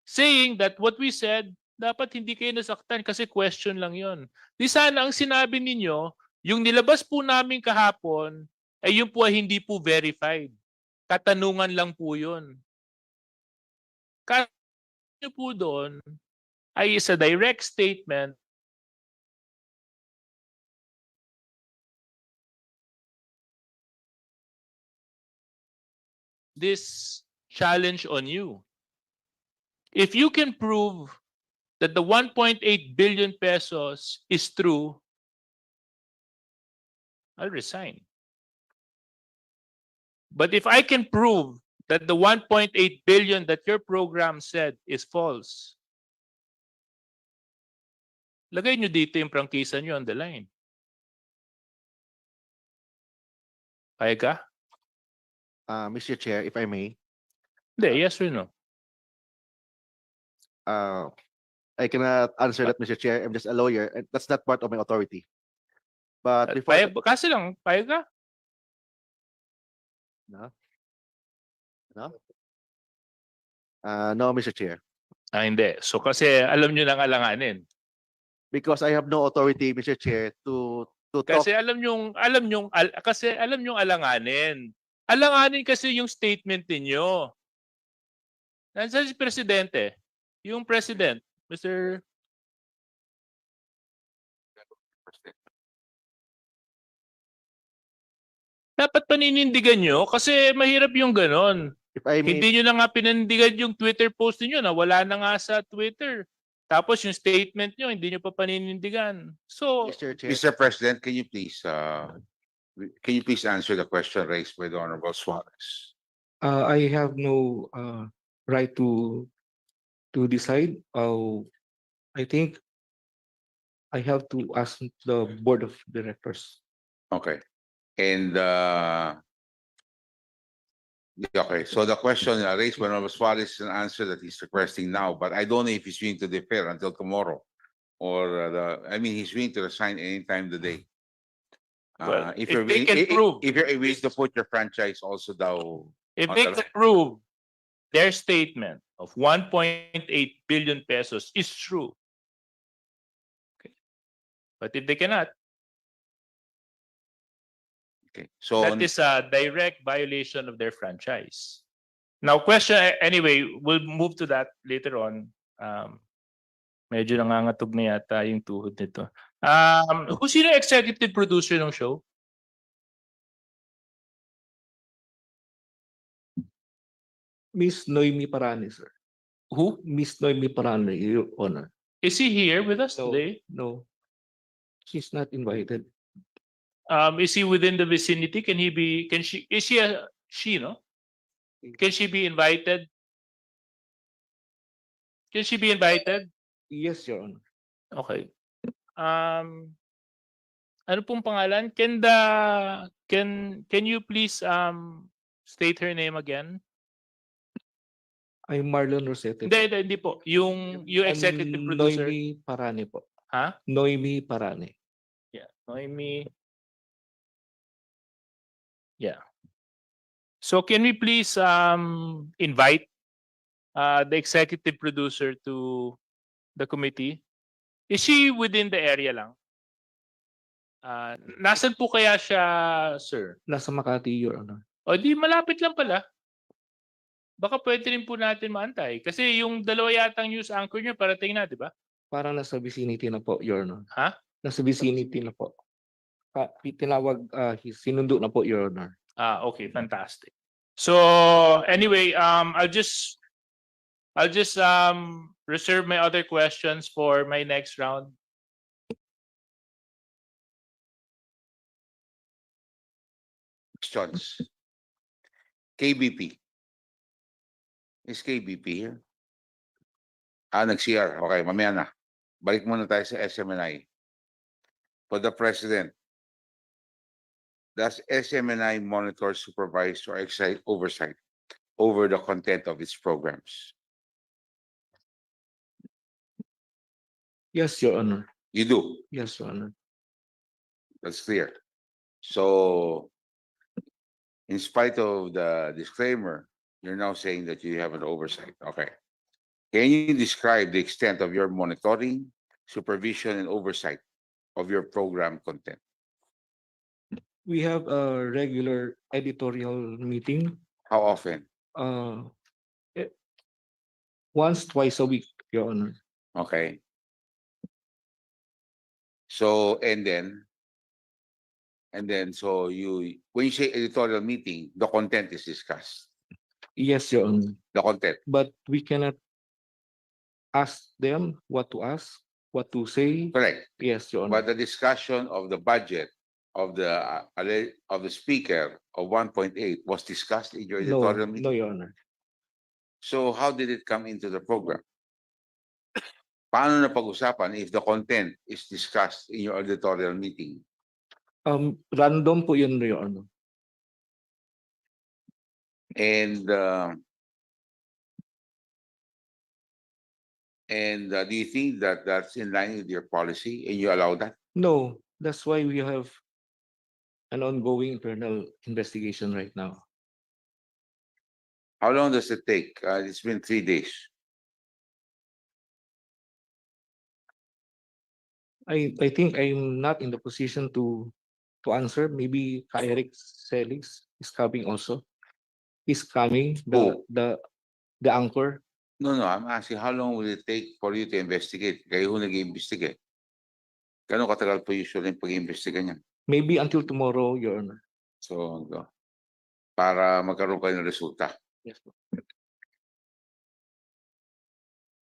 Saying that what we said, dapat hindi kayo nasaktan kasi question lang yon. Di sana ang sinabi ninyo, yung nilabas po namin kahapon, ay yun po ay hindi po verified. Katanungan lang po yun. Kaya nyo po doon ay is a direct statement this challenge on you. If you can prove that the 1.8 billion pesos is true, I'll resign. But if I can prove that the 1.8 billion that your program said is false, lagay nyo dito yung prangkisa nyo on the line. Kaya ka? Mr. Chair, if I may, Hindi, yes or no? I cannot answer that, Mr. Chair. I'm just a lawyer, and that's not part of my authority. But before, Kasi lang, payag ka? no, no, Mr. Chair, Hindi. So kasi alam nyo nang alanganin. because I have no authority, Mr. Chair, to talk. Kasi alam nyo alanganin. Alanganin kasi yung statement ninyo. Nandiyan si Presidente. Yung President, Mr. Dapat paninindigan nyo kasi mahirap yung ganon. If I may, Hindi nyo na nga pinindigan yung Twitter post niyo na wala na nga sa Twitter. Tapos yung statement nyo, hindi nyo pa paninindigan. So, Mr. Chair, Mr. President, can you please answer the question raised by the Honorable Suarez? I have no right to decide. I think I have to ask the board of directors. Okay. And okay, so the question raised by Honorable Suarez is an answer that he's requesting now, but I don't know if he's willing to defer until tomorrow, or he's willing to resign anytime today. Well, If if you're they willing, can prove- if you're willing to put your franchise also down. if they can prove their statement of 1.8 billion pesos is true. Okay. But if they cannot, Okay, so that is a direct violation of their franchise. Now, question, anyway, we'll move to that later on. Medyo nangangatog na yata yung tuhod nito. Sino executive producer ng show? Miss Noemi Parane, sir. Who? Miss Noemi Parane, Your Honor. Is he here with us No, today? no. She's not invited. Is he within the vicinity? Can he be? Can she? Is she no? Can she be invited? Can she be invited? Yes, Your Honor. Okay. Ano pong pangalan? Can you please state her name again? I'm Marlon Rosete. Hindi po. Yung executive producer. Noemi Parane po. Ha? Noemi Parane. Yeah. Noemi. Yeah. So can we please invite the executive producer to the committee? Is she within the area lang? Nasaan po kaya siya, sir? Nasa Makati, Your Honor. O di malapit lang pala. Baka pwede rin po natin maantay. Kasi yung dalawa yatang news anchor nyo, parating na, di ba? Parang nasa vicinity na po, Your Honor. Ha? Nasa vicinity na po. Tinawag, sinundo na po, Your Honor. Okay, fantastic. So anyway, I'll just reserve my other questions for my next round. Questions. KBP. Is KBP here? Nag-CR. Okay, mamaya na. Balik muna tayo sa SMNI. For the President, does SMNI monitor, supervise, or exercise oversight over the content of its programs? Yes, Your Honor. You do. Yes, Your Honor. That's clear. So, in spite of the disclaimer, you're now saying that you have an oversight. Okay. Can you describe the extent of your monitoring, supervision, and oversight of your program content? We have a regular editorial meeting, How often? eh, once, twice a week, Your Honor. Okay. So, so when you say editorial meeting, the content is discussed. Yes, Your Honor. The content. But we cannot ask them what to ask, what to say. Correct. Yes, Your Honor. But the discussion of the budget of the speaker of 1.8 was discussed in your No, editorial meeting. no, Your Honor. So how did it come into the program? Paano na pag-usapan if the content is discussed in your editorial meeting? Random po yun, Your Honor. And do you think that that's in line with your policy and you allow that? No, that's why we have an ongoing internal investigation right now. How long does it take? It's been 3 days. I think I'm not in the position to answer. Maybe Eric Selix is coming also. He's coming, Who? the anchor. No, I'm asking how long will it take for you to investigate? Kayo ho nag-iimbestiga. Gano'ng katagal po usually yung pag-iimbestiga niya? Maybe until tomorrow, Your Honor. So, para magkaroon kayo ng resulta. Yes, po.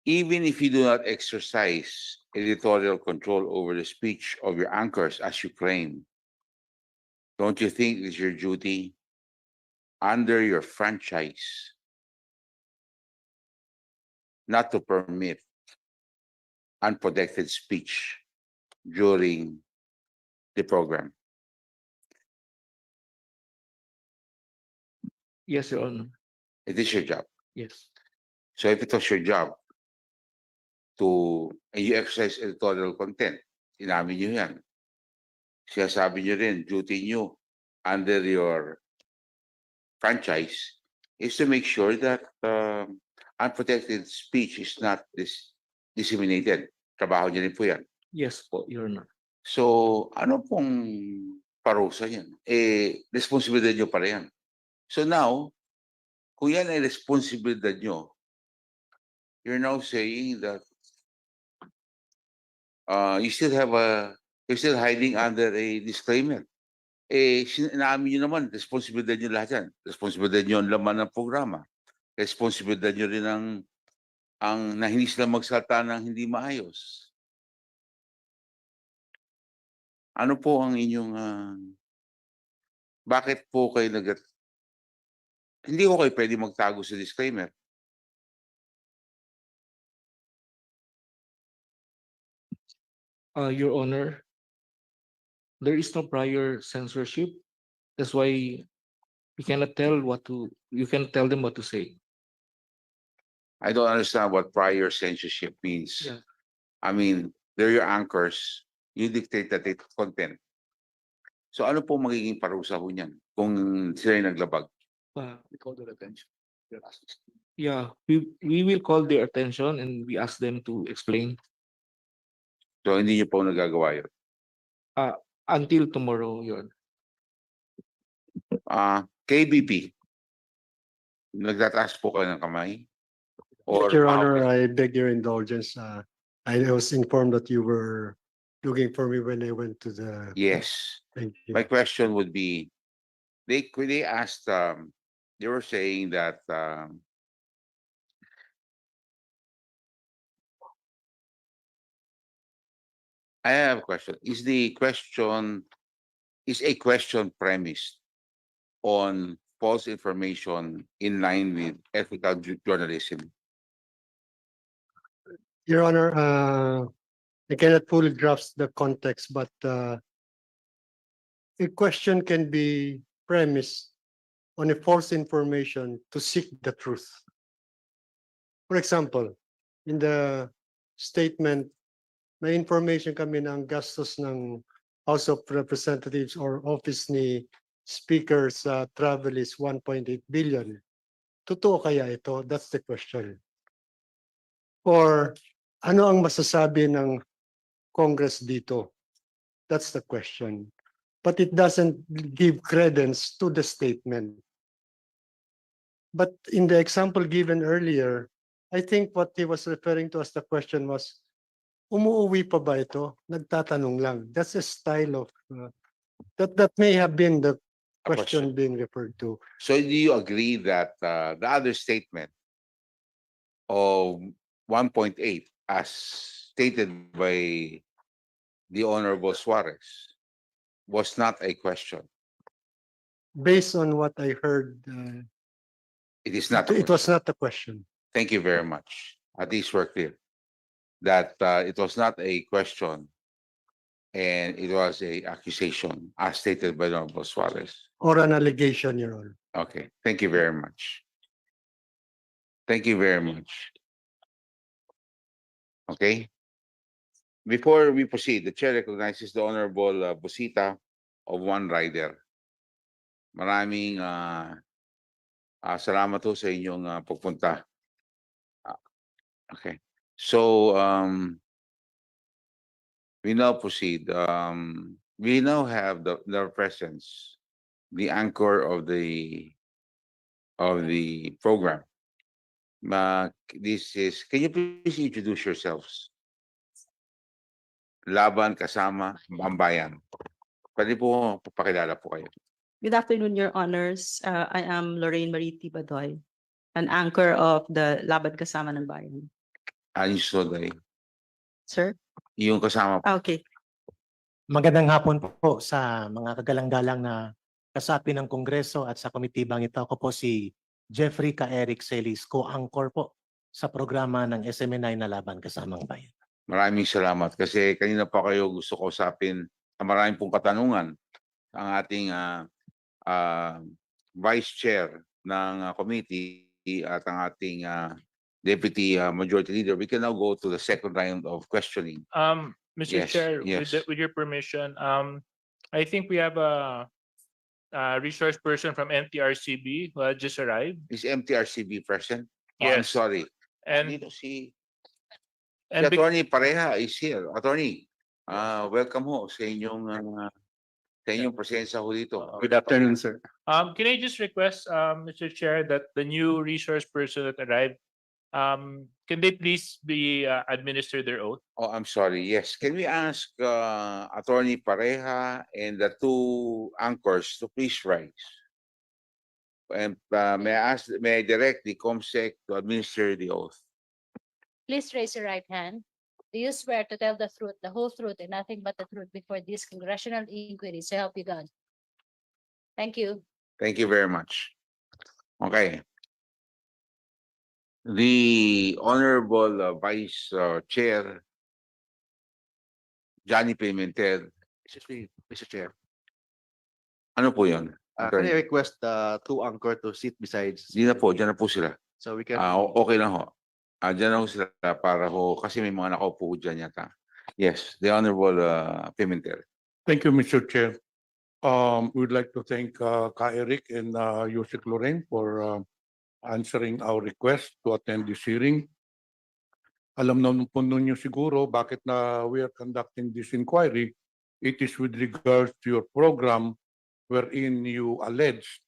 Even if you do not exercise editorial control over the speech of your anchors as you claim, don't you think it's your duty under your franchise not to permit unprotected speech during the program? Yes, Your Honor. It is your job. Yes. So if it was your job and you exercise editorial content, inamin nyo yan. Sinasabi nyo rin, duty nyo under your franchise is to make sure that unprotected speech is not disseminated. Trabaho nyo rin po yan. Yes po, Your Honor. So, ano pong parusa yan? Responsibilidad nyo para yan. So now, kung yan ay responsibilidad nyo, you're now saying that you're still hiding under a disclaimer. Inaamin nyo naman, responsibilidad nyo lahat yan. Responsibilidad nyo ang laman ng programa. Responsibilidad nyo rin na hindi sila magsalta ng hindi maayos. Ano po ang inyong, bakit po kayo hindi ko kayo pwede magtago sa disclaimer. Your Honor, there is no prior censorship. That's why you cannot tell you can tell them what to say. I don't understand what prior censorship means. Yeah. I mean, they're your anchors. You dictate that content. So ano po magiging parusa ho niyan kung sila yung naglabag? We call their attention. Yeah, we will call their attention and we ask them to explain. So hindi niyo po nagagawa yun? Until tomorrow, Your Honor. KBP, nagtataas po kayo ng kamay? Or Your Honor, I beg your indulgence. I was informed that you were looking for me when I went to the. Yes. Thank you. My question would be, they asked, they were saying that I have a question. Is a question premised on false information in line with ethical journalism? Your Honor, I cannot fully grasp the context, but a question can be premised on a false information to seek the truth. For example, in the statement may information kami na ang gastos ng House of Representatives or office ni Speaker sa travel is 1.8 billion. Totoo kaya ito? That's the question. Or ano ang masasabi ng Congress dito? That's the question. But it doesn't give credence to the statement. But in the example given earlier, I think what he was referring to as the question was, umuuwi pa ba ito? Nagtatanong lang. That's a style of, that may have been the question being referred to. So do you agree that the other statement of 1.8 as stated by the Honorable Suarez was not a question? Based on what I heard, It is not. a it was question. not a question. Thank you very much. At least we're clear that it was not a question and it was a accusation as stated by the Honorable Suarez. Or an allegation, Your Honor. Okay, thank you very much. Thank you very much. Okay. Before we proceed, the chair recognizes the Honorable Busita of One Rider. Maraming salamat po sa inyong pagpunta. Okay. So we now proceed. We now have the presence, the anchor of the program. This is, can you please introduce yourselves? Laban kasama ang bayan. Pwede po papakilala po kayo. Good afternoon, Your Honors. I am Lorraine Marie Tibadoy, an anchor of the Laban Kasama ng Bayan. Yung Soday. Sir? Yung kasama po. Okay. Magandang hapon po sa mga kagalang-galang na kasapi ng Kongreso at sa komitibang ito. Ako po si Jeffrey K. Eric Celis, co-anchor po sa programa ng SMNI na Laban Kasamang Bayan. Maraming salamat kasi kanina pa kayo gusto ko usapin sa maraming pong katanungan ang ating Vice Chair ng committee at ang ating Deputy Majority Leader. We can now go to the second round of questioning. Mr. Yes, Chair, yes. with your permission, I think we have a resource person from MTRCB who had just arrived. Is MTRCB present? Oh, I'm Yes. sorry. And Dito si and bec- Attorney Pareha is here. Attorney, welcome ho sa inyong presensya ho dito. Good afternoon, sir. can I just request, Mr. Chair, that the new resource person that arrived, can they please be administer their oath? Oh, I'm sorry. Yes. Can we ask Attorney Pareha and the two anchors to please rise? And may I direct the COMSEC to administer the oath? Please raise your right hand. Do you swear to tell the truth, the whole truth, and nothing but the truth before this congressional inquiry? So help you God. Thank you. Thank you very much. Okay. The Honorable Vice Chair, Johnny Pimentel. Excuse me, Mr. Chair. Ano po yun? Can I request two anchor to sit besides? Di na po, dyan na po sila. So we can. Okay lang ho. Dyan na ho sila para ho, kasi may mga nakaupo dyan yata. Yes, the Honorable Pimentel. Thank you, Mr. Chair. We would like to thank Ka Eric and Yusek Lorraine for answering our request to attend this hearing. Alam na po ninyo siguro bakit na we are conducting this inquiry. It is with regards to your program wherein you allege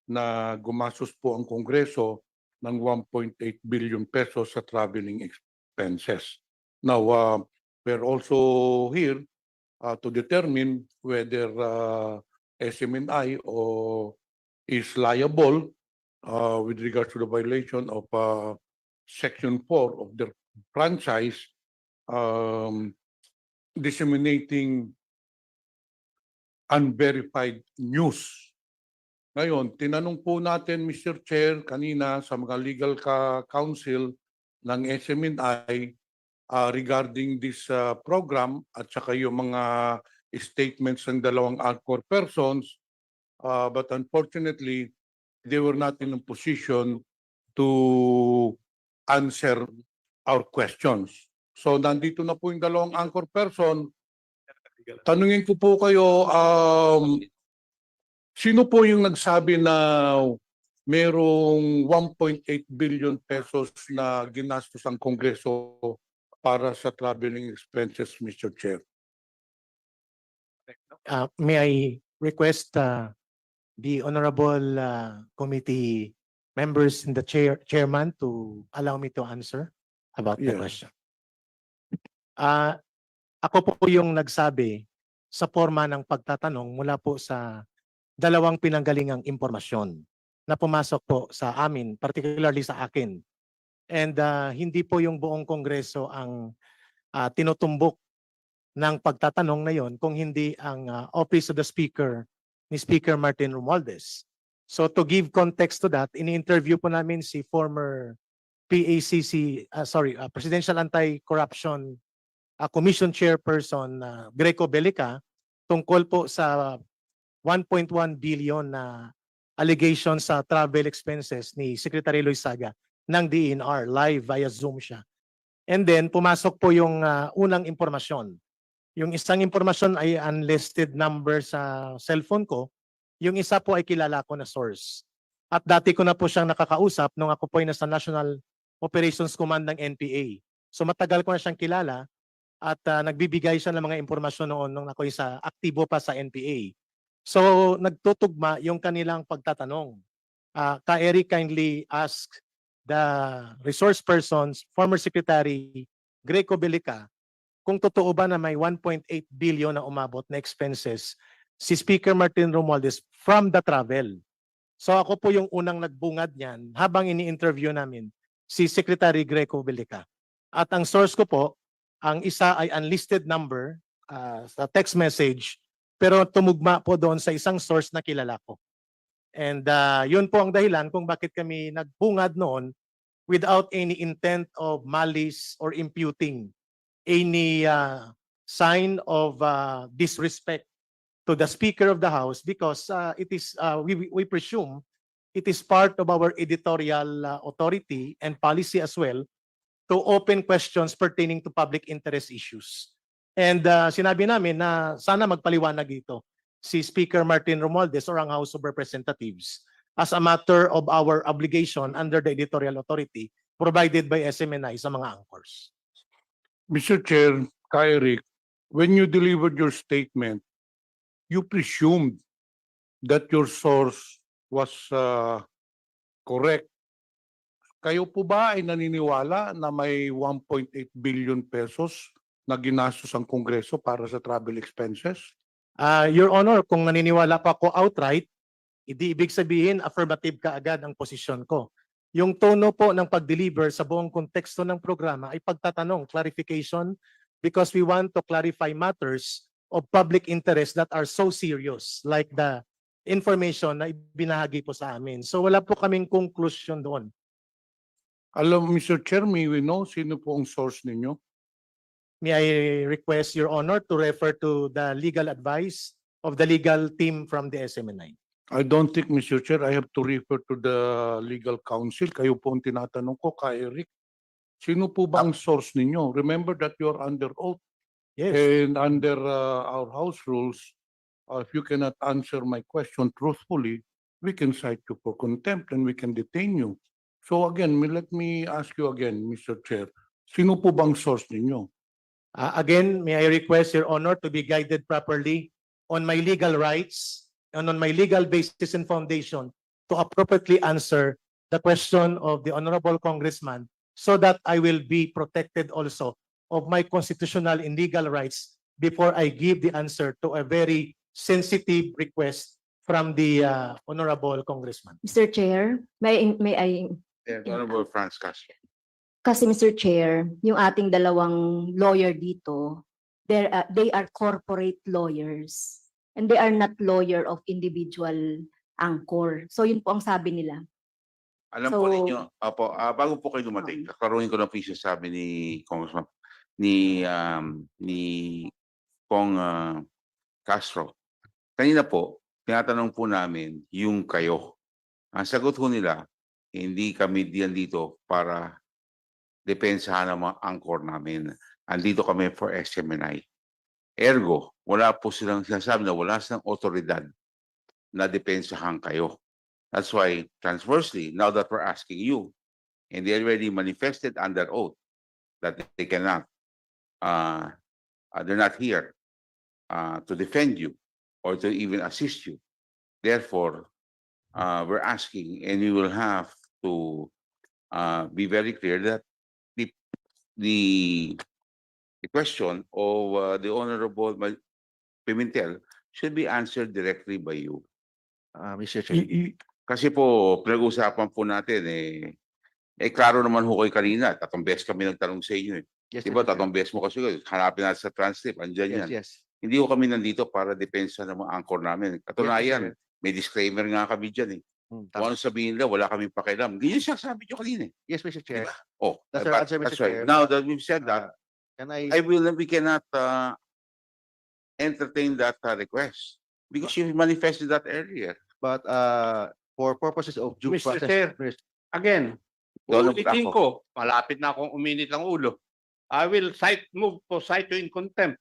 na gumastos po ang Kongreso ng 1.8 billion pesos sa traveling expenses. Now, we're also here to determine whether SMNI is liable with regards to the violation of Section 4 of their franchise, disseminating unverified news. Ngayon, tinanong po natin, Mr. Chair, kanina sa mga legal counsel ng SMNI regarding this program at saka yung mga statements ng dalawang anchor persons, but unfortunately, they were not in a position to answer our questions. So nandito na po yung dalawang anchor person. Tanungin ko po kayo, sino po yung nagsabi na merong 1.8 billion pesos na ginastos ang Kongreso para sa traveling expenses, Mr. Chair? May I request the honorable committee members and the chairman to allow me to answer about the Yes. question. Ako po yung nagsabi sa forma ng pagtatanong mula po sa dalawang pinanggalingang impormasyon na pumasok po sa amin, particularly sa akin. And hindi po yung buong Kongreso ang tinutumbok ng pagtatanong na yon, kung hindi ang Office of the Speaker ni Speaker Martin Romualdez. So to give context to that, ini-interview po namin si former Presidential Anti-Corruption Commission Chairperson Greco Belica tungkol po sa 1.1 billion na allegation sa travel expenses ni Secretary Loizaga ng DENR. Live via Zoom siya. And then pumasok po yung unang impormasyon. Yung isang impormasyon ay unlisted number sa cellphone ko. Yung isa po ay kilala ko na source. At dati ko na po siyang nakakausap nung ako po ay nasa National Operations Command ng NPA. So matagal ko na siyang kilala at nagbibigay siya ng mga impormasyon noon nung ako ay aktibo pa sa NPA. So nagtutugma yung kanilang pagtatanong. Ka-Eric, kindly ask the resource persons, former Secretary Greco Belica, kung totoo ba na may 1.8 billion na umabot na expenses si Speaker Martin Romualdez from the travel. So ako po yung unang nagbungad niyan habang ini-interview namin si Secretary Greco Belica. At ang source ko po, ang isa ay unlisted number sa text message, pero tumugma po doon sa isang source na kilala ko. And yun po ang dahilan kung bakit kami nagbungad noon without any intent of malice or imputing any sign of disrespect to the Speaker of the House, because it is we presume it is part of our editorial authority and policy as well to open questions pertaining to public interest issues. And sinabi namin na sana magpaliwanag ito si Speaker Martin Romualdez or ang House of Representatives as a matter of our obligation under the editorial authority provided by SMNI sa mga anchors. Mr. Chair, Eric, when you delivered your statement, you presumed that your source was correct. Kayo po ba ay naniniwala na may 1.8 billion pesos na ginastos ang Kongreso para sa travel expenses? Your Honor, kung naniniwala pa ako outright, hindi ibig sabihin affirmative ka agad ang posisyon ko. Yung tono po ng pag-deliver sa buong konteksto ng programa ay pagtatanong, clarification, because we want to clarify matters of public interest that are so serious, like the information na ibinahagi po sa amin. So wala po kaming conclusion doon. Alam, Mr. Chair, may we know sino po ang source ninyo? May I request Your Honor to refer to the legal advice of the legal team from the SMNI. I don't think, Mr. Chair, I have to refer to the legal counsel. Kayo po ang tinatanong ko, Eric. Sino po ba ang source ninyo? Remember that you are under oath. Yes. And under our house rules, if you cannot answer my question truthfully, we can cite you for contempt and we can detain you. So again, let me ask you again, Mr. Chair. Sino po bang source ninyo? Again, may I request Your Honor to be guided properly on my legal rights and on my legal basis and foundation to appropriately answer the question of the Honorable Congressman so that I will be protected also of my constitutional and legal rights before I give the answer to a very sensitive request from the Honorable Congressman. Mr. Chair, may I Honorable Franz Castro. Kasi Mr. Chair, yung ating dalawang lawyer dito, they are corporate lawyers and they are not lawyer of individual anchor. So yun po ang sabi nila. Alam po ninyo, opo, bago po kayo dumating, kakaroon ko ng piso sabi ni Congressman, ni Kong Castro. Kanina po, tinatanong po namin yung kayo. Ang sagot po nila, hindi kami diyan dito para depensahan ng mga anchor namin. Andito kami for SMNI. Ergo, wala po silang sinasabi na wala silang otoridad na depensahan kayo. That's why, transversely, now that we're asking you, and they already manifested under oath that they cannot, they're not here to defend you or to even assist you. Therefore, we're asking, and you will have to be very clear that the question of the Honorable Pimentel should be answered directly by you. Mr. Chair. Kasi po, pinag-usapan po natin klaro naman ho kayo kanina, 3 beses kami nagtanong sa inyo. Yes, Diba, Mr. Chair. 3 beses mo kasi, hanapin natin sa transcript, andyan Yes, yan. yes. Hindi ko kami nandito para depensa ng mga anchor namin. Katunayan, may disclaimer nga kami dyan Kung ano sabihin nila, wala kaming pakialam. Hindi yun siya sabi nyo kanina Yes, Mr. Chair. Diba? Oh, That's but our answer, Mr. that's right. Chair. Now that we've said that, Can I? we cannot entertain that request because you manifested that earlier. But for purposes of due Mr. process. Chair, again, Donald ulitin Bracco. ko, malapit na akong uminit ang ulo. I will move to cite you in contempt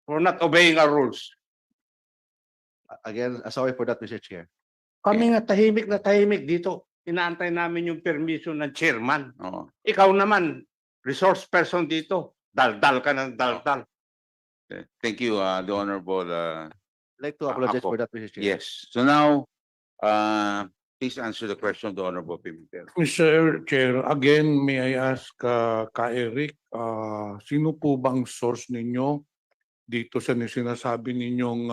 for not obeying our rules. Again, sorry for that, Mr. Chair. Kami nga tahimik na tahimik dito. Inaantay namin yung permission ng chairman. Oo. Ikaw naman, resource person dito. Daldal ka ng daldal. Thank you, the Honorable I'd like to apologize Ako. for that, Mr. Chair. Yes. So now, please answer the question of the Honorable Pimentel. Mr. Chair, again, may I ask Ka Eric, sino po bang source ninyo dito sa sinasabi ninyong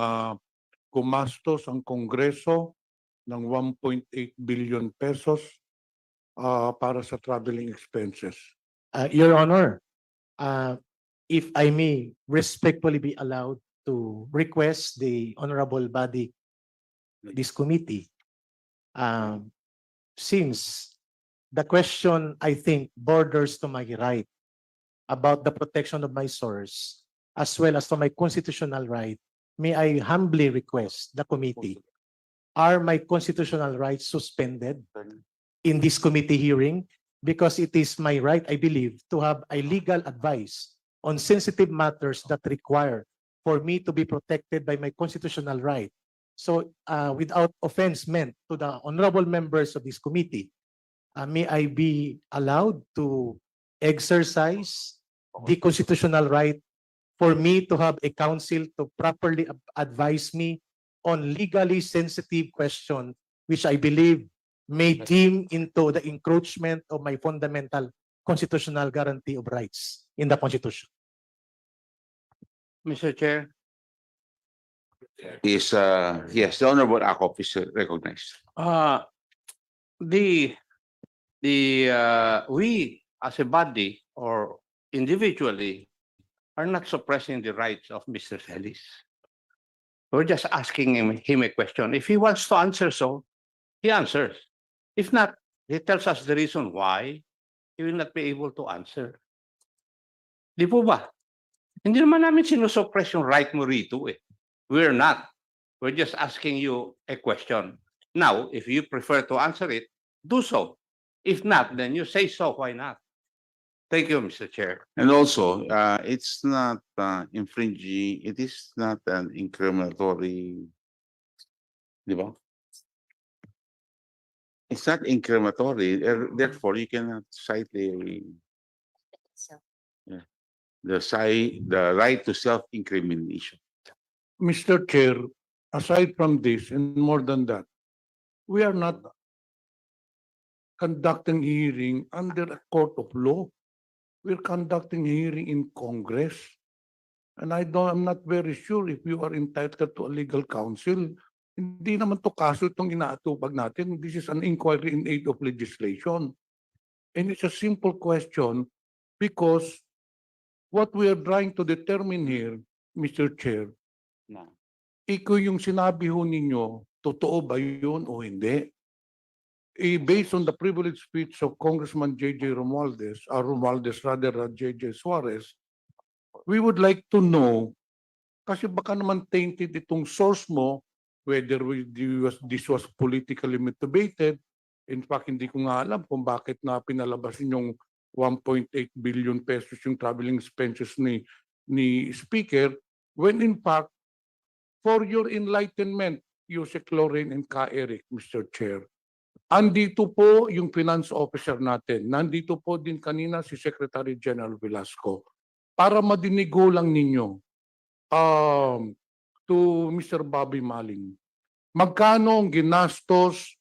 gumastos ang Kongreso ng 1.8 billion pesos para sa traveling expenses? Your Honor, if I may respectfully be allowed to request the honorable body, this committee, since the question, I think, borders to my right about the protection of my source, as well as to my constitutional right, may I humbly request the committee, are my constitutional rights suspended in this committee hearing? Because it is my right, I believe, to have a legal advice on sensitive matters that require for me to be protected by my constitutional right. So without offense meant to the honorable members of this committee, may I be allowed to exercise the constitutional right for me to have a counsel to properly advise me on legally sensitive questions, which I believe may deem into the encroachment of my fundamental constitutional guarantee of rights in the Constitution. Mr. Chair, Is yes, the Honorable Akop is recognized. we as a body or individually are not suppressing the rights of Mr. Celis. We're just asking him a question. If he wants to answer so, he answers. If not, he tells us the reason why he will not be able to answer. Di po ba? Hindi naman namin sinusuppress yung right mo rito eh. We're not. We're just asking you a question. Now, if you prefer to answer it, do so. If not, then you say so. Why not? Thank you, Mr. Chair. And also, it's not infringing, it is not an incriminatory, di ba? It's not incriminatory, therefore you cannot cite the right to self-incrimination. Mr. Chair, aside from this and more than that, we are not conducting hearing under a court of law. We're conducting hearing in Congress. And I'm not very sure if you are entitled to a legal counsel. Hindi naman to kaso itong inaatupag natin. This is an inquiry in aid of legislation. And it's a simple question because what we are trying to determine here, Mr. Chair, ikaw yung sinabi ho ninyo, totoo ba yun o hindi? Based on the privileged speech of Congressman J.J. Romualdez J.J. Suarez, we would like to know, kasi baka naman tainted itong source mo, whether this was politically motivated. In fact, hindi ko nga alam kung bakit na pinalabas yung 1.8 billion pesos yung traveling expenses ni Speaker, when in fact, for your enlightenment, Yusek Lorraine and Ka Eric, Mr. Chair, andito po yung finance officer natin. Nandito po din kanina si Secretary General Velasco para madinigo lang ninyo to Mr. Bobby Maling. Magkano ang ginastos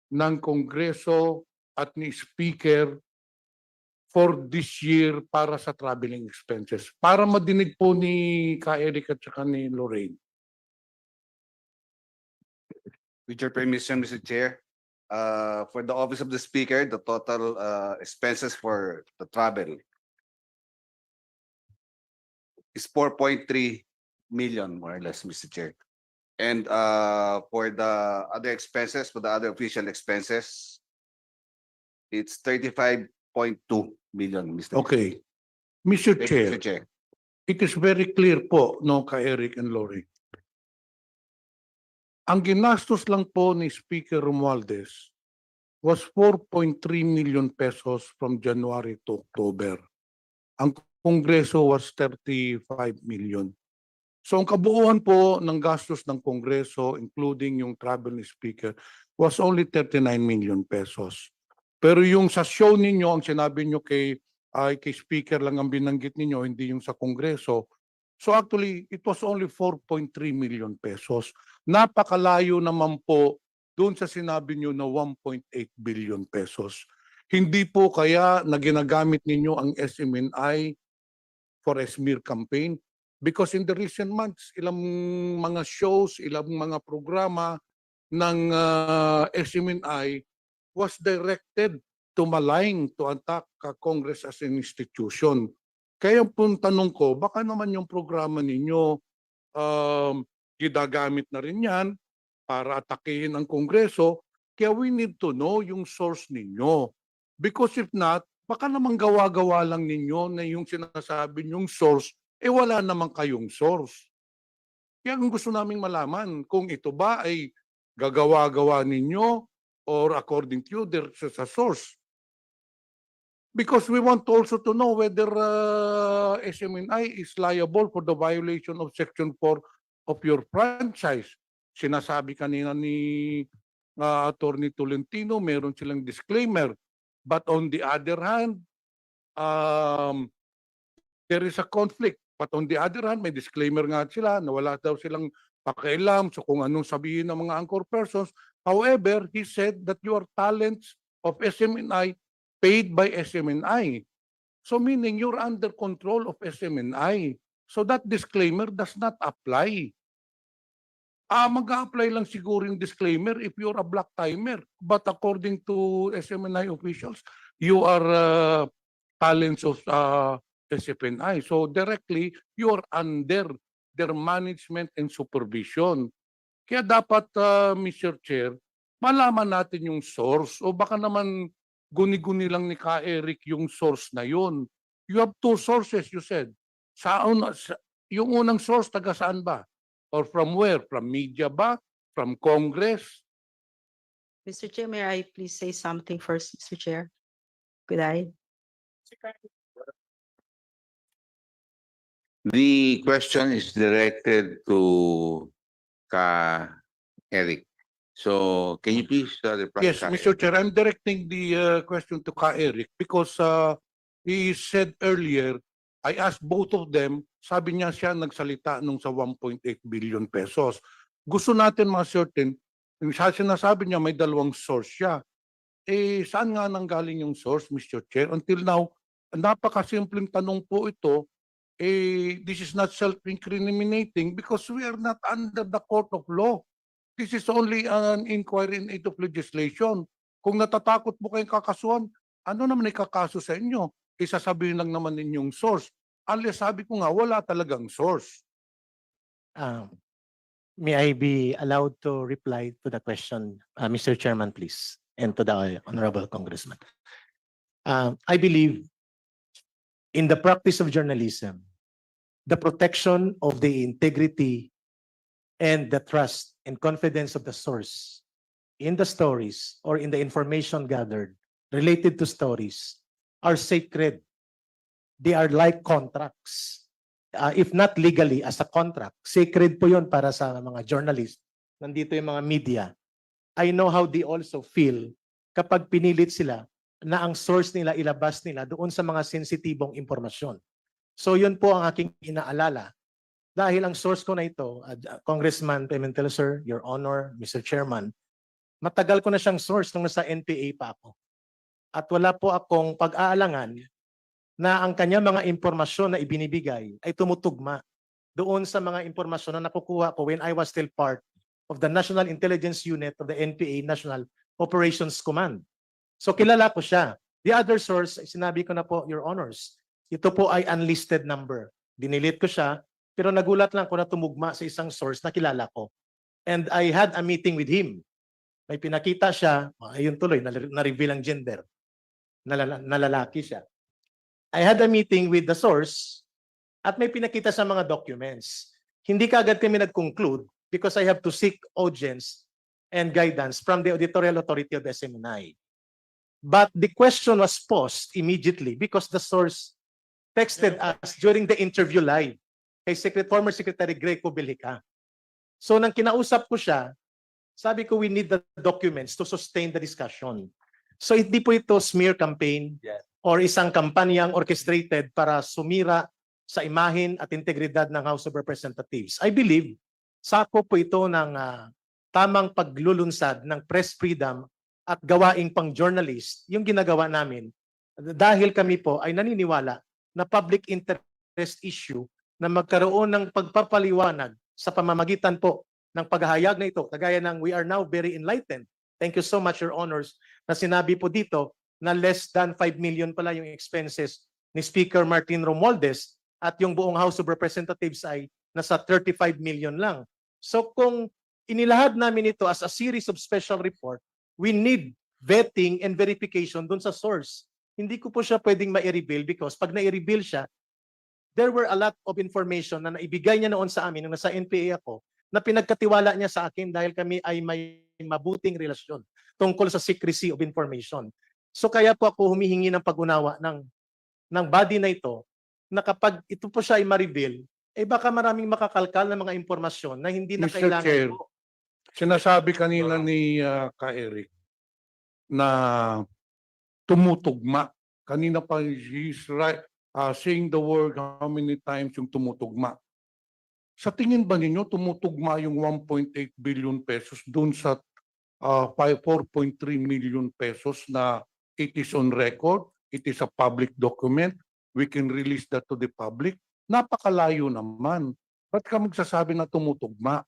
ng Kongreso at ni Speaker for this year para sa traveling expenses? Para madinig po ni Ka Eric at saka ni Lorraine. With your permission, Mr. Chair, for the office of the speaker, the total expenses for the travel is 4.3 million, more or less, Mr. Chair. And for the other expenses, for the other official expenses, it's 35.2 million, Mr. Okay. Mr. Thank you, Chair, Mr. Chair. it is very clear po, no, Ka Eric and Lorraine. Ang ginastos lang po ni Speaker Romualdez was 4.3 million pesos from January to October. Ang Kongreso was 35 million. So ang kabuuan po ng gastos ng Kongreso, including yung travel ni Speaker, was only 39 million pesos. Pero yung sa show ninyo, ang sinabi nyo kay Speaker lang ang binanggit ninyo, hindi yung sa Kongreso. So actually, it was only 4.3 million pesos. Napakalayo naman po doon sa sinabi nyo na 1.8 billion pesos. Hindi po kaya na ginagamit ninyo ang SMNI for a smear campaign? Because in the recent months, ilang mga shows, ilang mga programa ng SMNI was directed to malign, to attack Congress as an institution. Kaya po tanong ko, baka naman yung programa ninyo ginagamit na rin yan para atakihin ang Kongreso. Kaya we need to know yung source ninyo. Because if not, baka naman gawa-gawa lang ninyo na yung sinasabi nyong source, wala naman kayong source. Kaya ang gusto naming malaman, kung ito ba ay gagawa-gawa ninyo or according to you, there's a source. Because we want also to know whether SMNI is liable for the violation of Section 4 of your franchise. Sinasabi kanina ni Attorney Tolentino, meron silang disclaimer. But on the other hand, there is a conflict. But on the other hand, may disclaimer nga sila na wala daw silang pakialam so kung anong sabihin ng mga anchor persons. However, he said that you are talents of SMNI paid by SMNI. So meaning you're under control of SMNI. So that disclaimer does not apply. Mag-a-apply lang siguro yung disclaimer if you're a black timer. But according to SMNI officials, you are talents of SFNI. So directly, you are under their management and supervision. Kaya dapat, Mr. Chair, malaman natin yung source. O baka naman guni-guni lang ni Ka Eric yung source na yun. You have two sources, you said. Yung unang source, taga saan ba? Or from where? From media ba? From Congress? Mr. Chair, may I please say something first, Mr. Chair? Could I? The question is directed to Ka Eric. So can you please reply? Yes, Mr. Chair, I'm directing the question to Ka Eric because he said earlier, I asked both of them, sabi niya siya nagsalita nung sa 1.8 billion pesos. Gusto natin ma-certain, yung sinasabi niya may dalawang source siya. Saan nga nanggaling yung source, Mr. Chair? Until now, napakasimpleng tanong po ito, this is not self-incriminating because we are not under the court of law. This is only an inquiry in aid of legislation. Kung natatakot po kayong kakasuhan, ano naman ikakaso sa inyo? Isasabihin lang naman ninyong source. Unless sabi ko nga, wala talagang source. May I be allowed to reply to the question, Mr. Chairman, please, and to the Honorable Congressman? I believe in the practice of journalism, the protection of the integrity and the trust and confidence of the source in the stories or in the information gathered related to stories are sacred. They are like contracts. If not legally as a contract, sacred po yun para sa mga journalists. Nandito yung mga media. I know how they also feel kapag pinilit sila na ang source nila ilabas nila doon sa mga sensitibong impormasyon. So yun po ang aking inaalala. Dahil ang source ko na ito, Congressman Pimentel, sir, Your Honor, Mr. Chairman, matagal ko na siyang source nung nasa NPA pa ako. At wala po akong pag-aalangan na ang kanya mga impormasyon na ibinibigay ay tumutugma doon sa mga impormasyon na nakukuha ko when I was still part of the National Intelligence Unit of the NPA National Operations Command. So kilala ko siya. The other source, sinabi ko na po, Your Honors, ito po ay unlisted number. Dinilit ko siya, pero nagulat lang ko na tumugma sa isang source na kilala ko. And I had a meeting with him. May pinakita siya, ayun tuloy, na-reveal ang gender, na lalaki siya. I had a meeting with the source at may pinakita sa mga documents. Hindi kaagad kami nag-conclude because I have to seek audience and guidance from the Editorial Authority of Smni. But the question was posed immediately because the source texted us during the interview live kay former Secretary Greco Belhica. So nang kinausap ko siya, sabi ko we need the documents to sustain the discussion. So hindi po ito smear campaign or isang kampanyang orchestrated para sumira sa imahin at integridad ng House of Representatives. I believe sako po ito ng tamang paglulunsad ng press freedom at gawaing pang-journalist yung ginagawa namin dahil kami po ay naniniwala na public interest issue na magkaroon ng pagpapaliwanag sa pamamagitan po ng paghahayag na ito. Kagaya ng we are now very enlightened. Thank you so much, Your Honors, na sinabi po dito na less than 5 million pala yung expenses ni Speaker Martin Romualdez at yung buong House of Representatives ay nasa 35 million lang. So kung inilahad namin ito as a series of special report, we need vetting and verification dun sa source. Hindi ko po siya pwedeng ma-reveal because pag na-reveal siya, there were a lot of information na naibigay niya noon sa amin nung nasa NPA ako na pinagkatiwala niya sa akin dahil kami ay may mabuting relasyon tungkol sa secrecy of information. So kaya po ako humihingi ng pag-unawa ng body na ito na kapag ito po siya ay ma-reveal, eh baka maraming makakalkal na mga impormasyon na hindi na Mr. kailangan Chair, po. sinasabi kanina ni Ka-Eric na tumutugma. Kanina pa he's right, saying the word how many times yung tumutugma. Sa tingin ba ninyo tumutugma yung 1.8 billion pesos doon sa 4.3 million pesos na it is on record, it is a public document, we can release that to the public? Napakalayo naman. Ba't ka magsasabi na tumutugma?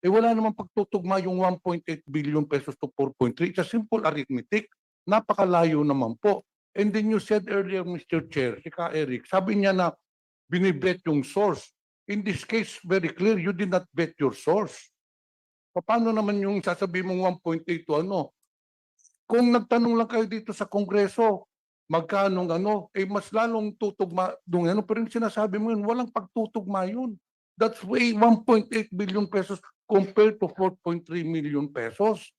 Eh wala namang pagtutugma yung 1.8 billion pesos to 4.3. It's a simple arithmetic. Napakalayo naman po. And then you said earlier, Mr. Chair, si Ka-Eric, sabi niya na binibet yung source. In this case, very clear, you did not bet your source. Paano naman yung sasabihin mong 1.8 to ano? Kung nagtanong lang kayo dito sa Kongreso, magkano ano, eh mas lalong tutugma doon ano, pero yung sinasabi mo yun, walang pagtutugma yun. That's way 1.8 billion pesos compared to 4.3 million pesos.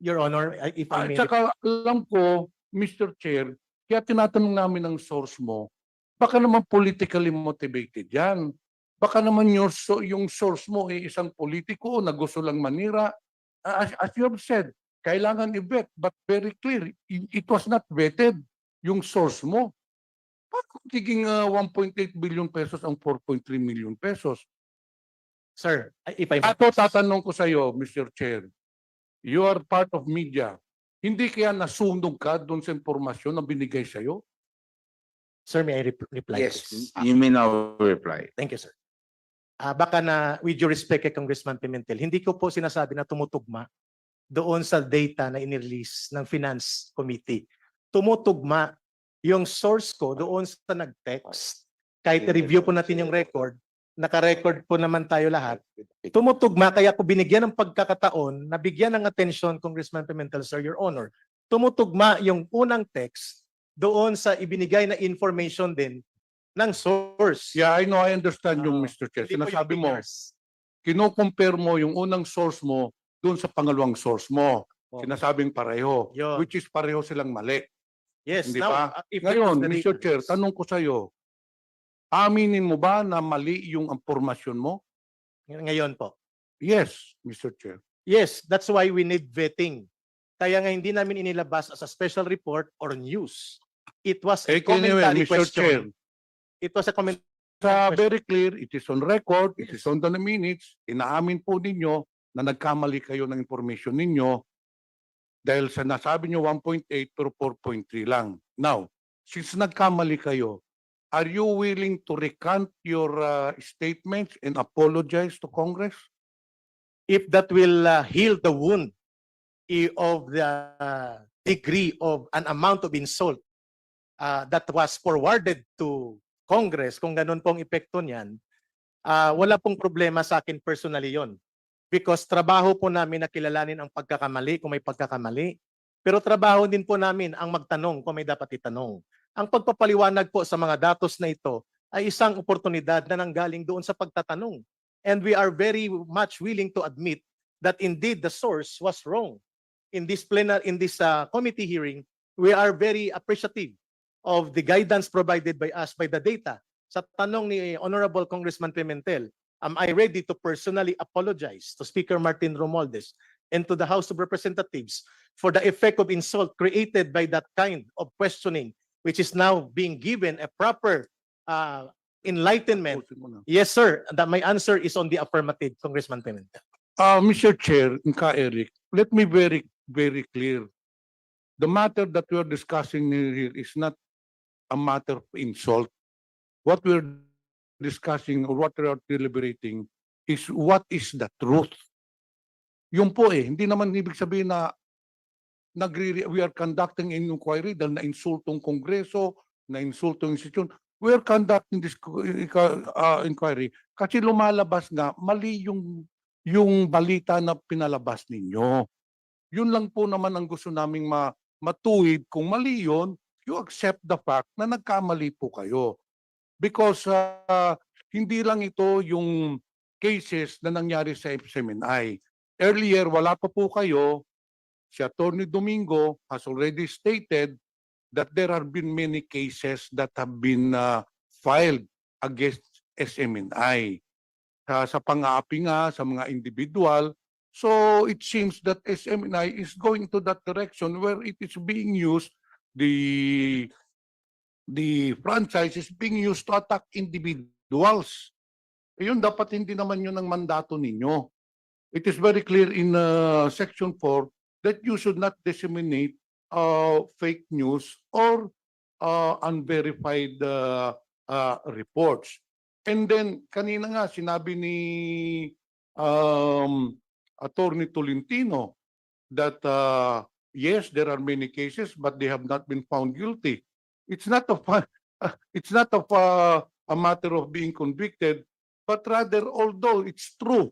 Your Honor, if I may... Tsaka alam ko, Mr. Chair, kaya tinatanong namin ang source mo, baka naman politically motivated yan. Baka naman yung source mo ay isang politiko na gusto lang manira. As you have said, kailangan i-vet, but very clear, it was not vetted yung source mo. Paano magiging 1.8 billion pesos ang 4.3 million pesos? Sir, if I may... Ato tatanong ko sa iyo, Mr. Chair, you are part of media. Hindi kaya nasunog ka doon sa impormasyon na binigay sa iyo? Sir, may I reply? Yes, please? you may now reply. Thank you, sir. Baka na, with due respect kay Congressman Pimentel, hindi ko po sinasabi na tumutugma doon sa data na inirelease ng Finance Committee. Tumutugma yung source ko doon sa nag-text. Kahit review po natin yung record, naka-record po naman tayo lahat. Tumutugma, kaya ko binigyan ng pagkakataon na bigyan ng atensyon, Congressman Pimentel, sir, Your Honor. Tumutugma yung unang text doon sa ibinigay na information din ng source. Yeah, I know, I understand yung Mr. Chair. Sinasabi mo, kino-compare mo yung unang source mo doon sa pangalawang source mo. Sinasabing pareho, which is pareho silang mali. Yes, Hindi now, ba? if that was Ngayon, the Mr. data, Chair, yes. tanong ko sa iyo, aminin mo ba na mali yung impormasyon mo? Ngayon po. Yes, Mr. Chair. Yes, that's why we need vetting. Kaya nga hindi namin inilabas as a special report or news. It was a Eh, anyway, commentary Mr. Chair, question. It was a commentary sa question. very clear, it is on record, it is Yes. on the minutes, inaamin po ninyo na nagkamali kayo ng information ninyo dahil sa nasabi nyo 1.8 pero 4.3 lang. Now, since nagkamali kayo, are you willing to recant your statements and apologize to Congress? If that will heal the wound of the degree of an amount of insult that was forwarded to Congress, kung ganun pong epekto niyan, wala pong problema sa akin personally yon. Because trabaho po namin na kilalanin ang pagkakamali kung may pagkakamali. Pero trabaho din po namin ang magtanong kung may dapat itanong. Ang pagpapaliwanag po sa mga datos na ito ay isang oportunidad na nanggaling doon sa pagtatanong. And we are very much willing to admit that indeed the source was wrong. In this committee hearing, we are very appreciative of the guidance provided by us by the data. Sa tanong ni Honorable Congressman Pimentel, am I ready to personally apologize to Speaker Martin Romualdez and to the House of Representatives for the effect of insult created by that kind of questioning, which is now being given a proper enlightenment? Yes, sir. That my answer is on the affirmative, Congressman Pimentel. Mr. Chair, Eric, let me very clear. The matter that we are discussing here is not a matter of insult. What we're discussing or what we are deliberating is what is the truth. Yung po hindi naman ibig sabihin na we are conducting an inquiry dahil na-insultong Kongreso, na-insultong institution. We are conducting this inquiry kasi lumalabas nga mali yung balita na pinalabas ninyo. Yun lang po naman ang gusto naming matuwid. Kung mali yun, you accept the fact na nagkamali po kayo. Because hindi lang ito yung cases na nangyari sa Smni. Earlier, wala pa po kayo. Si Attorney Domingo has already stated that there have been many cases that have been filed against SMNI. Sa pang-aapi nga, sa mga individual. So it seems that SMNI is going to that direction where it is being used, the franchise is being used to attack individuals. Yun, dapat hindi naman yun ang mandato ninyo. It is very clear in Section 4 that you should not disseminate fake news or unverified reports. And then, kanina nga, sinabi ni Attorney Tolentino that yes, there are many cases, but they have not been found guilty. It's not of a matter of being convicted, but rather, although it's true,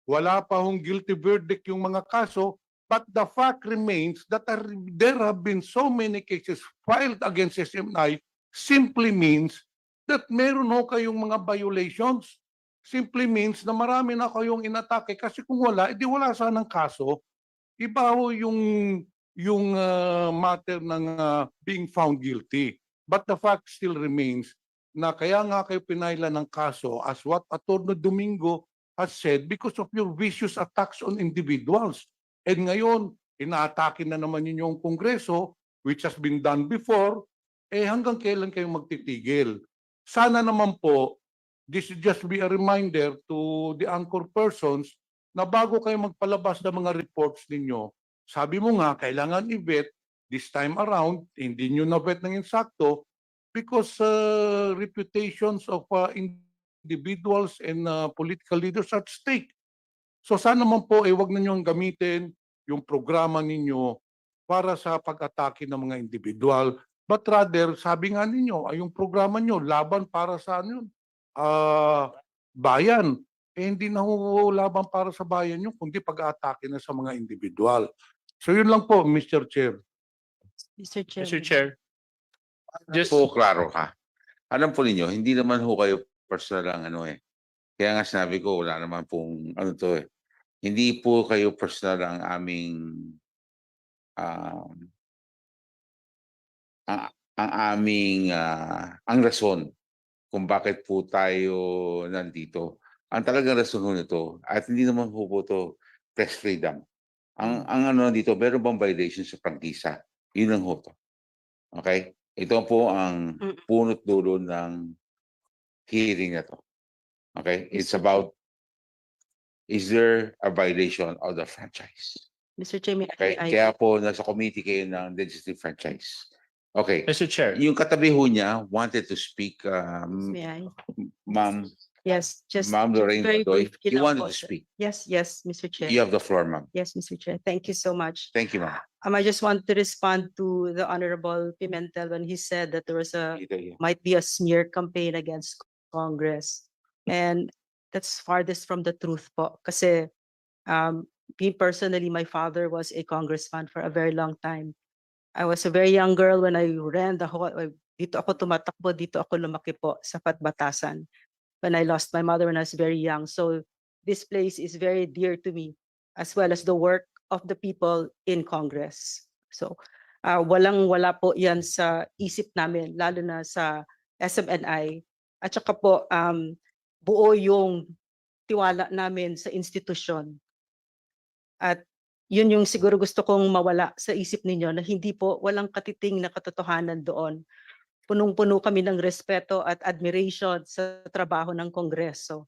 wala pa hong guilty verdict yung mga kaso, but the fact remains that there have been so many cases filed against SMNI simply means that meron ho kayong mga violations. Simply means na marami na kayong inatake kasi kung wala, edi wala sanang kaso. Iba ho yung matter ng being found guilty. But the fact still remains na kaya nga kayo pinailan ng kaso as what Attorney Domingo has said because of your vicious attacks on individuals. And ngayon, inaatake na naman ninyo yung Kongreso, which has been done before, hanggang kailan kayo magtitigil? Sana naman po, this should just be a reminder to the anchor persons na bago kayo magpalabas ng mga reports ninyo, sabi mo nga, kailangan i-vet this time around, hindi nyo na-vet ng insakto because reputations of individuals and political leaders are at stake. So sana naman po, wag na nyo gamitin yung programa ninyo para sa pag-atake ng mga individual. But rather, sabi nga ninyo, yung programa nyo, laban para sa bayan. Hindi na laban para sa bayan nyo, kundi pag-atake na sa mga individual. So yun lang po, Mr. Chair. Mr. Chair. Mr. Chair. Just po, klaro ka. Alam po ninyo, hindi naman ho kayo personal ang Kaya nga sinabi ko, wala naman pong Hindi po kayo personal ang aming ang aming ang rason kung bakit po tayo nandito. Ang talagang rason ho nito at hindi naman po to press freedom. Ang ano dito, meron bang violation sa prangkisa? Yun lang ho to. Okay? Ito po ang punot dulo ng hearing na to. Okay? It's about, is there a violation of the franchise? Mr. Chair, Okay? Kaya po nasa committee kayo ng legislative franchise. Okay. Mr. Chair. Yung katabi ho niya wanted to speak, May I? Ma'am Yes, just Lorraine very Badoy. briefly You lang wanted po, to sir. speak. Yes, Mr. Chair. You have the floor, ma'am. Yes, Mr. Chair. Thank you so much. Thank you, ma'am. I just want to respond to the Honorable Pimentel when he said that there was Yeah. might be a smear campaign against Congress. And that's farthest from the truth po. Kasi me personally, my father was a congressman for a very long time. I was a very young girl when I ran the whole, dito ako tumatakbo, dito ako lumaki po sa Patbatasan when I lost my mother when I was very young. So this place is very dear to me, as well as the work of the people in Congress. So walang-wala po yan sa isip namin, lalo na sa SMNI. At saka po, buo yung tiwala namin sa institusyon. At yun yung siguro gusto kong mawala sa isip ninyo na hindi po, walang katiting na katotohanan doon. Punong-puno kami ng respeto at admiration sa trabaho ng Kongreso.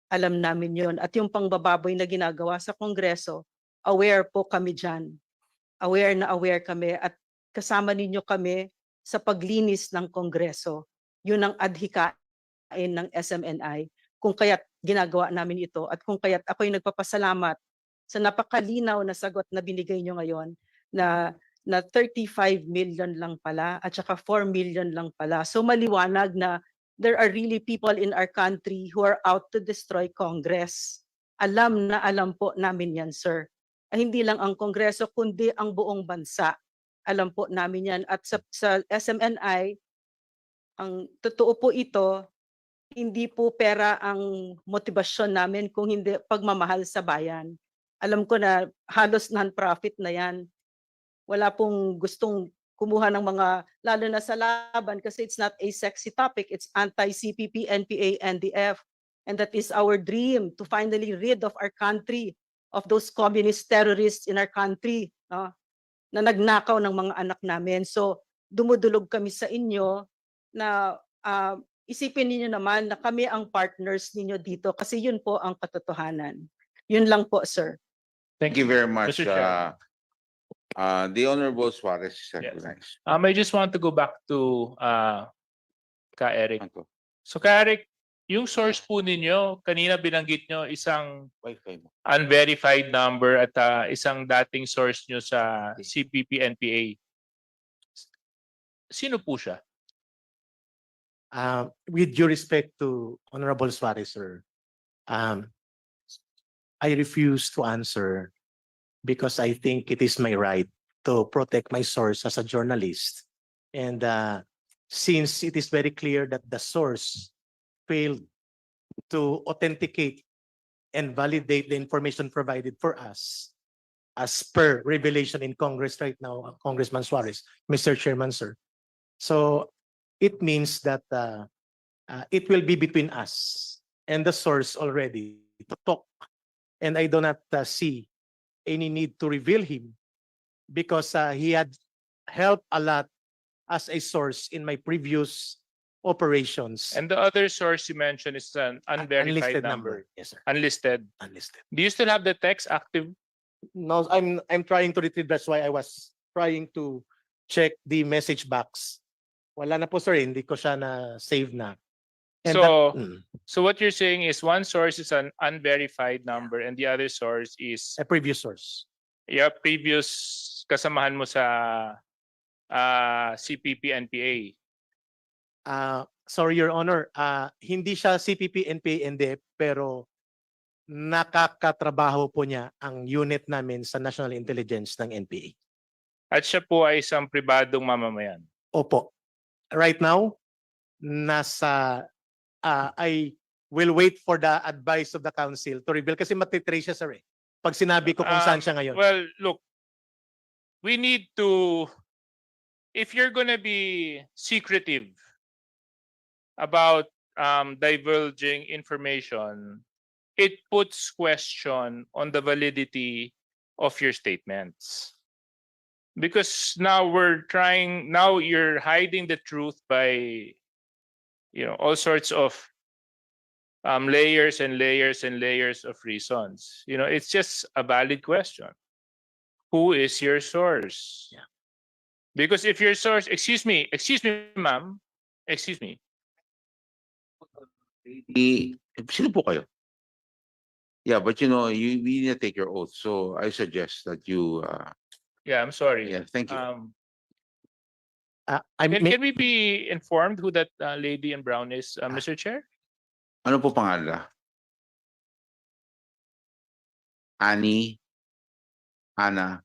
Alam namin yun. At yung pangbababoy na ginagawa sa Kongreso, aware po kami dyan. Aware na aware kami at kasama ninyo kami sa paglinis ng Kongreso. Yun ang adhikain ng SMNI. Kung kaya't ginagawa namin ito at kung kaya't ako'y nagpapasalamat sa napakalinaw na sagot na binigay nyo ngayon na 35 million lang pala at saka 4 million lang pala. So maliwanag na there are really people in our country who are out to destroy Congress. Alam na alam po namin yan, sir. Hindi lang ang Kongreso, kundi ang buong bansa. Alam po namin yan. At sa SMNI, ang totoo po ito, hindi po pera ang motibasyon namin kung hindi pagmamahal sa bayan. Alam ko na halos non-profit na yan. Wala pong gustong kumuha ng mga, lalo na sa laban kasi it's not a sexy topic. It's anti-CPP, NPA, NDF. And that is our dream to finally rid of our country of those communist terrorists in our country na nagnakaw ng mga anak namin. So dumudulog kami sa inyo na isipin niyo naman na kami ang partners ninyo dito kasi yun po ang katotohanan. Yun lang po, sir. Thank you very much. Mr. Chair. The Honorable Suarez is recognized. I just want to go back to Ka Eric. So Ka Eric, yung source po ninyo, kanina binanggit nyo isang unverified number at isang dating source nyo sa CPP-NPA. Sino po siya? With due respect to Honorable Suarez, sir, I refuse to answer because I think it is my right to protect my source as a journalist. And since it is very clear that the source failed to authenticate and validate the information provided for us, as per revelation in Congress right now, Congressman Suarez, Mr. Chairman, sir. So it means that it will be between us and the source already to talk. And I do not see any need to reveal him because he had helped a lot as a source in my previous operations. And the other source you mentioned is an unverified Unlisted number. Yes, sir. Unlisted. Unlisted. Do you still have the text active? No, I'm trying to retrieve. That's why I was trying to check the message box. Wala na po, sir. Hindi ko siya na save na. And So what you're saying is one source is an unverified number and the other source is a previous source. Yeah, previous kasamahan mo sa CPP-NPA. Sorry, Your Honor. Hindi siya CPP, NPA, NDF, pero nakakatrabaho po niya ang unit namin sa National Intelligence ng NPA. At siya po ay isang pribadong mamamayan. Opo. Right now, I will wait for the advice of the council to reveal kasi matitrace siya, sir. Pag sinabi ko kung saan siya ngayon. Well, look, we need to if you're gonna be secretive about divulging information, it puts question on the validity of your statements. Because now you're hiding the truth by, all sorts of layers and layers and layers of reasons. It's just a valid question. Who is your source? Yeah. Because if your source, excuse me, ma'am, excuse me. Sino po kayo? Yeah, but we need to take your oath. So I suggest that you, Yeah, I'm sorry. yeah, thank you. Can we be informed who that lady in brown is, Mr. Chair? Ano po pangalan? Ana.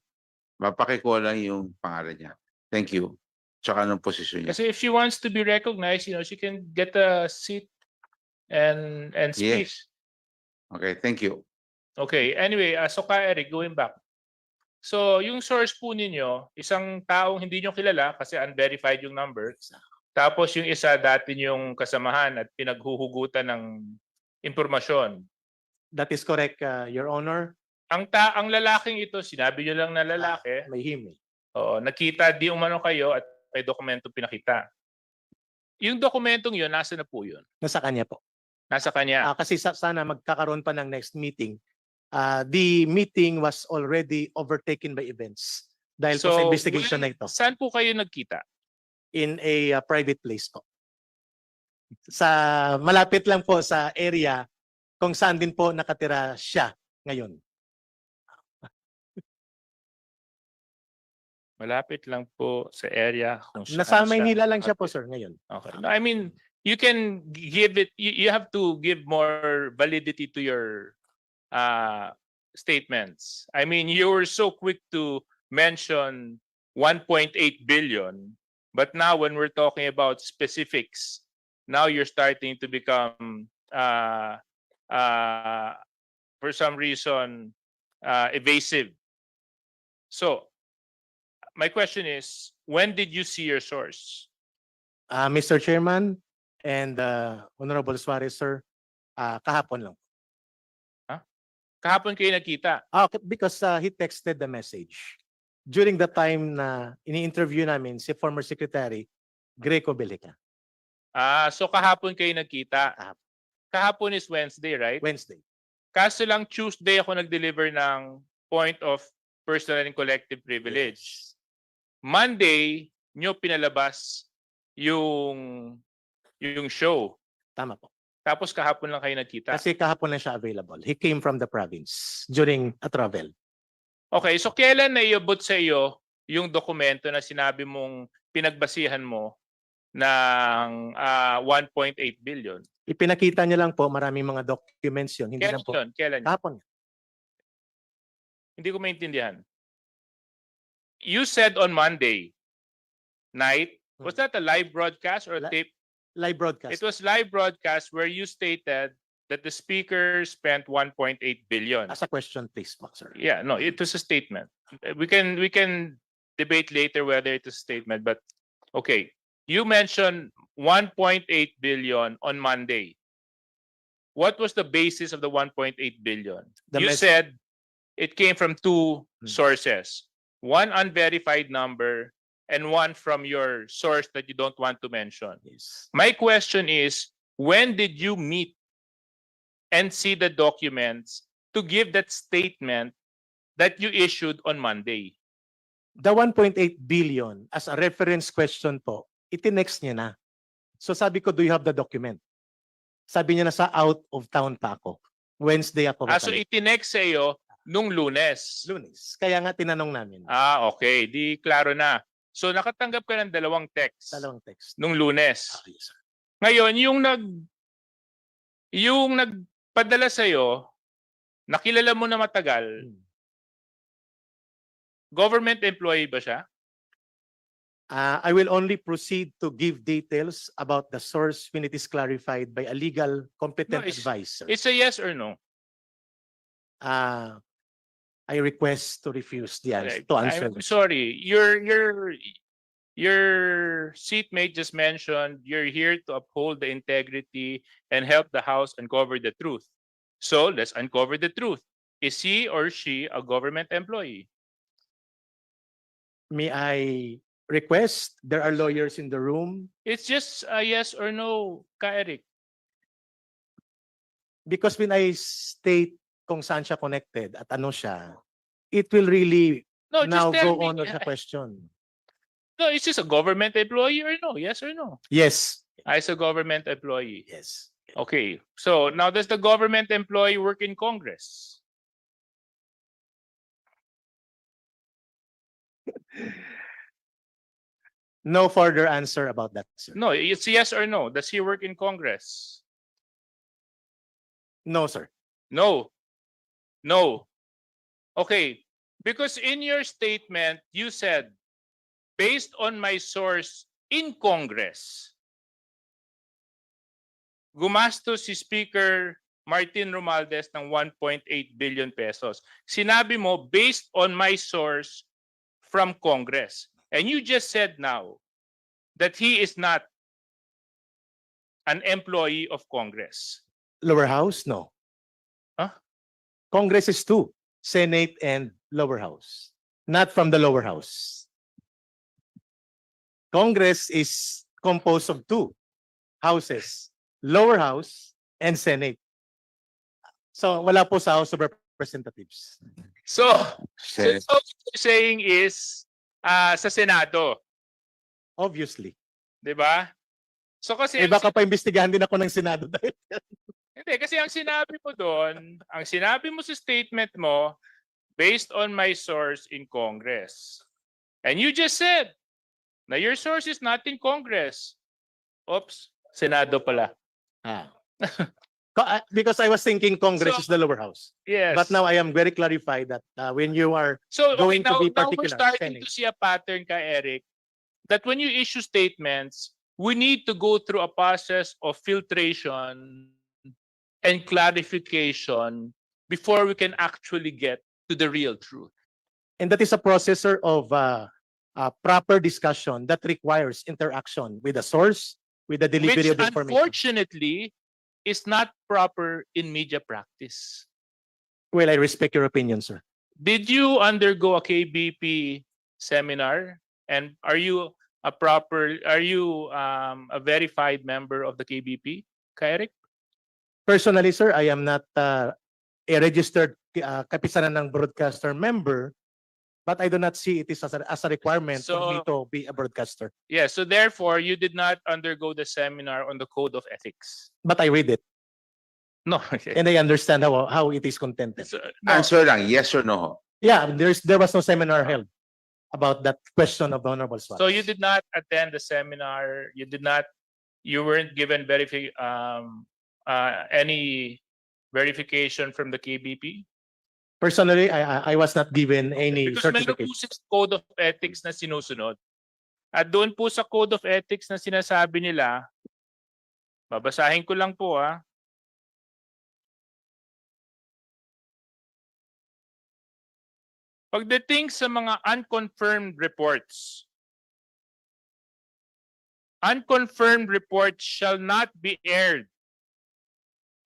Mapakikuha lang yung pangalan niya. Thank you. Tsaka anong posisyon niya. Kasi if she wants to be recognized, she can get a seat and speak. Yes. Okay, thank you. Okay, anyway, so Eric, going back. So, yung source po ninyo, isang taong hindi nyo kilala kasi unverified yung number. Tapos yung isa dati yung kasamahan at pinaghuhugutan ng impormasyon. That is correct, Your Honor. Ang lalaking ito, sinabi nyo lang na lalaki. May him. Oo, nakita di umano kayo at may dokumento pinakita. Yung dokumentong yun, nasa na po yun? Nasa kanya po. Nasa kanya. Kasi sana magkakaroon pa ng next meeting. The meeting was already overtaken by events dahil po sa investigation na ito. Saan po kayo nagkita? In a private place po. Malapit lang po sa area kung saan din po nakatira siya ngayon. Malapit lang po sa area kung saan Nasa Maynila lang siya po, sir, ngayon. Okay. No, I mean, you can give it, you have to give more validity to your statements. I mean, you were so quick to mention 1.8 billion, but now when we're talking about specifics, now you're starting to become, for some reason, evasive. So, my question is, when did you see your source? Mr. Chairman and Honorable Suarez, sir, kahapon lang. Kahapon kayo nakita? Because he texted the message. During the time na ini-interview namin si former Secretary Greco Belica. So kahapon kayo nakita? Kahapon is Wednesday, right? Wednesday. Kaso lang Tuesday ako nag-deliver ng point of personal and collective privilege. Yes. Monday, nyo pinalabas yung show. Tama po. Tapos kahapon lang kayo nagkita. Kasi kahapon lang siya available. He came from the province during a travel. Okay, so kailan naiabot sa iyo yung dokumento na sinabi mong pinagbasihan mo ng 1.8 billion? Ipinakita niya lang po, maraming mga documents yun. Hindi Kailan lang po. yun? Kailan yun? Kahapon. Hindi ko maintindihan. You said on Monday night, was that a live broadcast or a tape? Live broadcast. It was live broadcast where you stated that the speaker spent 1.8 billion. As a question, please, sir. Yeah, no, it was a statement. We can debate later whether it is a statement, but okay. You mentioned 1.8 billion on Monday. What was the basis of the 1.8 billion? You said it came from two sources. One unverified number and one from your source that you don't want to mention. Yes. My question is, when did you meet and see the documents to give that statement that you issued on Monday? The 1.8 billion as a reference question po, itinext niya na. So sabi ko, do you have the document? Sabi niya na sa out of town pa ako. Wednesday ako. So itinext sa iyo nung Lunes. Lunes. Kaya nga tinanong namin. Okay. Di klaro na. So nakatanggap ka ng dalawang text. Dalawang text. Nung Lunes. Okay, sir. Ngayon, yung nagpadala sa iyo, nakilala mo na matagal. Government employee ba siya? I will only proceed to give details about the source when it is clarified by a legal competent advisor. It's a yes or no? I request to refuse the answer. To answer. I'm sorry. Your seatmate just mentioned you're here to uphold the integrity and help the House uncover the truth. So let's uncover the truth. Is he or she a government employee? May I request, there are lawyers in the room, It's just a yes or no, Ka-Eric. because when I state kung saan siya connected at ano siya, it will really No, now just tell go me. on sa question. No, is this a government employee or no? Yes or no? Yes. As a government employee. Yes. Okay. So now does the government employee work in Congress? No further answer about that, sir. No, it's yes or no. Does he work in Congress? No, sir. No. No. Okay. Because in your statement, you said, based on my source in Congress, gumastos si Speaker Martin Romualdez ng 1.8 billion pesos. Sinabi mo, based on my source from Congress. And you just said now that he is not an employee of Congress. Lower house? No. Huh? Congress is two, Senate and lower house. Not from the lower house. Congress is composed of two houses, lower house and Senate. So wala po sa House of Representatives. So what you're saying is sa Senado. Obviously. Diba? So kasi Eh baka pa-imbestigahan din ako ng Senado dahil hindi, kasi ang sinabi mo doon, ang sinabi mo sa statement mo, based on my source in Congress. And you just said, na your source is not in Congress. Oops, Senado pala. Because I was thinking Congress is the lower house. Yes. But now I am very clarified that when you are So going to be now we're particular, starting Senate. to see a pattern, ka Eric, that when you issue statements, we need to go through a process of filtration and clarification before we can actually get to the real truth. And that is a processor of proper discussion that requires interaction with the source, with the delivery Which of information. unfortunately is not proper in media practice. Well, I respect your opinion, sir. Did you undergo a KBP seminar? And are you a verified member of the KBP, Eric? Personally, sir, I am not a registered kapisanan ng broadcaster member, but I do not see it as a requirement for me to be a broadcaster. Yeah, so therefore, you did not undergo the seminar on the Code of Ethics. But I read it. No. And I understand how it is contented. Answer lang, yes or no. Yeah, there was no seminar held about that question of Honorable Suarez. So you did not attend the seminar. You weren't given any verification from the KBP? Personally, I was not given any Because meron certificate. po sa Code of Ethics na sinusunod. At doon po sa Code of Ethics na sinasabi nila, babasahin ko lang po Pagdating sa mga unconfirmed reports shall not be aired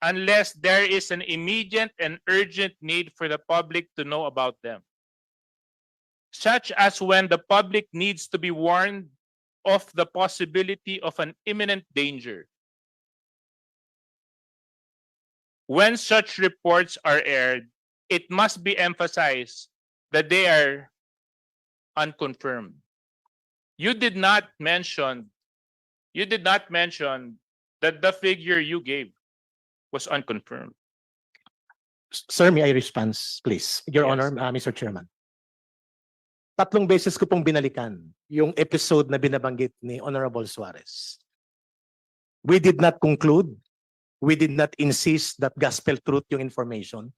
unless there is an immediate and urgent need for the public to know about them, such as when the public needs to be warned of the possibility of an imminent danger. When such reports are aired, it must be emphasized that they are unconfirmed. You did not mention that the figure you gave was unconfirmed. Sir, may I respond, please? Your Yes. Honor, Mr. Chairman. 3 beses ko pong binalikan yung episode na binabanggit ni Honorable Suarez. We did not conclude, we did not insist that gospel truth yung information.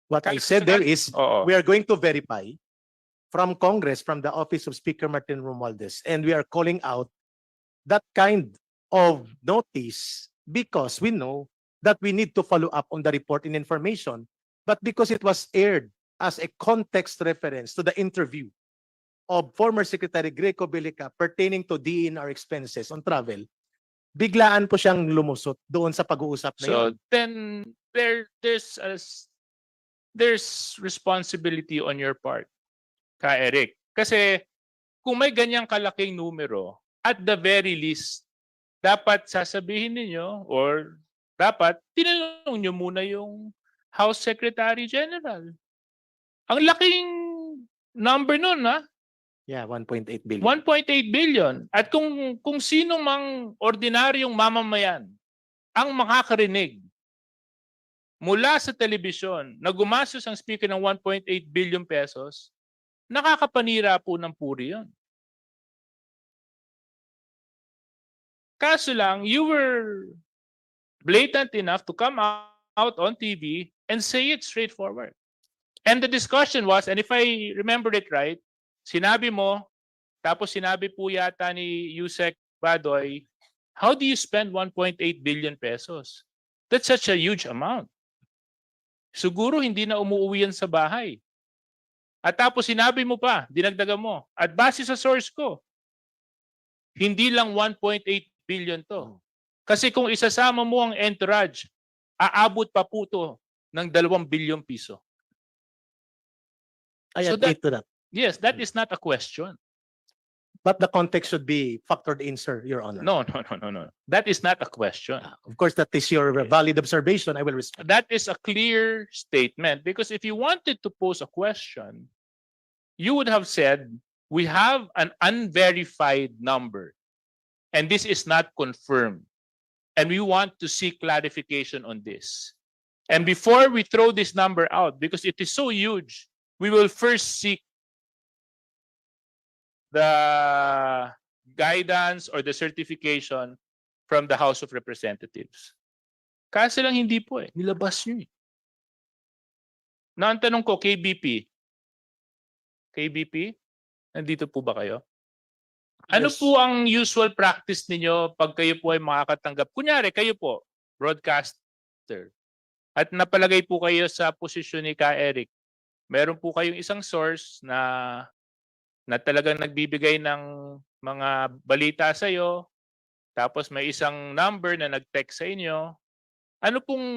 What I said there is we are going to verify from Congress, from the office of Speaker Martin Romualdez, and we are calling out that kind of notice because we know that we need to follow up on the report and information, but because it was aired as a context reference to the interview of former Secretary Greco Bilica pertaining to DNR expenses on travel, biglaan po siyang lumusot doon sa pag-uusap na yun. So then there's responsibility on your part, Ka Eric. Kasi kung may ganyang kalaking numero, at the very least, dapat sasabihin ninyo or dapat tinanong nyo muna yung House Secretary General. Ang laking number nun, ha? Yeah, 1.8 billion. 1.8 billion. At kung sino mang ordinaryong mamamayan ang makakarinig mula sa telebisyon na gumastos ang speaker ng 1.8 billion pesos, nakakapanira po ng puri yun. Kaso lang, you were blatant enough to come out on TV and say it straightforward. And the discussion was, and if I remembered it right, sinabi mo, tapos sinabi po yata ni Yusek Badoy, how do you spend 1.8 billion pesos? That's such a huge amount. Siguro hindi na umuwi yan sa bahay. At tapos sinabi mo pa, dinagdagan mo, at base sa source ko, hindi lang 1.8 billion to. Kasi kung isasama mo ang entourage, aabot pa po to ng 2 bilyong piso. I So agree to that. Yes, that is not a question. But the context should be factored in, sir, Your Honor. No. That is not a question. Of course, that is your valid observation. I will respect. That is a clear statement because if you wanted to pose a question, you would have said, we have an unverified number and this is not confirmed. And we want to seek clarification on this. And before we throw this number out, because it is so huge, we will first seek the guidance or the certification from the House of Representatives. Kaso lang hindi po eh. Nilabas nyo eh. Na ang tanong ko, KBP, nandito po ba kayo? Ano po ang usual practice ninyo pag kayo po ay makakatanggap? Kunyari, kayo po, broadcaster, at napalagay po kayo sa posisyon ni Ka Eric. Meron po kayong isang source na talagang nagbibigay ng mga balita sa iyo, tapos may isang number na nag-text sa inyo. Ano pong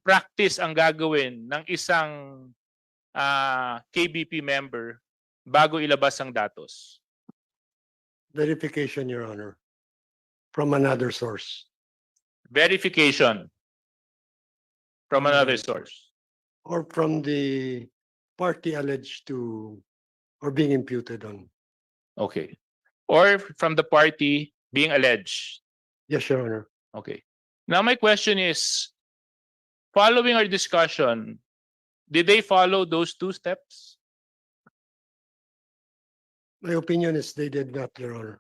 practice ang gagawin ng isang KBP member bago ilabas ang datos? Verification, Your Honor, from another source. Verification from another source. Or from the party alleged to or being imputed on. Okay. Or from the party being alleged. Yes, Your Honor. Okay. Now my question is, following our discussion, did they follow those 2 steps? My opinion is they did not, Your Honor.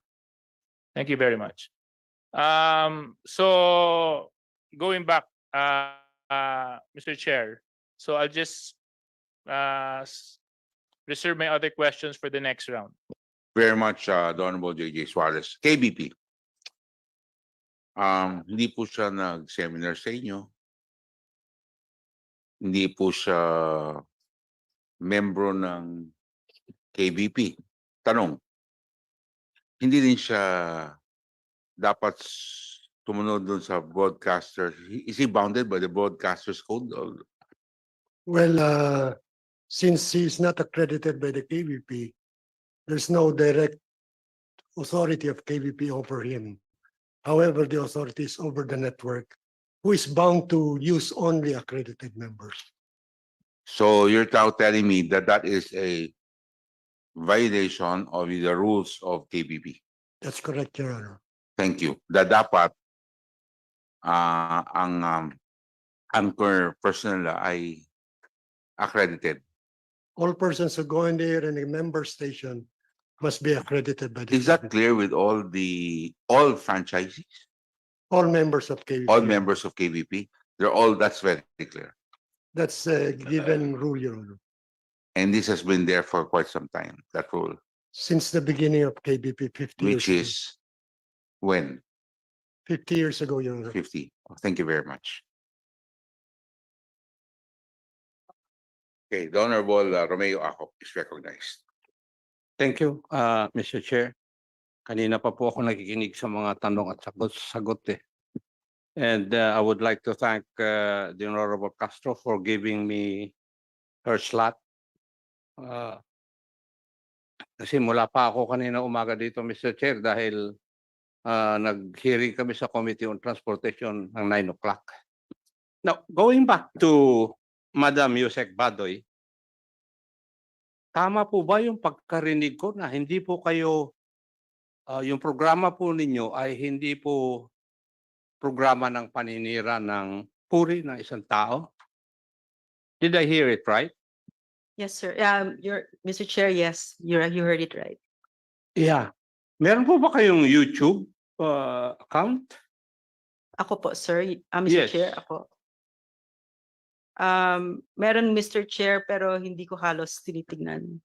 Thank you very much. So going back, Mr. Chair, so I'll just reserve my other questions for the next round. Very much, the Honorable J.J. Suarez. KBP. Hindi po siya nag-seminar sa inyo. Hindi po siya membro ng KBP. Tanong, hindi din siya dapat tumunod dun sa broadcaster. Is he bounded by the broadcaster's code? Well, since he is not accredited by the KBP, there's no direct authority of KBP over him. However, the authority is over the network, who is bound to use only accredited members. So you're now telling me that that is a violation of the rules of KBP. That's correct, Your Honor. Thank you. That dapat ang anchor personnel ay accredited. All persons who go in there and a member station must be accredited by the Is that clear with all franchisees? all members of KBP. All members of KBP? That's very clear. That's a given rule, Your Honor. And this has been there for quite some time, that rule. Since the beginning of KBP 50 Which years is when? 50 years ago, Your Honor. 50. Thank you very much. Okay, the Honorable Romeo Acop is recognized. Thank you, Mr. Chair. Kanina pa po ako nakikinig sa mga tanong at sagot eh. And I would like to thank the Honorable Castro for giving me her slot. Kasi mula pa ako kanina umaga dito, Mr. Chair, dahil nag-hearing kami sa Committee on Transportation ng 9 o'clock. Now, going back to Madam Yusek Badoy, tama po ba yung pagkarinig ko na hindi po kayo, yung programa po ninyo ay hindi po programa ng paninira ng puri ng isang tao? Did I hear it right? Yes, sir. Mr. Chair, yes, you heard it right. Yeah. Meron po ba kayong YouTube account? Ako po, sir. Mr. Yes. Chair, ako. Meron, Mr. Chair, pero hindi ko halos tinitignan.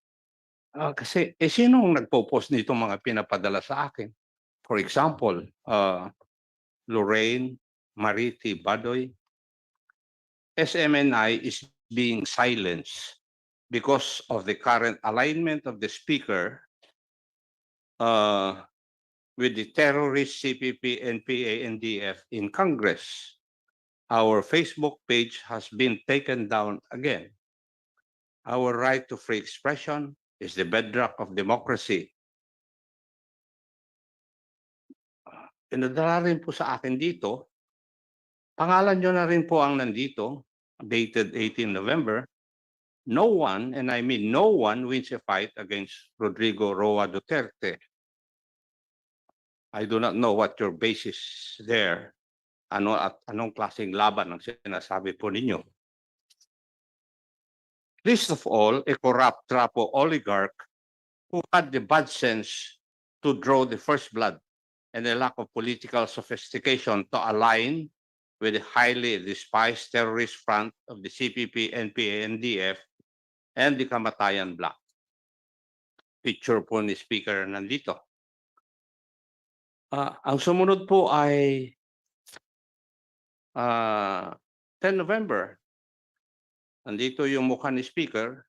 Kasi sinong nagpo-post nito mga pinapadala sa akin? For example, Lorraine, Mariti, Badoy. SMNI is being silenced because of the current alignment of the speaker with the terrorist CPP, NPA, NDF in Congress. Our Facebook page has been taken down again. Our right to free expression is the bedrock of democracy. Pinadala rin po sa akin dito, pangalan nyo na rin po ang nandito, dated 18 November, no one, and I mean no one, wins a fight against Rodrigo Roa Duterte. I do not know what your basis there, anong klaseng laban ang sinasabi po ninyo. Least of all, a corrupt trapo oligarch who had the bad sense to draw the first blood and a lack of political sophistication to align with the highly despised terrorist front of the CPP, NPA, NDF, and the Kamatayan Bloc. Picture po ni Speaker nandito. Ang sumunod po ay 10 November. Nandito yung mukha ni Speaker,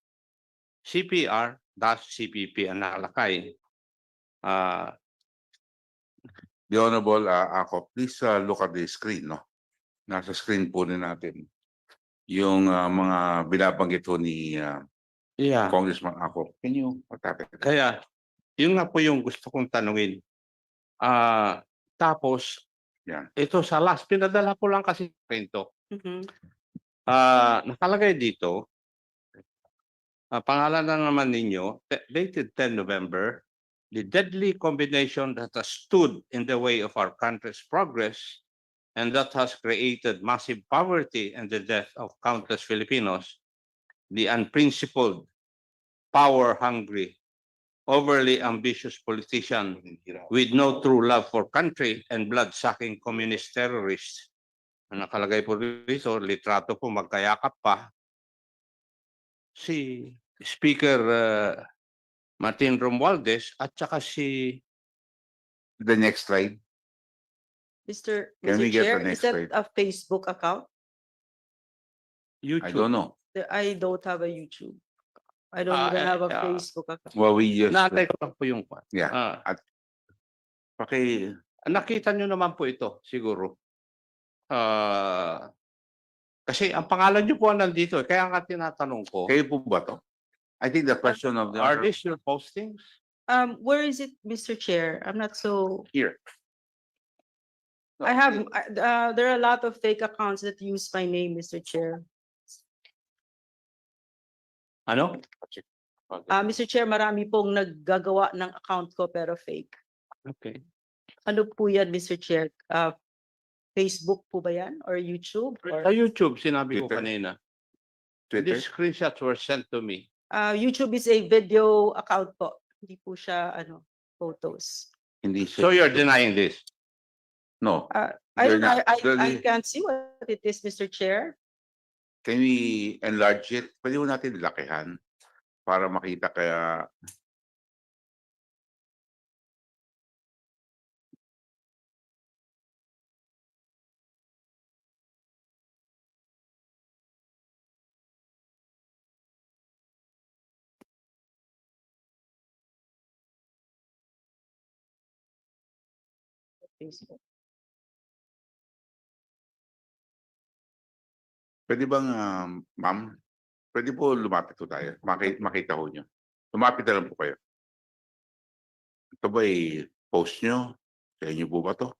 CPR-CPP ang nakalakay. The Honorable Ako, please look at the screen, no? Nasa screen po din natin yung mga binabanggit po ni Congressman Ako. Can you tap it? Kaya, yun nga po yung gusto kong tanungin. Tapos, ito sa last, pinadala ko lang kasi kwento. Nakalagay dito, pangalan na naman ninyo, dated 10 November, the deadly combination that has stood in the way of our country's progress and that has created massive poverty and the death of countless Filipinos, the unprincipled, power-hungry, overly ambitious politician with no true love for country and blood-sucking communist terrorists. Nakalagay po dito, litrato po magkayakap pa. Si Speaker Martin Romualdez at saka si... The next slide. Mr. Can we get Chair, the next is that slide? a Facebook account? YouTube. I don't know. I don't have a YouTube. I don't even have a Facebook account. Well, we just... Natay ko lang po yung... Yeah. Nakita nyo naman po ito, siguro. Kasi ang pangalan nyo po nandito, kaya nga tinatanong ko. Kayo po ba to? I think the question of the... Are these your postings? Where is it, Mr. Chair? I'm not so... Here. I have, there are a lot of fake accounts that use my name, Mr. Chair. Ano? Mr. Chair, marami pong naggagawa ng account ko pero fake. Okay. Ano po yan, Mr. Chair? Facebook po ba yan? Or YouTube? Or... Sa YouTube, sinabi ko Twitter. kanina. Twitter? These screenshots were sent to me. YouTube is a video account po. Hindi po siya, photos. Hindi So you're denying this? No. I can't see what it is, Mr. Chair. Can we enlarge it? Pwede mo natin lakihan para makita kaya Facebook. Pwede bang, ma'am, pwede po lumapit po tayo, makita ho nyo. Lumapit na lang po kayo. Ito ba post nyo? Sa inyo po ba to?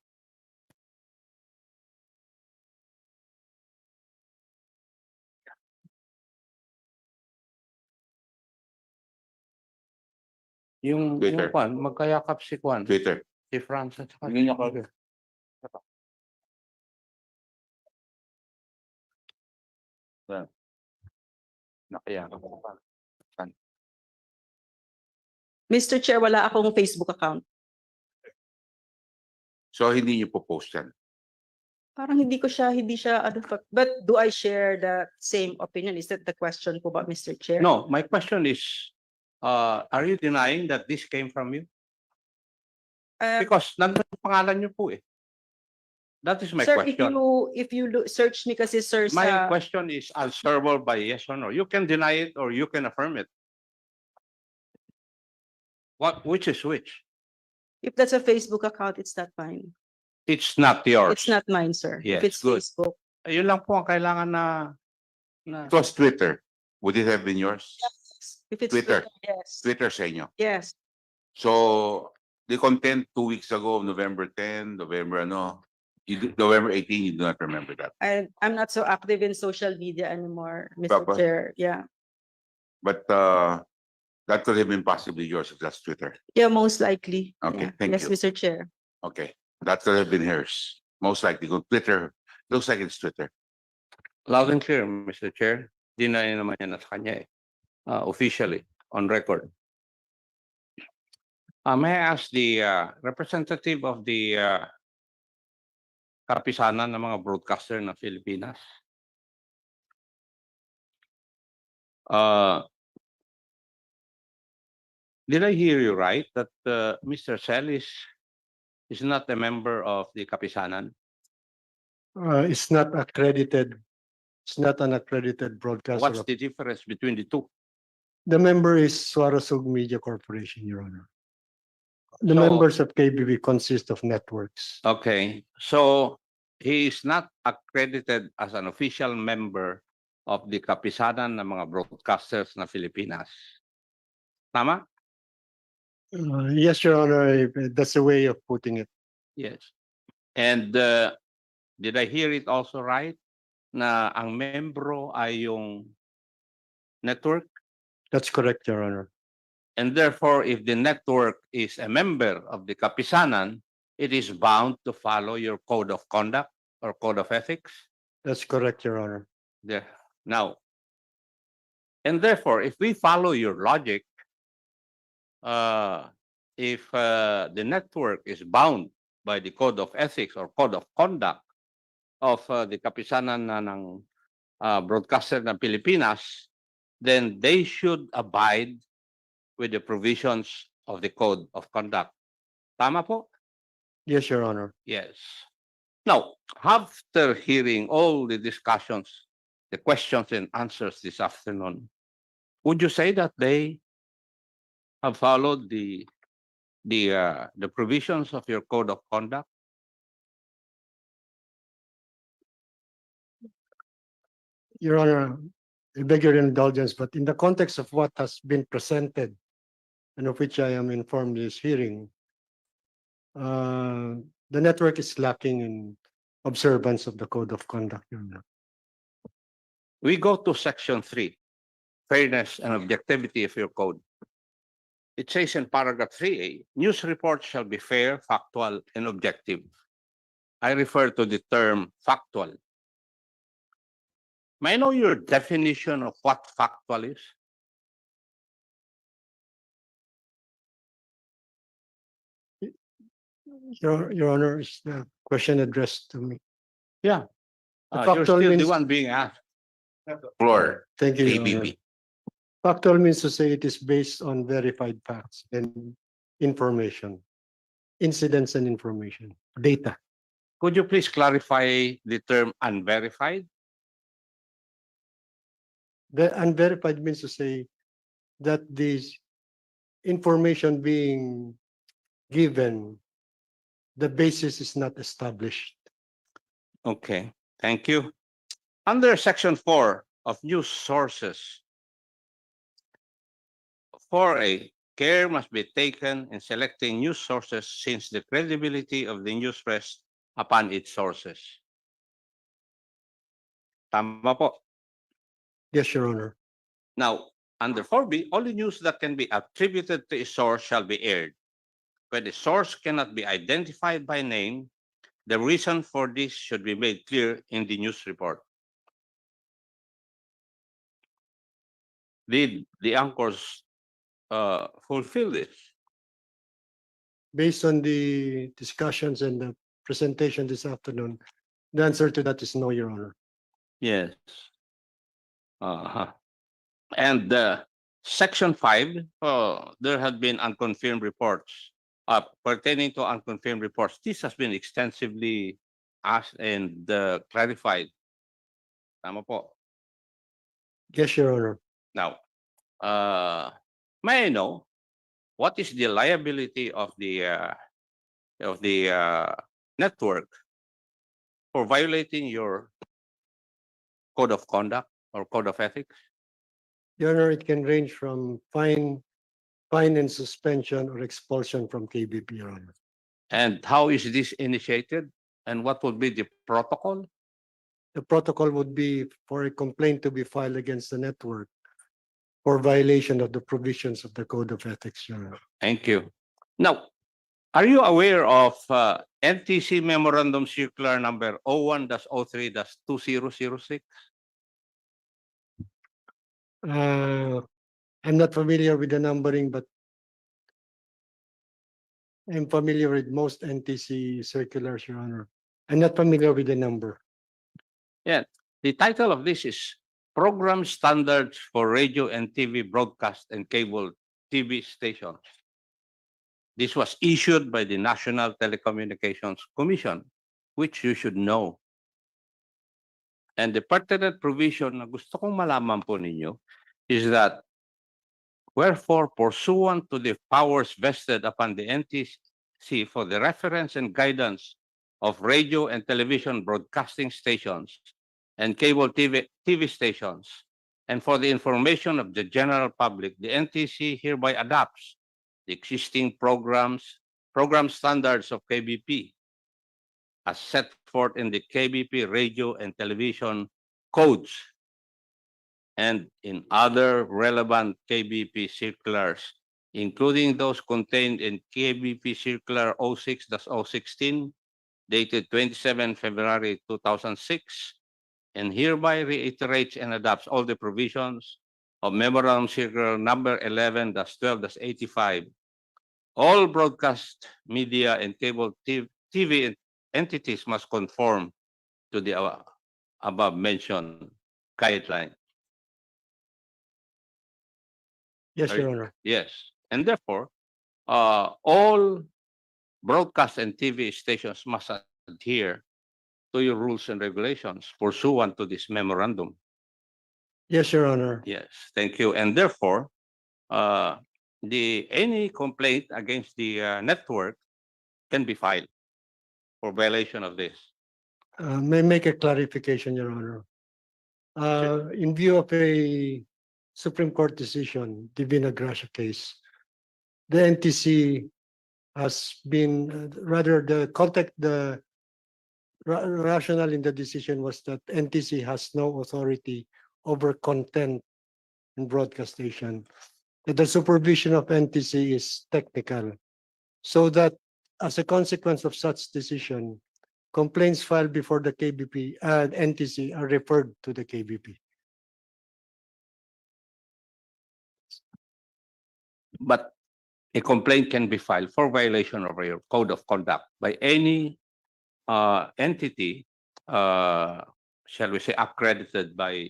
Yung Twitter. Kwan, magkayakap si Kwan, Twitter. si Franz at saka Hindi niya ko. nakayakap. Mr. Chair, wala akong Facebook account. So hindi niyo po post yan. Parang hindi siya, but do I share the same opinion? Is that the question po ba, Mr. Chair? No, my question is, are you denying that this came from you? Because nandun yung pangalan niyo po eh. That is my Sir, question. if you search me kasi sir My sa, question is answerable by yes or no. You can deny it or you can affirm it. Which is which? if that's a Facebook account, it's not mine. It's not yours. It's not mine, sir. Yes, If it's good. Facebook. Ayun lang po ang kailangan na It was Twitter. Would it have been yours? If it's Twitter. yes. Twitter sa inyo. Yes. So the content 2 weeks ago, November 10, November 18, you do not remember that. I'm not so active in social media anymore, Mr. Papa? Chair. Yeah. But that could have been possibly yours if that's Twitter. Yeah, most likely. Okay, Yeah. thank Yes, you. Mr. Chair. Okay, that could have been hers. Most likely, go Twitter. Looks like it's Twitter. Loud and clear, Mr. Chair. Deny naman yan sa kanya eh. Officially, on record. May I ask the representative of the kapisanan ng mga broadcaster na Pilipinas? Did I hear you right that Mr. Celis is not a member of the kapisanan? It's not accredited. It's not an accredited broadcaster. What's the difference between the two? The member is Suarasug Media Corporation, Your Honor. The So- members of KBB consist of networks. Okay, so he is not accredited as an official member of the kapisanan ng mga broadcasters na Pilipinas. Tama? Yes, Your Honor, that's a way of putting it. Yes. And did I hear it also right na ang membro ay yung network? That's correct, Your Honor. And therefore, if the network is a member of the kapisanan, it is bound to follow your code of conduct or code of ethics? That's correct, Your Honor. There. Now, and therefore, if we follow your logic, if the network is bound by the code of ethics or code of conduct of the kapisanan na ng broadcaster ng Pilipinas, then they should abide with the provisions of the code of conduct. Tama po? Yes, Your Honor. Yes. Now, after hearing all the discussions, the questions and answers this afternoon, would you say that they have followed the provisions of your code of conduct? Your Honor, I beg your indulgence, but in the context of what has been presented and of which I am informed this hearing, the network is lacking in observance of the code of conduct, Your Honor. We go to section 3, fairness and objectivity of your code. It says in paragraph 3A, news reports shall be fair, factual, and objective. I refer to the term factual. May I know your definition of what factual is? Your Honor, is the question addressed to me? Yeah. The You're factual still the means- one being asked. Floor. Thank you, Your Honor. KBB. Factual means to say it is based on verified facts and information, incidents and information, data. Could you please clarify the term unverified? The unverified means to say that this information being given the basis is not established. Okay, thank you. Under section 4 of news sources, 4A, care must be taken in selecting news sources since the credibility of the news rests upon its sources. Tama po. Yes, Your Honor. Now, under 4B, only news that can be attributed to a source shall be aired. When the source cannot be identified by name, the reason for this should be made clear in the news report. Did the anchors fulfill this? Based on the discussions and the presentation this afternoon, the answer to that is no, Your Honor. Yes. And section 5, there have been unconfirmed reports pertaining to unconfirmed reports. This has been extensively asked and clarified. Tama po. Yes, Your Honor. Now, may I know what is the liability of the network for violating your code of conduct or code of ethics? Your Honor, it can range from fine and suspension or expulsion from KBP, Your Honor. And how is this initiated? And what would be the protocol? The protocol would be for a complaint to be filed against the network for violation of the provisions of the Code of Ethics, Your Honor. Thank you. Now, are you aware of NTC Memorandum Circular number 01-03-2006? I'm not familiar with the numbering, but I'm familiar with most NTC circulars, Your Honor. I'm not familiar with the number. Yeah, the title of this is Program Standards for Radio and TV Broadcast and Cable TV Stations. This was issued by the National Telecommunications Commission, which you should know. And the pertinent provision na gusto kong malaman po ninyo is that wherefore pursuant to the powers vested upon the NTC for the reference and guidance of radio and television broadcasting stations and cable TV stations, and for the information of the general public, the NTC hereby adopts the existing program standards of KBP as set forth in the KBP radio and television codes and in other relevant KBP circulars, including those contained in KBP Circular 06-016, dated 27 February 2006, and hereby reiterates and adopts all the provisions of Memorandum Circular number 11-12-85. All broadcast media and cable TV entities must conform to the above mentioned guideline. Yes, Your Honor. Yes, and therefore, all broadcast and TV stations must adhere to your rules and regulations pursuant to this memorandum. Yes, Your Honor. Yes, thank you. And therefore, any complaint against the network can be filed for violation of this. May I make a clarification, Your Honor. In view of a Supreme Court decision, the Vinagracia case, the NTC has been, rather the rationale in the decision was that NTC has no authority over content in broadcast station. That the supervision of NTC is technical, so that as a consequence of such decision, complaints filed before the KBP and NTC are referred to the KBP. But a complaint can be filed for violation of your code of conduct by any entity, shall we say, accredited by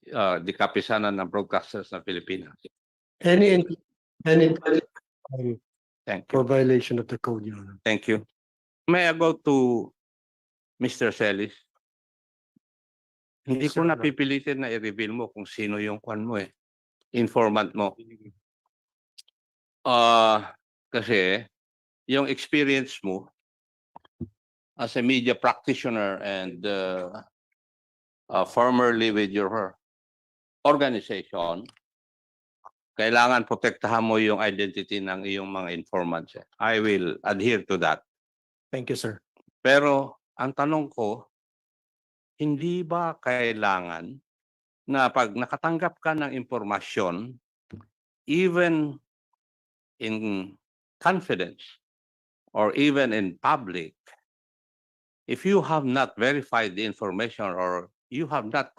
the Kapisanan ng Broadcasters ng Pilipinas. Any Thank you. for violation of the code, Your Honor. Thank you. May I go to Mr. Celis? Hindi ko napipilitin na i-reveal mo kung sino yung kwan mo informant mo. Kasi yung experience mo as a media practitioner and formerly with your organization, kailangan protektahan mo yung identity ng iyong mga informants. I will adhere to that. Thank you, sir. Pero ang tanong ko, hindi ba kailangan na pag nakatanggap ka ng impormasyon, even in confidence or even in public, if you have not verified the information or you have not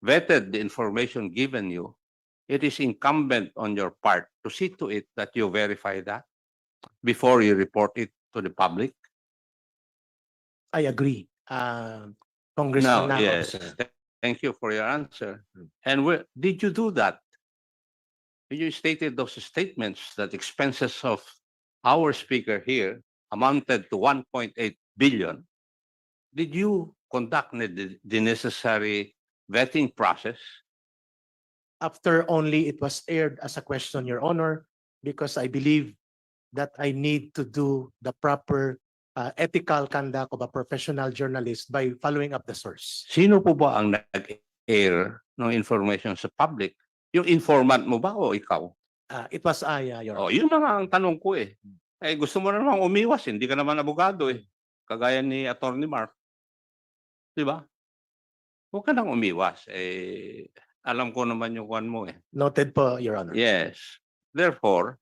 vetted the information given you, it is incumbent on your part to see to it that you verify that before you report it to the public? I agree. Congressman No, Nako, yes. sir. Thank you for your answer. And did you do that? You stated those statements that expenses of our speaker here amounted to 1.8 billion. Did you conduct the necessary vetting process? After only it was aired as a question, Your Honor, because I believe that I need to do the proper ethical conduct of a professional journalist by following up the source. Sino po ba ang nag-air ng information sa public? Yung informant mo ba o ikaw? It was I, Your Oh, Honor. yun na nga ang tanong ko eh. Eh gusto mo na naman umiwas, hindi ka naman abogado eh. Kagaya ni Attorney Mark. Di ba? Huwag ka nang umiwas. Eh, alam ko naman yung kwan mo eh. Noted po, Your Honor. Yes. Therefore,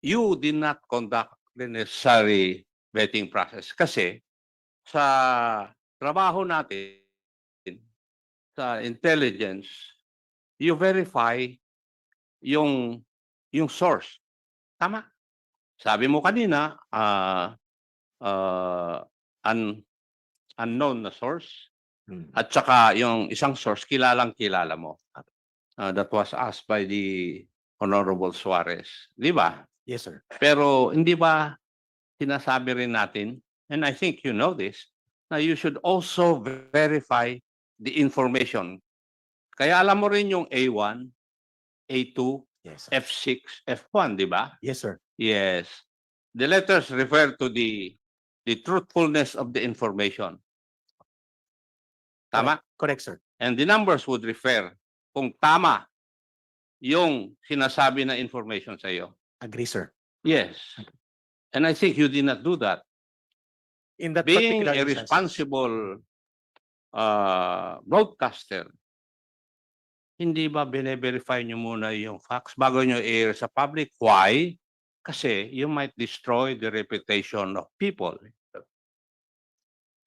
you did not conduct the necessary vetting process. Kasi sa trabaho natin, sa intelligence, you verify yung source. Tama. Sabi mo kanina, unknown na source. At saka yung isang source, kilala mo. That was asked by the Honorable Suarez. Di ba? Yes, sir. Pero hindi ba sinasabi rin natin, and I think you know this, na you should also verify the information. Kaya alam mo rin yung A1, A2, Yes, sir. F6, F1, di ba? Yes, sir. Yes. The letters refer to the truthfulness of the information. Tama? Correct, sir. And the numbers would refer kung tama yung sinasabi na information sa iyo. Agree, sir. Yes. And I think you did not do that. In that Being particular a instance, responsible broadcaster, hindi ba bine-verify nyo muna yung facts bago nyo i-air sa public? Why? Kasi you might destroy the reputation of people.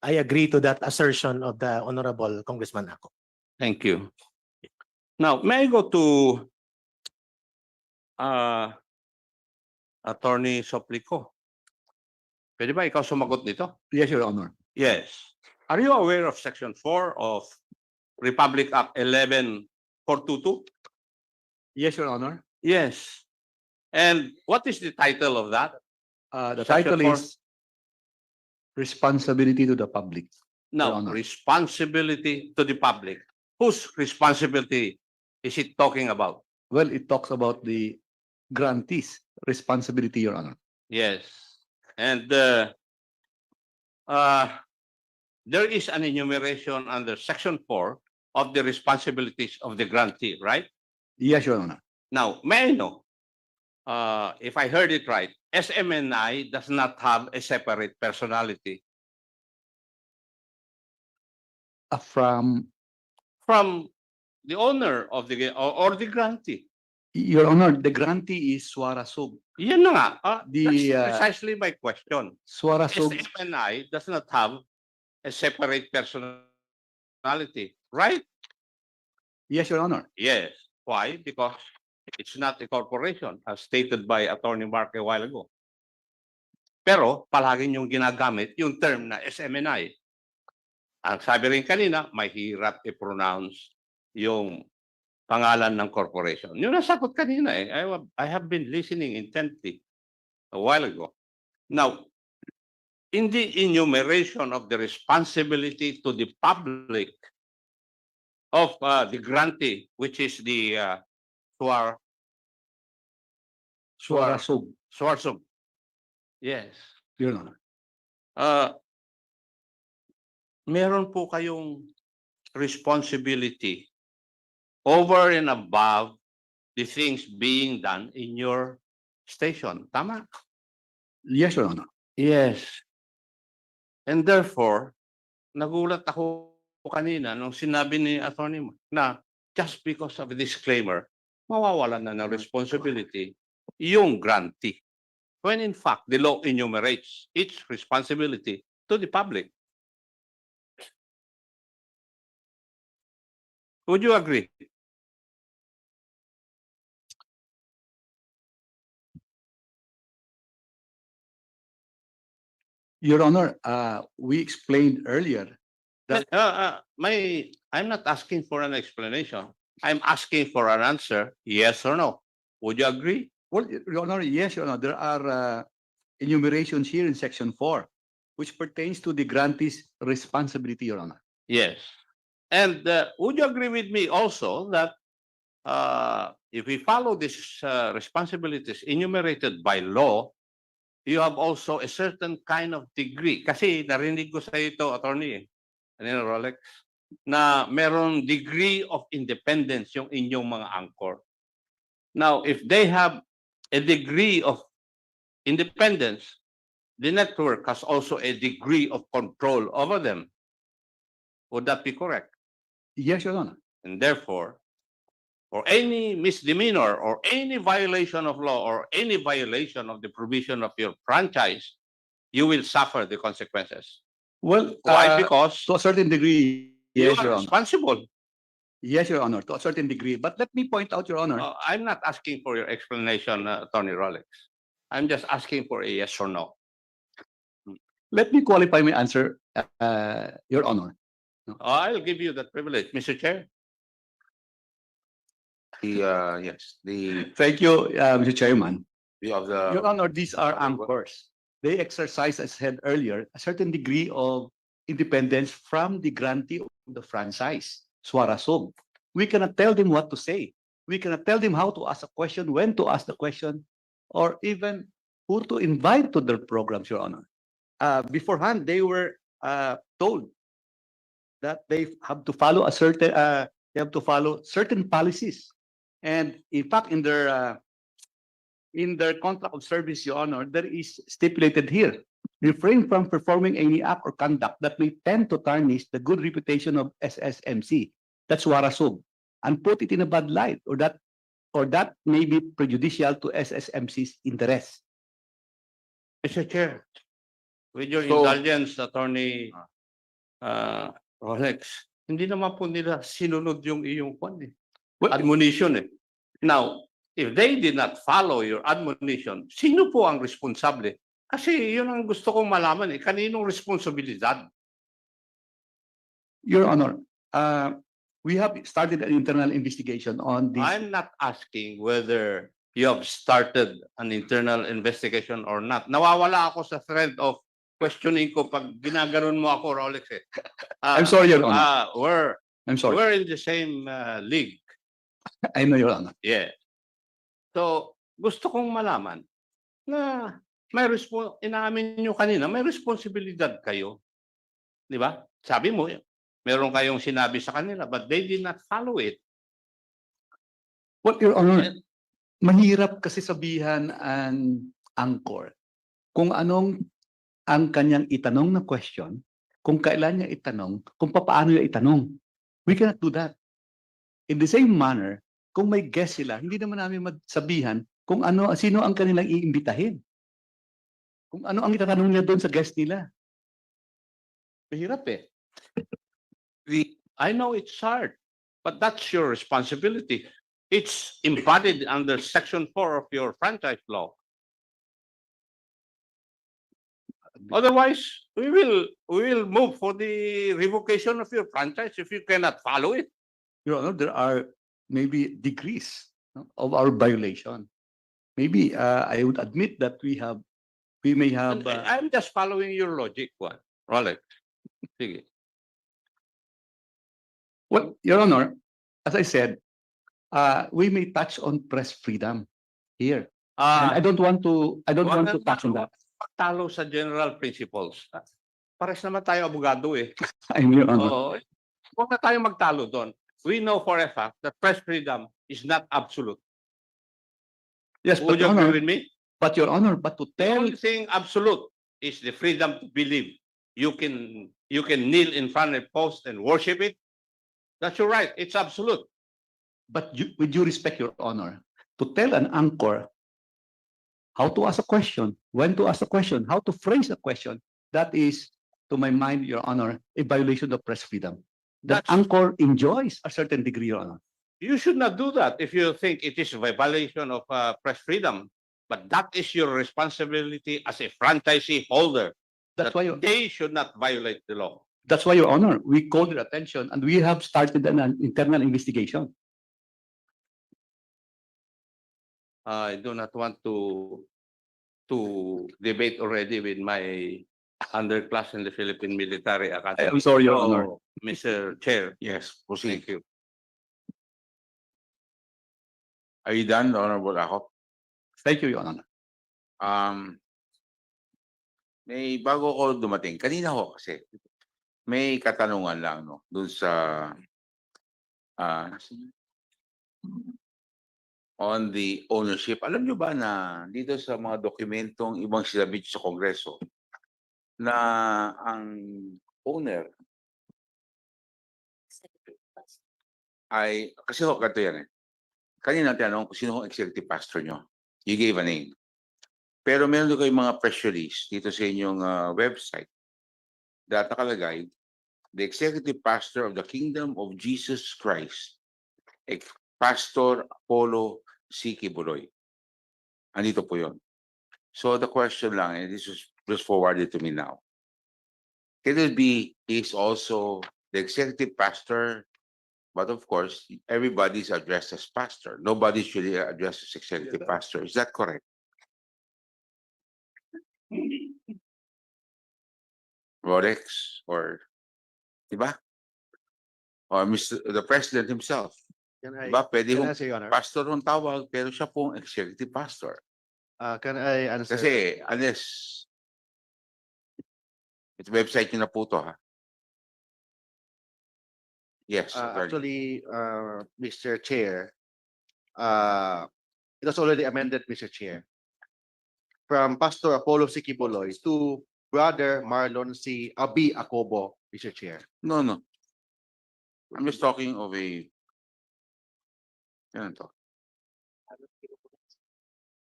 I agree to that assertion of the Honorable Congressman Nako. Thank you. Now, may I go to Attorney Soplico? Pwede ba ikaw sumagot nito? Yes, Your Honor. Yes. Are you aware of Section 4 of Republic Act 11422? Yes, Your Honor. Yes. And what is the title of that? The Section title 4? is Responsibility to the Public. Your No, Honor. responsibility to the public. Whose responsibility is it talking about? Well, it talks about the grantees' responsibility, Your Honor. Yes. And there is an enumeration under Section 4 of the responsibilities of the grantee, right? Yes, Your Honor. Now, may I know, if I heard it right, SMNI does not have a separate personality From from the owner of the or the grantee. Your Honor, the grantee is Suarasug. Yan na nga. The, That's precisely my question. Suarasug. SMNI does not have a separate personality, right? Yes, Your Honor. Yes. Why? Because it's not a corporation, as stated by Attorney Mark a while ago. Pero palagi niyong ginagamit yung term na SMNI. Ang sabi rin kanina, mahirap i-pronounce yung pangalan ng corporation. Yung nasagot kanina eh, I have been listening intently a while ago. Now, in the enumeration of the responsibility to the public of the grantee, which is the Suarasug. Swarsog. Yes. Your Honor. Meron po kayong responsibility over and above the things being done in your station. Tama? Yes, Your Honor. Yes. And therefore, nagulat ako kanina nung sinabi ni attorney mo na just because of a disclaimer, mawawalan na ng responsibility yung grantee. When in fact, the law enumerates its responsibility to the public. Would you agree? Your Honor, we explained earlier that I'm not asking for an explanation. I'm asking for an answer, yes or no. Would you agree? well, Your Honor, yes, Your Honor, there are enumerations here in Section 4, which pertains to the grantee's responsibility, Your Honor. Yes. And would you agree with me also that if we follow these responsibilities enumerated by law, you have also a certain kind of degree. Kasi narinig ko sa ito, attorney, Rolex, na meron degree of independence yung inyong mga anchor. Now, if they have a degree of independence, the network has also a degree of control over them. Would that be correct? Yes, Your Honor. And therefore, for any misdemeanor or any violation of law or any violation of the provision of your franchise, you will suffer the consequences. Well, Why? Because to a certain degree, you yes, are Your Honor. responsible. Yes, Your Honor, to a certain degree. But let me point out, Your Honor. I'm not asking for your explanation, Tony Rolex. I'm just asking for a yes or no. Let me qualify my answer, Your Honor. I'll give you that privilege, Mr. Chair. Yes, Thank you, Mr. Chairman. of the. Your Honor, these are anchors. They exercise, as said earlier, a certain degree of independence from the grantee of the franchise, Swarasog. We cannot tell them what to say. We cannot tell them how to ask a question, when to ask the question, or even who to invite to their programs, Your Honor. Beforehand, they were told that they have to follow certain policies. And in fact, in their contract of service, Your Honor, there is stipulated here, refrain from performing any act or conduct that may tend to tarnish the good reputation of SSMC, that's Warasog, and put it in a bad light, or that may be prejudicial to SSMC's interests. Mr. Chair, with your So- indulgence, Attorney Rolex, hindi naman po nila sinunod yung iyong admonition eh. Now, if they did not follow your admonition, sino po ang responsable? Kasi yun ang gusto kong malaman eh, kaninong responsibilidad? Your Honor, we have started an internal investigation on this. I'm not asking whether you have started an internal investigation or not. Nawawala ako sa thread of questioning ko pag ginaganon mo ako, Rolex eh. I'm sorry, Your Honor. I'm sorry. We're in the same league. I know, Your Honor. Yeah. So, gusto kong malaman na inaamin nyo kanina, may responsibilidad kayo. Di ba? Sabi mo, meron kayong sinabi sa kanila, but they did not follow it. Well, Your Honor, mahirap kasi sabihan ang anchor kung anong ang kanyang itanong na question, kung kailan niya itanong, kung paano niya itanong. We cannot do that. In the same manner, kung may guest sila, hindi naman namin magsabihan kung sino ang kanilang iimbitahin. Kung ano ang itatanong nila doon sa guest nila. Mahirap eh. I know it's hard, but that's your responsibility. It's embodied under Section 4 of your franchise law. Otherwise, we will move for the revocation of your franchise if you cannot follow it. Your Honor, there are maybe degrees of our violation. Maybe I would admit that we may have. I'm just following your logic, Rolex. Sige. Well, Your Honor, as I said, we may touch on press freedom here. And I Ah, don't want to, wag touch on that. Pagtalo sa general principles. Pares naman tayo abogado eh. I'm your honor. Oo. Huwag na tayo magtalo doon. We know for a fact that press freedom is not absolute. Yes, Would but you your agree honor, with me? but your honor, but to The tell, only thing absolute is the freedom to believe. You can kneel in front of a post and worship it. That's your right. It's absolute. but with due respect, your honor, to tell an anchor how to ask a question, when to ask a question, how to phrase a question, that is, to my mind, your honor, a violation of press freedom. The That's- anchor enjoys a certain degree, your honor. You should not do that if you think it is a violation of press freedom. But that is your responsibility as a franchisee holder. That's that why, they should not violate the law. that's why, your honor, we called your attention and we have started an internal investigation. I do not want to debate already with my underclass in the Philippine Military Academy. I'm sorry, your So, honor. Mr. Chair, Yes, proceed. thank you. Are you done, Honorable Ako? Thank you, your honor. May bago ko dumating. Kanina ho kasi may katanungan lang no dun sa on the ownership. Alam nyo ba na dito sa mga dokumentong ibang sinabit sa Kongreso na ang owner ay, kasi ho, ganito yan eh. Kanina tinanong kung sino ang executive pastor nyo. You gave a name. Pero meron doon kayong mga press release dito sa inyong website na nakalagay, the executive pastor of the Kingdom of Jesus Christ, Pastor Apollo C. Kibuloy. Andito po yun. So the question lang, and this was just forwarded to me now. Can it be he's also the executive pastor, but of course, everybody's addressed as pastor. Nobody's really addressed as executive pastor. Is that correct? Rolex or, diba? Or the president himself. Diba? Pwede can I kong answer, Your Honor? pastor ang tawag, pero siya pong executive pastor. Can I answer? Kasi, unless, ito website nyo na po to, ha? Yes, attorney. Actually, Mr. Chair, it was already amended, Mr. Chair, from Pastor Apollo C. Kibuloy to Brother Marlon C. Abi Acobo, Mr. Chair. No, no. I'm just talking of a, yan to.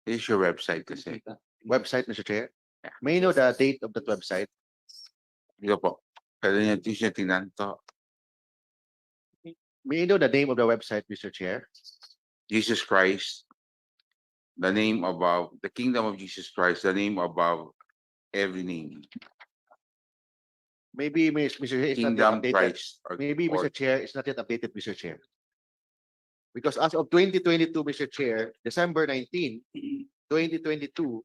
This is your website kasi. Website, Mr. Chair. May I know the date of that website? Ito po. Pwede niya tingnan to. May I know the name of the website, Mr. Chair? Jesus Christ, the name above, the kingdom of Jesus Christ, the name above every name. Maybe, Mr. Chair, it's not yet Kingdom updated. Christ. Maybe, Mr. Chair, it's not yet updated, Mr. Chair. Because as of 2022, Mr. Chair, December 19, 2022,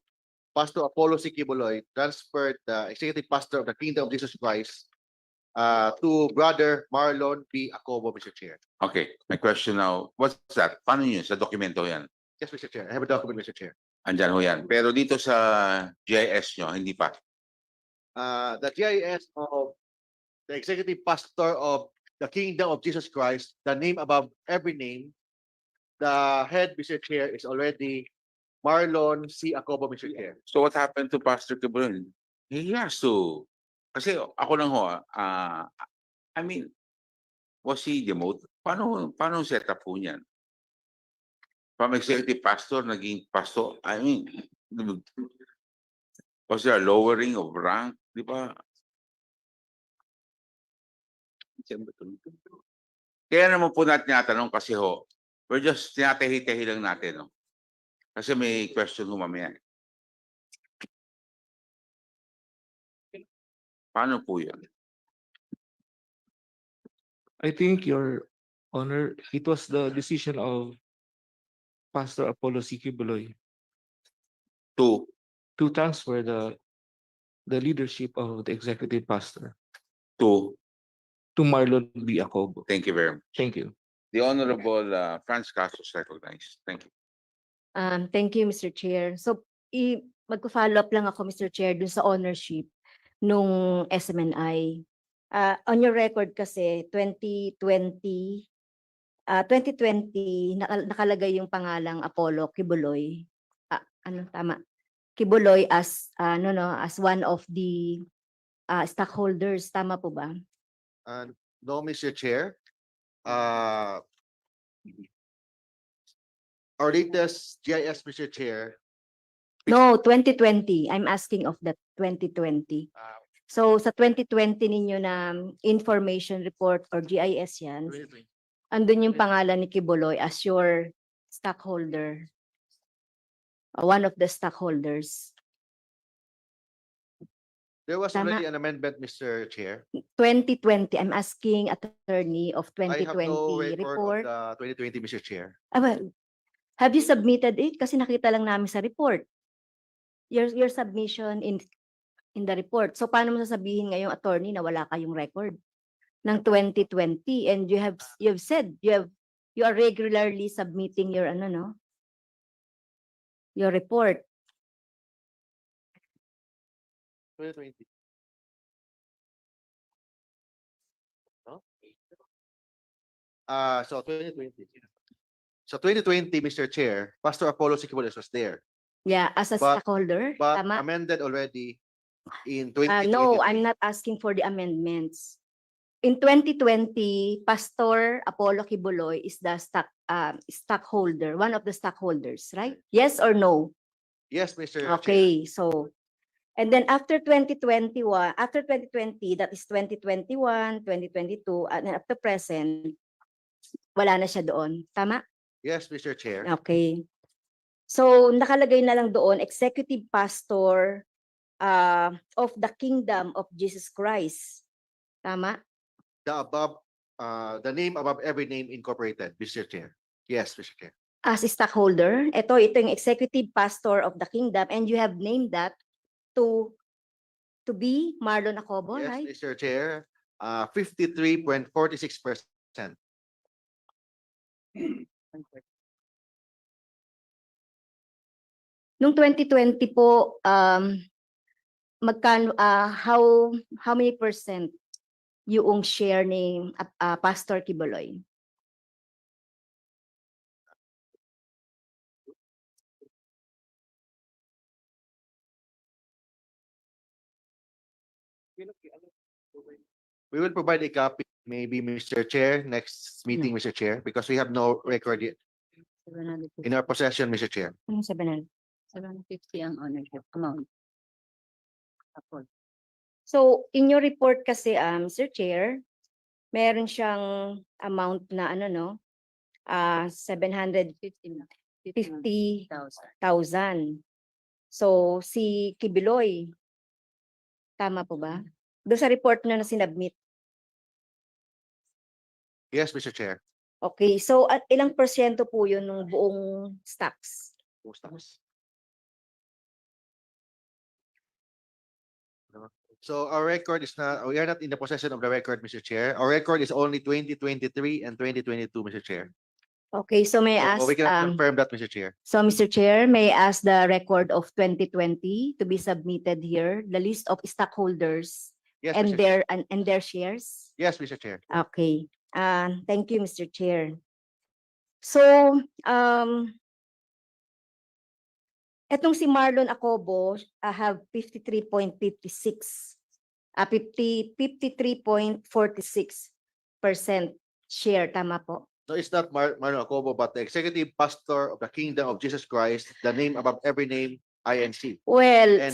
Pastor Apollo C. Kibuloy transferred the executive pastor of the Kingdom of Jesus Christ to Brother Marlon B. Acobo, Mr. Chair. Okay, my question now, what's that? Paano yun? Sa dokumento yan? Yes, Mr. Chair. I have a document, Mr. Chair. Andyan ho yan. Pero dito sa GIS nyo, hindi pa. The GIS of the executive pastor of the Kingdom of Jesus Christ, the name above every name, the head, Mr. Chair, is already Marlon C. Acobo, Mr. Chair. So what happened to Pastor Kibuloy? He has to. Kasi ako lang ho, I mean, was he demoted? Paano set up po niyan? From executive pastor, naging pastor, I mean, was there a lowering of rank? Di ba? Kaya naman po natin tinatanong kasi ho, we're just tinatehi-tehi lang natin. No? Kasi may question ho mamaya. Paano po yun? I think, Your Honor, it was the decision of Pastor Apollo C. Kibuloy To transfer the leadership of the executive pastor to Marlon B. Acobo. Thank you very much. Thank you. The Honorable Franz Castro is recognized. Thank you. Thank you, Mr. Chair. So, magpa-follow up lang ako, Mr. Chair, dun sa ownership nung SMNI. On your record kasi, 2020, nakalagay yung pangalang Apollo Kibuloy. Tama? Kibuloy as, as one of the stockholders. Tama po ba? No, Mr. Chair. Our latest GIS, Mr. Chair. No, 2020. I'm asking of the 2020. So sa 2020 ninyo na information report or GIS yan, andun yung pangalan ni Kibuloy as your stockholder. One of the stockholders. There was Tama. already an amendment, Mr. Chair. 2020. I'm asking attorney of I have no 2020 record report. of the 2020, Mr. Chair. Well, have you submitted it? Kasi nakita lang namin sa report. Your submission in the report. So paano mo sasabihin ngayong attorney na wala kayong record ng 2020 and you've said you are regularly submitting your your report. 2020. No? So 2020. So 2020, Mr. Chair, Pastor Apollo Siquiboles was there. Yeah, as a But- stockholder. But Tama? amended already in 2023. No, I'm not asking for the amendments. In 2020, Pastor Apollo Kibuloy is the stockholder, one of the stockholders, right? Yes or no? Yes, Mr. Chair. Okay, so, and then after 2021, after 2020, that is 2021, 2022, and then up to present, wala na siya doon. Tama? Yes, Mr. Chair. Okay. So, nakalagay na lang doon, Executive Pastor of the Kingdom of Jesus Christ. Tama? The name above every name incorporated, Mr. Chair. Yes, Mr. Chair. As a stockholder, ito yung Executive Pastor of the Kingdom, and you have named that to be Marlon Acobo, Yes, right? Mr. Chair. 53.46%. Nung 2020 po, magkano, how many percent yung share ni Pastor Kibuloy? We will provide a copy, maybe, Mr. Chair, next meeting, Mr. Chair, because we have no record yet in our possession, Mr. Chair. 750 ang ownership amount. So, in your report kasi, Mr. Chair, meron siyang amount na 750,000. So, si Kibuloy, tama po ba? Doon sa report na sinubmit. Yes, Mr. Chair. Okay, so at ilang porsyento po yun ng buong stocks? So our record is not, we are not in the possession of the record, Mr. Chair. Our record is only 2023 and 2022, Mr. Chair. Okay, so may I ask, So we cannot confirm that, Mr. Chair. so Mr. Chair, may I ask the record of 2020 to be submitted here, the list of stockholders Yes, and Mr. Chair. their shares? Yes, Mr. Chair. Okay, thank you, Mr. Chair. So, etong si Marlon Acobo, have 53.56, 53.46% share, tama po? So it's not Marlon Acobo, but the executive pastor of the Kingdom of Jesus Christ, the name above every name, INC. Well, And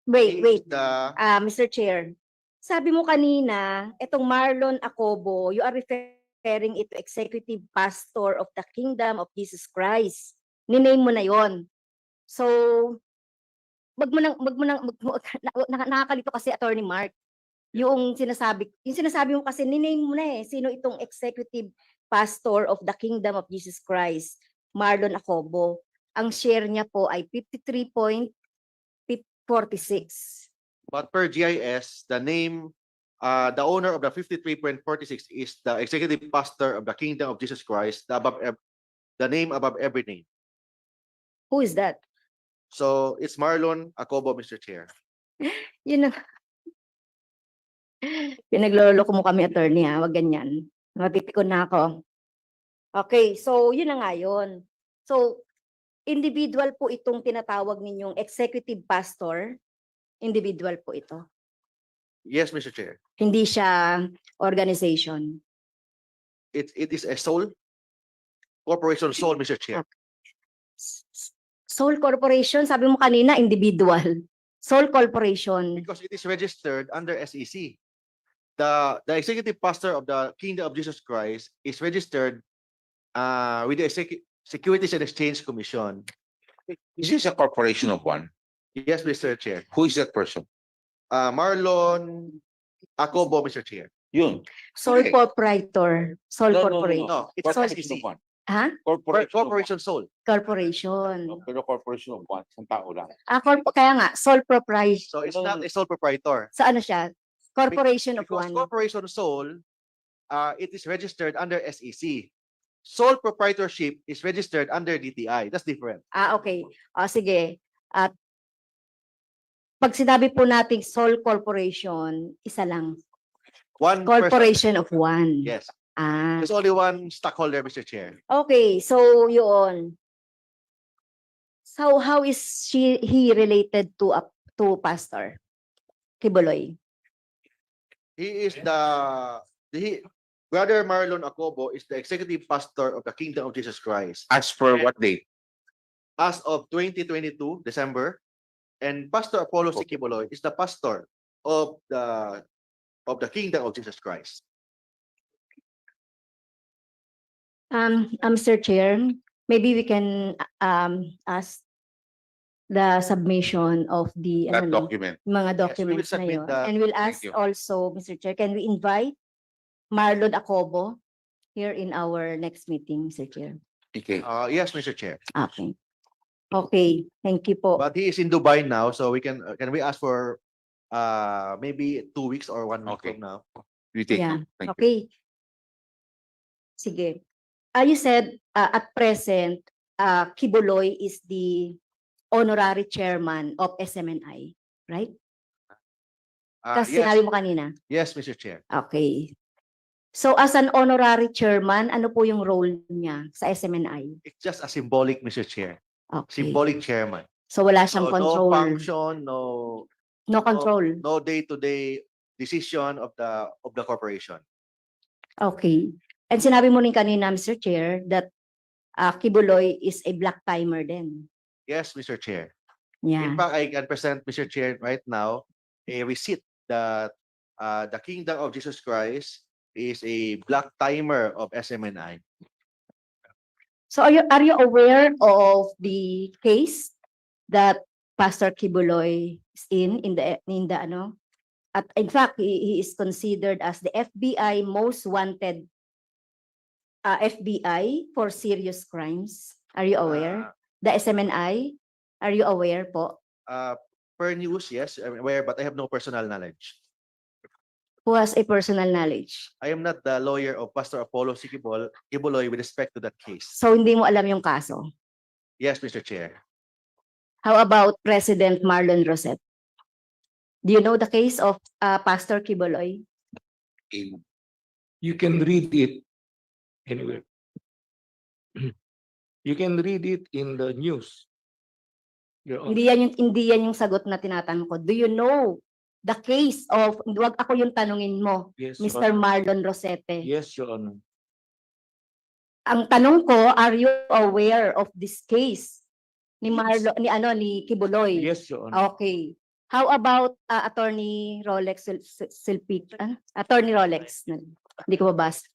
wait, The Mr. Chair. Sabi mo kanina, itong Marlon Acobo, you are referring it to executive pastor of the Kingdom of Jesus Christ. Niname mo na yon. So, nakakalito kasi Attorney Mark. Yung sinasabi mo kasi niname mo na sino itong executive pastor of the Kingdom of Jesus Christ, Marlon Acobo. Ang share niya po ay 53.46. But per GIS, the name, the owner of the 53.46 is the executive pastor of the Kingdom of Jesus Christ, the name above every name. Who is that? So it's Marlon Acobo, Mr. Chair. Yun ang pinagloloko mo kami, attorney, ha? Wag ganyan. Mapipikon na ako. Okay, so yun na nga yun. So, individual po itong tinatawag ninyong executive pastor. Individual po ito. Yes, Mr. Chair. Hindi siya organization. It is a sole corporation sole, Mr. Chair. Sole corporation, sabi mo kanina, individual. Sole corporation. Because it is registered under SEC. The executive pastor of the Kingdom of Jesus Christ is registered with the Securities and Exchange Commission. Is this a corporation of one? Yes, Mr. Chair. Who is that person? Marlon Acobo, Mr. Chair. Yun. Sole Okay. proprietor. Sole corporation. No, it's Corporation SEC. of one. Ha? Corporation sole. Corporation. Pero corporation of one. Isang tao lang. Kaya nga, sole proprietor. So it's not a sole proprietor. Sa ano siya? Corporation of Because one. corporation sole, it is registered under SEC. Sole proprietorship is registered under DTI. That's different. Okay. Sige. At pag sinabi po nating sole corporation, isa lang. One Corporation of one. Yes. Ah. There's only one stockholder, Mr. Chair. Okay, so yun. So how is he related to Pastor Kibuloy? He is Brother Marlon Acobo is the executive pastor of the Kingdom of Jesus Christ. As per what date? As of 2022, December, and Pastor Apollo Sikibuloy is the pastor of the Kingdom of Jesus Christ. Mr. Chair, maybe we can ask the submission of the That document. mga Yes, we will documents na submit yun. that. And we'll ask Thank you. also, Mr. Chair, can we invite Marlon Acobo here in our next meeting, Mr. Chair? Okay. Yes, Mr. Chair. Okay. Okay, thank you po. But he is in Dubai now, so we can we ask for maybe 2 weeks or 1 week Okay. from now. We take Yeah. note. Thank you. Okay. Sige. You said at present, Kibuloy is the honorary chairman of SMNI, right? Kasi Yes, sinabi mo kanina. yes, Mr. Chair. Okay. So as an honorary chairman, ano po yung role niya sa SMNI? It's just a symbolic, Mr. Chair. Okay. Symbolic chairman. So wala siyang So, control. no function, No control. no day-to-day decision of the corporation. Okay. And sinabi mo rin kanina, Mr. Chair, that Kibuloy is a black timer din. Yes, Mr. Chair. Yeah. In fact, I can present, Mr. Chair, right now a receipt that the Kingdom of Jesus Christ is a black timer of SMNI. So are you aware of the case that Pastor Kibuloy is in the ano? At in fact, he is considered as the FBI most wanted FBI for serious crimes. Are you aware? The SMNI? Are you aware po? Per news, yes, I'm aware, but I have no personal knowledge. Who has a personal knowledge? I am not the lawyer of Pastor Apollo Kibuloy with respect to that case. So hindi mo alam yung kaso. Yes, Mr. Chair. How about President Marlon Rosette? Do you know the case of Pastor Kibuloy? You can read it anywhere. You can read it in the news. Your Honor. Hindi yan yung sagot na tinatanong ko. Do you know the case of, wag ako yung tanungin mo, Yes, Mr. Marlon Rosette. Yes, Your Honor. Ang tanong ko, are you aware of this case ni ni Kibuloy? Yes, Your Honor. Okay. How about Attorney Rolex Silpic? Attorney Rolex. Hindi ko mabasa.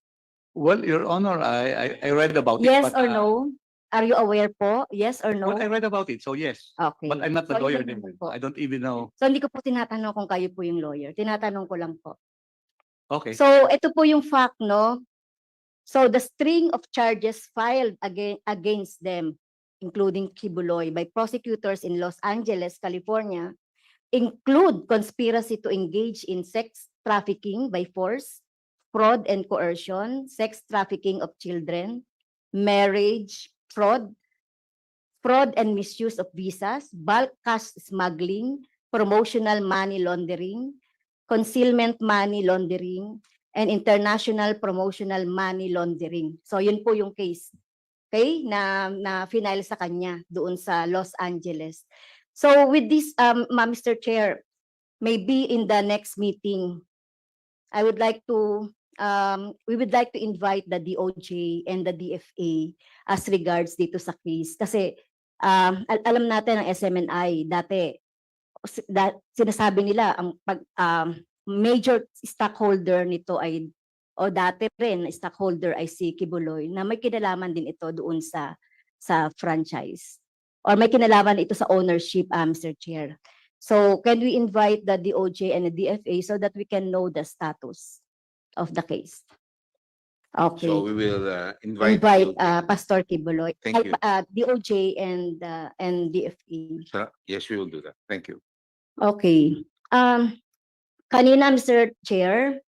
Well, Your Honor, I read about it. Yes but, or no? Are you aware po? Yes or no? Well, I read about it, so yes. Okay. But I'm not the So, lawyer. yun lang po. I don't even know. So hindi ko po tinatanong kung kayo po yung lawyer. Tinatanong ko lang po. Okay. So ito po yung fact, no? So the string of charges filed against them, including Kibuloy, by prosecutors in Los Angeles, California, include conspiracy to engage in sex trafficking by force, fraud and coercion, sex trafficking of children, marriage, fraud fraud and misuse of visas, bulk cash smuggling, promotional money laundering, concealment money laundering, and international promotional money laundering. So yun po yung case, okay, na final sa kanya doon sa Los Angeles. So with this, Mr. Chair, maybe in the next meeting, I would like to we would like to invite the DOJ and the DFA as regards dito sa case kasi alam natin ang SMNI dati sinasabi nila ang major stockholder nito ay o dati rin na stockholder ay si Kibuloy na may kinalaman din ito doon sa franchise or may kinalaman ito sa ownership, Mr. Chair. So can we invite the DOJ and the DFA so that we can know the status of the case? Okay. So we will invite Invite Pastor Kibuloy, Thank you. DOJ and DFA. Yes, we will do that. Thank you. Okay. Kanina, Mr. Chair,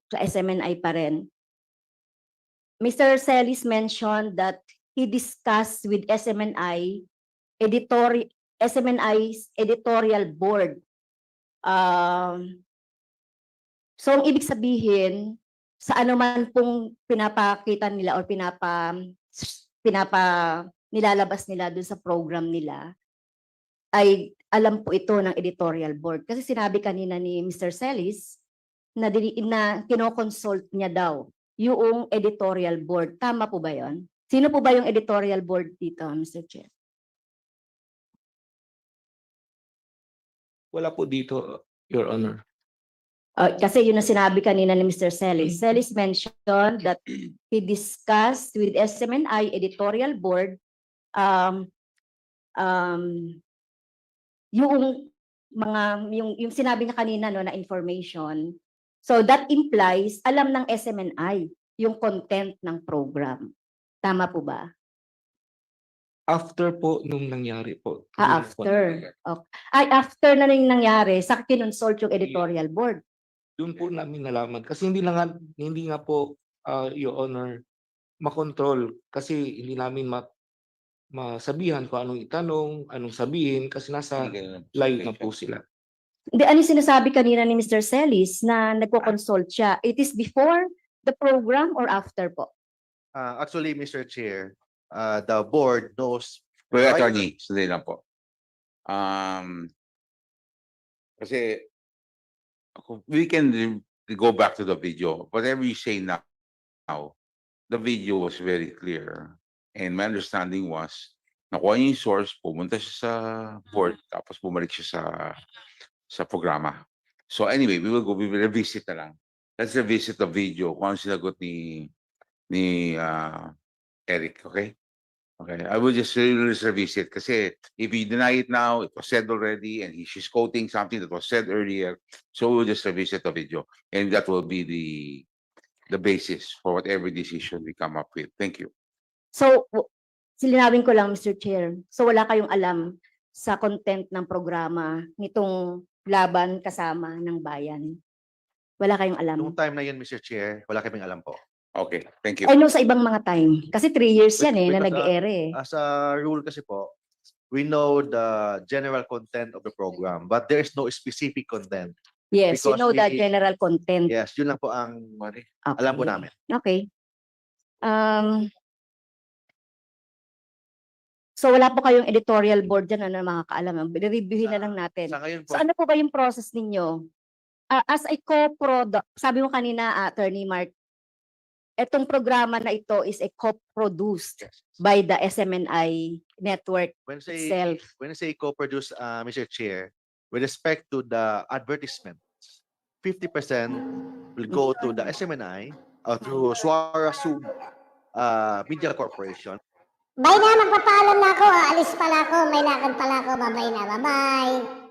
sa SMNI pa rin, Mr. Celis mentioned that he discussed with SMNI's editorial board. So, ang ibig sabihin, sa anuman pong pinapakita nila or nilalabas nila dun sa program nila, ay alam po ito ng editorial board. Kasi sinabi kanina ni Mr. Celis na kinoconsult niya daw yung editorial board. Tama po ba yon? Sino po ba yung editorial board dito, Mr. Chair? Wala po dito, Your Honor. Kasi yun ang sinabi kanina ni Mr. Celis. Celis mentioned that he discussed with SMNI editorial board yung sinabi niya kanina no na information. So that implies alam ng SMNI yung content ng program. Tama po ba? After po nung nangyari po. After. Okay. Ay, after na rin nangyari, sa kinonsult yung editorial board. Doon po namin nalaman. Kasi hindi nga po, Your Honor, makontrol. Kasi hindi namin masabihan kung anong itanong, anong sabihin, kasi nasa live na po sila. Hindi, ano yung sinasabi kanina ni Mr. Celis na nagko-consult siya? It is before the program or after po? Actually, Mr. Chair, the board knows. Well, attorney, sandali lang po. Kasi we can go back to the video. Whatever you say now, the video was very clear. And my understanding was, nakuha niya yung source, pumunta siya sa board, tapos bumalik siya sa programa. So anyway, we will revisit na lang. Let's revisit the video kung ano sinagot ni Eric, okay? Okay, I will just revisit kasi if we deny it now, it was said already and she's quoting something that was said earlier. So we'll just revisit the video and that will be the basis for whatever decision we come up with. Thank you. So, silinawin ko lang, Mr. Chair. So, wala kayong alam sa content ng programa nitong laban kasama ng bayan? Wala kayong alam? Noong time na yun, Mr. Chair, wala kaming alam po. Okay, thank you. Ay, no, sa ibang mga time. Kasi 3 years yan na nag-e-ere. As a rule kasi po, we know the general content of the program, but there is no specific content. Yes, you know the general content. Yes, yun lang po ang alam po namin. Okay. So wala po kayong editorial board dyan na makakaalam. Reviewin na lang natin. So ano po ba yung process ninyo? As a co-product, sabi mo kanina, Attorney Mark, etong programa na ito is a co-produced by the SMNI network itself. When I say co-produce, Mr. Chair, with respect to the advertisements, 50% will go to the SMNI through Suara Sub Media Corporation. Bye na, magpapaalam na ako. Alis pala ako. May lakad pala ako. Bye-bye na. Bye-bye.